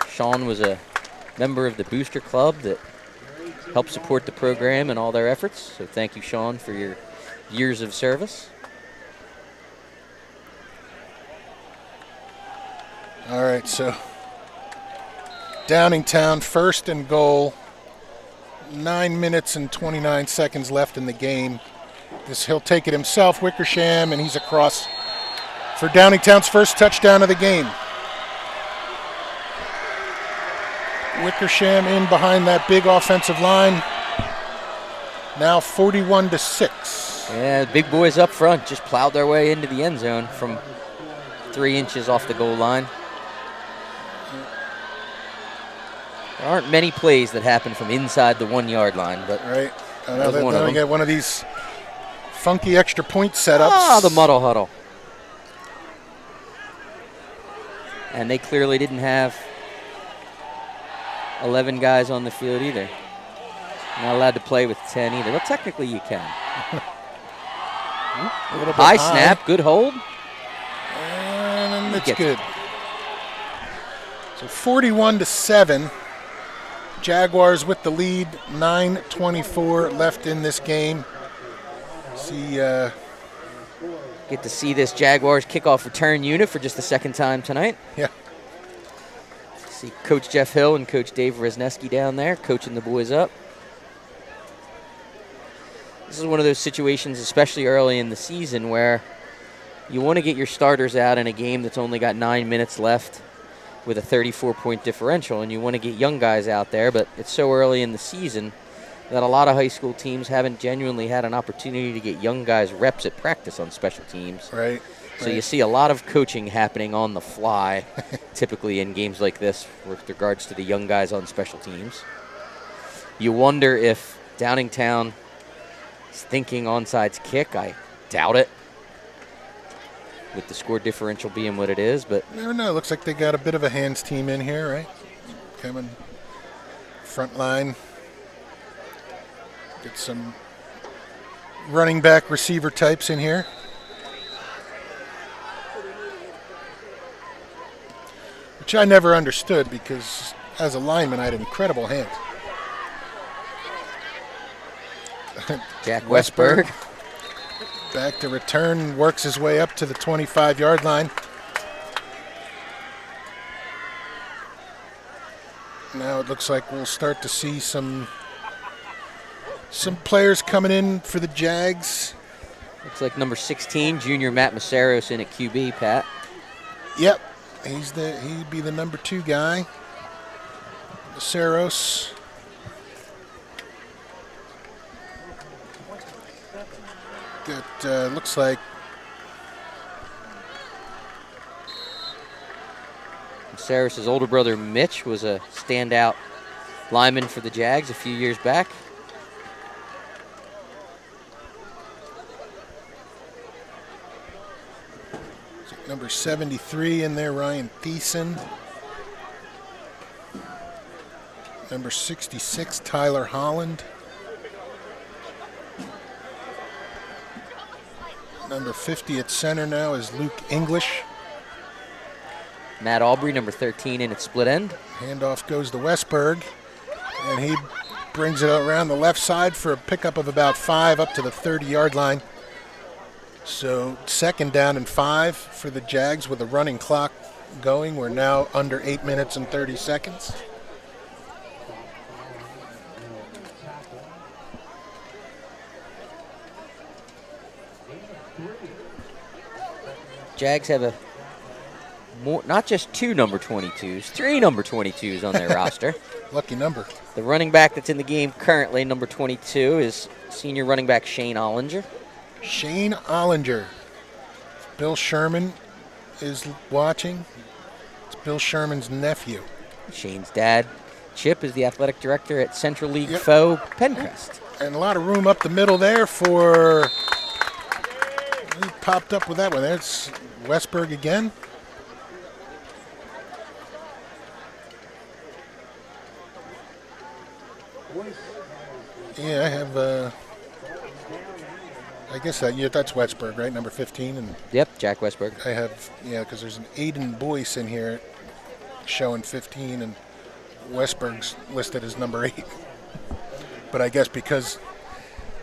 Sean was a member of the Booster Club that helped support the program and all their efforts. So thank you, Sean, for your years of service. All right, so Downingtown 1st and goal. 9 minutes and 29 seconds left in the game. He'll take it himself, Wickersham, and he's across for Downingtown's first touchdown of the game. Wickersham in behind that big offensive line. Now 41-6. Yeah, the big boys up front just plowed their way into the end zone from 3 inches off the goal line. There aren't many plays that happen from inside the 1-yard line, but right. That was one of them. Get one of these funky extra point setups. Ah, the muddle huddle. And they clearly didn't have 11 guys on the field either. Not allowed to play with 10 either. Well, technically you can. High snap, good hold. And it's good. So 41-7. Jaguars with the lead. 9:24 left in this game. Get to see this Jaguars kickoff return unit for just the 2nd time tonight. Yeah. See Coach Jeff Hill and Coach Dave Resneski down there coaching the boys up. This is one of those situations, especially early in the season, where you want to get your starters out in a game that's only got 9 minutes left with a 34-point differential, and you want to get young guys out there, but it's so early in the season that a lot of high school teams haven't genuinely had an opportunity to get young guys reps at practice on special teams. Right. So you see a lot of coaching happening on the fly, typically in games like this with regards to the young guys on special teams. You wonder if Downingtown is thinking onside kick. I doubt it, with the score differential being what it is. But never know. Looks like they got a bit of a hands team in here, right? Coming front line. Get some running back receiver types in here. Which I never understood because as a lineman I had incredible hands. Jack Westbrook. Back to return, works his way up to the 25-yard line. Now it looks like we'll start to see some players coming in for the Jags. Looks like number 16, junior Matt Maceros in at QB, Pat. Yep, he'd be the number 2 guy. Maceros. That looks like Maceros' older brother Mitch was a standout lineman for the Jags a few years back. number 73 in there, Ryan Thiessen. Number 66, Tyler Holland. Number 50 at center now is Luke English. Matt Aubrey, number 13 in at split end. Handoff goes to Westbrook, and he brings it around the left side for a pickup of about 5 up to the 30-yard line. So 2nd down and 5 for the Jags with a running clock going. We're now under 8 minutes and 30 seconds. Jags have not just 2 number 22s, 3 number 22s on their roster. Lucky number. The running back that's in the game currently, number 22, is senior running back Shane Ollinger. Shane Ollinger. Bill Sherman is watching. It's Bill Sherman's nephew. Shane's dad, Chip, is the athletic director at Central League foe Pencrest. And a lot of room up the middle there for... He popped up with that one. There's Westbrook again. Yeah, I have... I guess that's Westbrook, right? Number 15. And yep, Jack Westbrook. I have, because there's an Aiden Boyce in here showing 15, and Westbrook's listed as number 8. But I guess because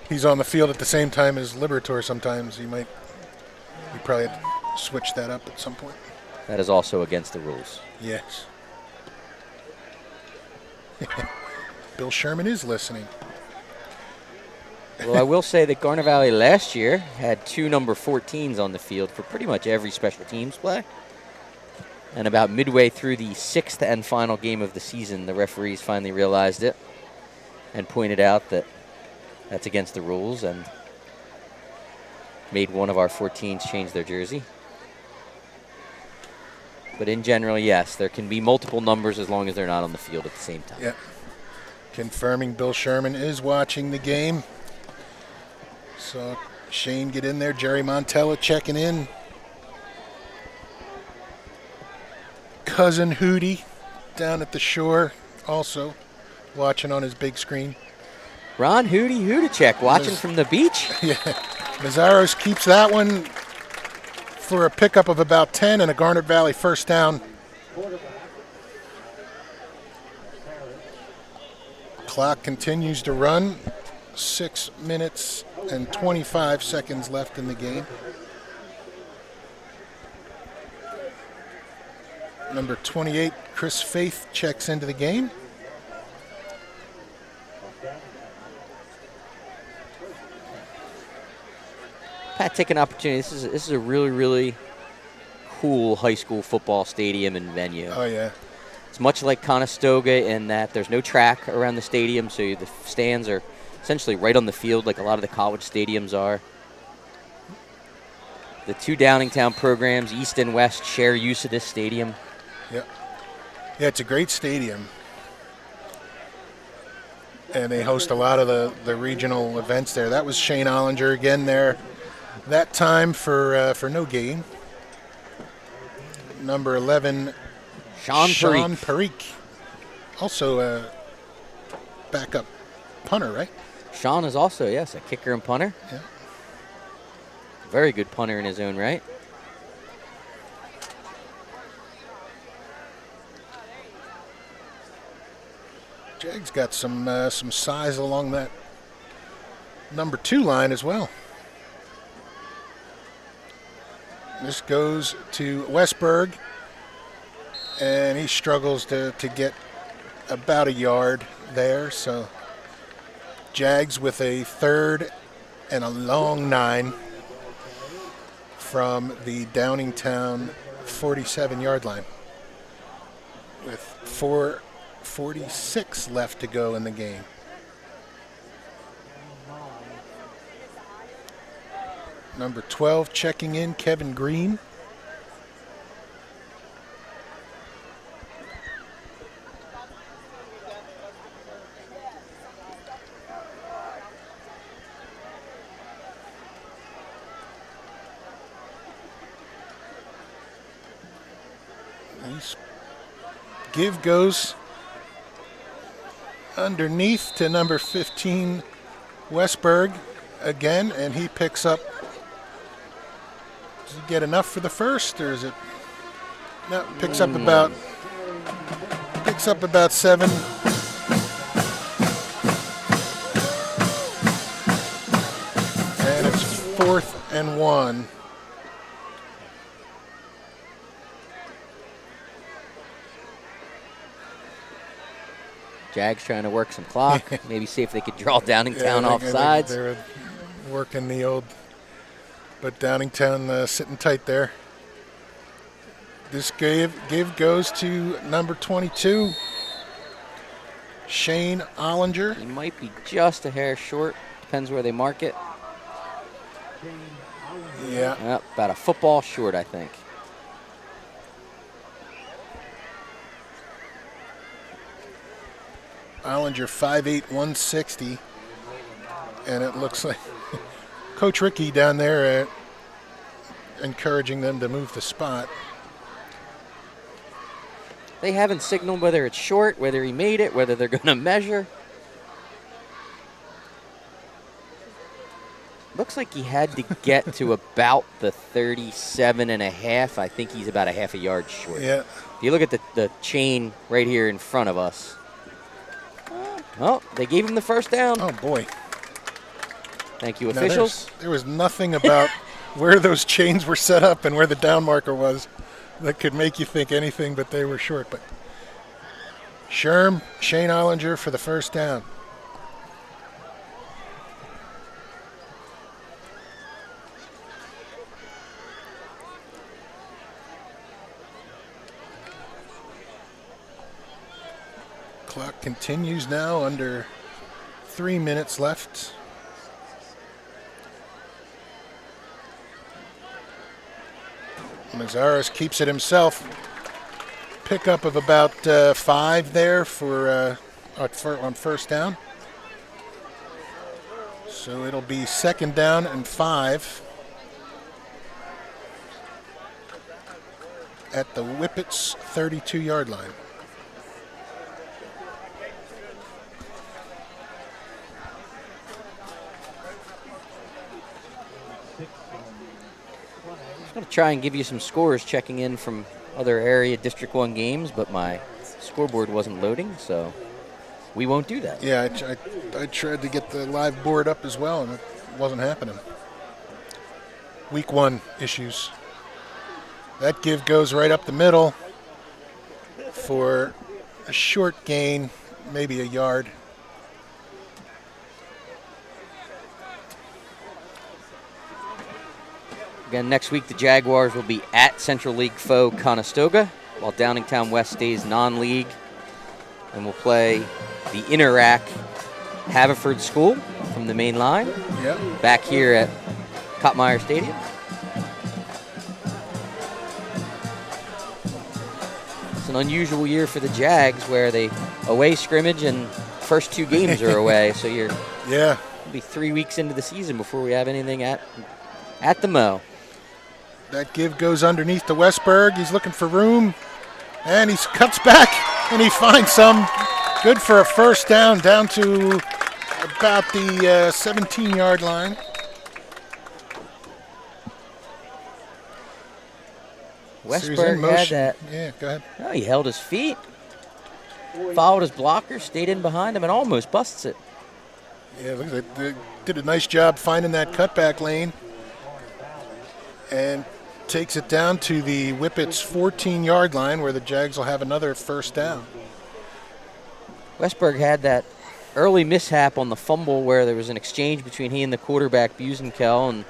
he's on the field at the same time as Liberator sometimes, he probably had to switch that up at some point. That is also against the rules. Yes. Bill Sherman is listening. Well, I will say that Garnet Valley last year had 2 number 14s on the field for pretty much every special teams play. And about midway through the 6th and final game of the season, the referees finally realized it and pointed out that that's against the rules and made one of our 14s change their jersey. But in general, yes, there can be multiple numbers as long as they're not on the field at the same time. Yep. Confirming Bill Sherman is watching the game. So Shane get in there. Jerry Montella checking in. Cousin Hootie down at the shore also watching on his big screen. Ron Hootie Hooticek watching from the beach. Yeah. Mazzaros keeps that one for a pickup of about 10 and a Garnet Valley first down. Clock continues to run. 6 minutes and 25 seconds left in the game. Number 28, Chris Faith, checks into the game. Pat, take an opportunity. This is a really, really cool high school football stadium and venue. Oh, yeah. It's much like Conestoga in that there's no track around the stadium, so the stands are essentially right on the field like a lot of the college stadiums are. The 2 Downingtown programs, East and West, share use of this stadium. Yeah. Yeah, it's a great stadium. And they host a lot of the regional events there. That was Shane Ollinger again there that time for no gain. Number 11, Sean Parikh. Also a backup punter, right? Sean is also, yes, a kicker and punter. Yeah. Very good punter in his own right. Jags got some size along that number 2 line as well. This goes to Westbrook, and he struggles to get about a yard there. So Jags with a 3rd and a long 9 from the Downingtown 47-yard line with 4:46 left to go in the game. Number 12 checking in, Kevin Green. Give goes underneath to number 15, Westbrook again, and he picks up. Does he get enough for the first, or is it? No, picks up about 7. And it's 4th and 1. Jags trying to work some clock, maybe see if they could draw Downingtown off sides. They were working the old, but Downingtown sitting tight there. This give goes to number 22, Shane Ollinger. He might be just a hair short, depends where they mark it. Yeah. Yep, about a football short, I think. Ollinger 5'8", 160, and it looks like Coach Ricky down there encouraging them to move the spot. They haven't signaled whether it's short, whether he made it, whether they're going to measure. Looks like he had to get to about the 37.5. I think he's about a half a yard short. Yeah. If you look at the chain right here in front of us. Oh, they gave him the first down. Oh, boy. Thank you, Now, officials. there was nothing about where those chains were set up and where the down marker was that could make you think anything, but they were short. But Shane Ollinger for the first down. Clock continues now, under 3 minutes left. Mazzares keeps it himself. Pickup of about 5 there for on first down. So it'll be 2nd down and 5 at the Whippets 32-yard line. I'm going to try and give you some scores checking in from other area District 1 games, but my scoreboard wasn't loading, so we won't do that. Yeah, I tried to get the live board up as well, and it wasn't happening. Week 1 issues. That give goes right up the middle for a short gain, maybe a yard. Again, next week the Jaguars will be at Central League foe Conestoga, while Downingtown West stays non-league, and will play the Interac Haverford School from the main line. Yep. Back here at Kottmeyer Stadium. It's an unusual year for the Jags, where they away scrimmage and first 2 games are away. So you'll be 3 weeks into the season before we have anything at the Mo. That give goes underneath to Westbrook. He's looking for room, and he cuts back, and he finds some. Good for a first down to about the 17-yard line. Westbrook had that. Yeah, go ahead. Oh, he held his feet, followed his blocker, stayed in behind him, and almost busts it. Yeah, look at that. They did a nice job finding that cutback lane, and takes it down to the Whippets 14-yard line, where the Jags will have another first down. Westbrook had that early mishap on the fumble where there was an exchange between he and the quarterback, Busenkel, and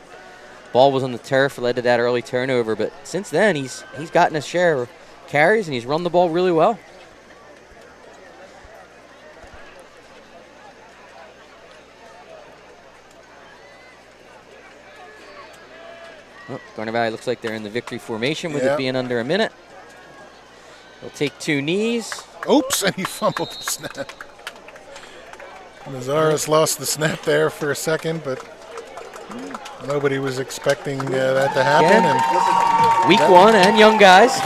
ball was on the turf, led to that early turnover. But since then, he's gotten his share of carries, and he's run the ball really well. Oh, Garnet Valley looks like they're in the victory formation with it being under a minute. They'll take 2 knees. Oops, and he fumbled the snap. Mazaris lost the snap there for a second, but nobody was expecting that to happen. And week 1 and young guys.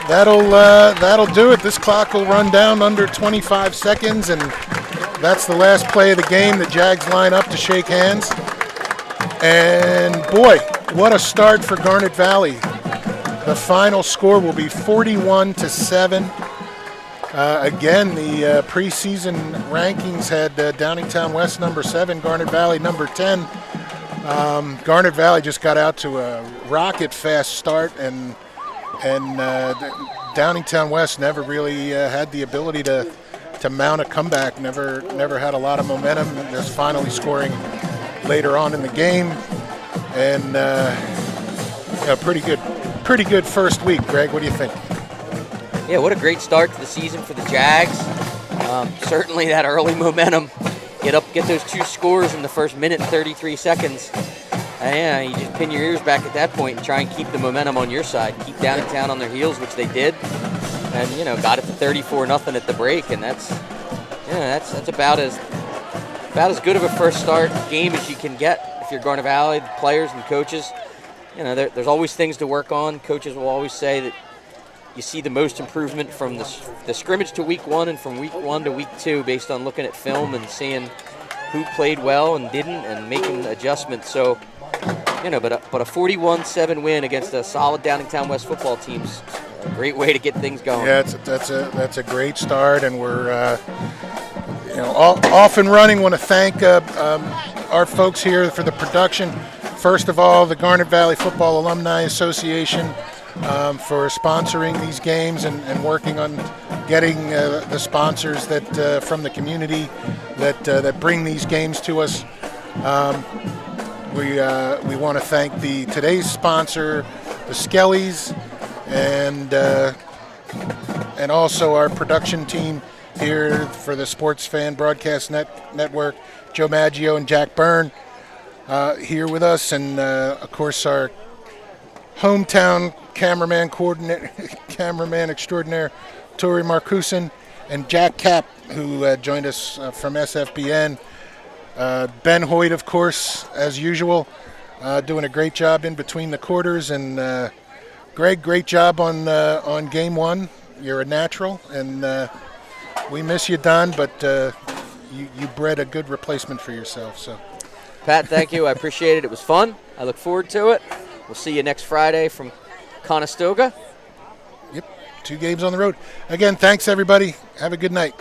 that'll do it. This clock will run down under 25 seconds, and that's the last play of the game. The Jags line up to shake hands. And boy, what a start for Garnet Valley. The final score will be 41-7. Again, the preseason rankings had Downingtown West number 7, Garnet Valley number 10. Garnet Valley just got out to a rocket fast start, and Downingtown West never really had the ability to mount a comeback. Never had a lot of momentum. Just finally scoring later on in the game, and pretty good first week. Greg, what do you think? Yeah, what a great start to the season for the Jags. Certainly that early momentum, get those 2 scores in the first minute and 33 seconds. Yeah, you just pin your ears back at that point and try and keep the momentum on your side. Keep Downingtown on their heels, which they did, and got it to 34-0 at the break, and that's about as good of a first start game as you can get if you're Garnet Valley, the players and coaches. There's always things to work on. Coaches will always say that you see the most improvement from the scrimmage to week 1 and from week 1 to week 2 based on looking at film and seeing who played well and didn't and making adjustments. So, but a 41-7 win against a solid Downingtown West football team's a great way to get things going. Yeah, that's a great start, and we're off and running. Want to thank our folks here for the production. First of all, the Garnet Valley Football Alumni Association for sponsoring these games and working on getting the sponsors that from the community that bring these games to us. We want to thank today's sponsor, the Skellies, and also our production team here for the Sports Fan Broadcast Network, Joe Maggio and Jack Byrne here with us, and of course our hometown cameraman extraordinaire, Tori Marcuson, and Jack Kapp, who joined us from SFBN. Ben Hoyt, of course, as usual, doing a great job in between the quarters, and Greg, great job on game 1. You're a natural, and we miss you, Don, but you bred a good replacement for yourself. So, Pat, thank you. I appreciate it. It was fun. I look forward to it. We'll see you next Friday from Conestoga. Yep, 2 games on the road. Again, thanks, everybody. Have a good night.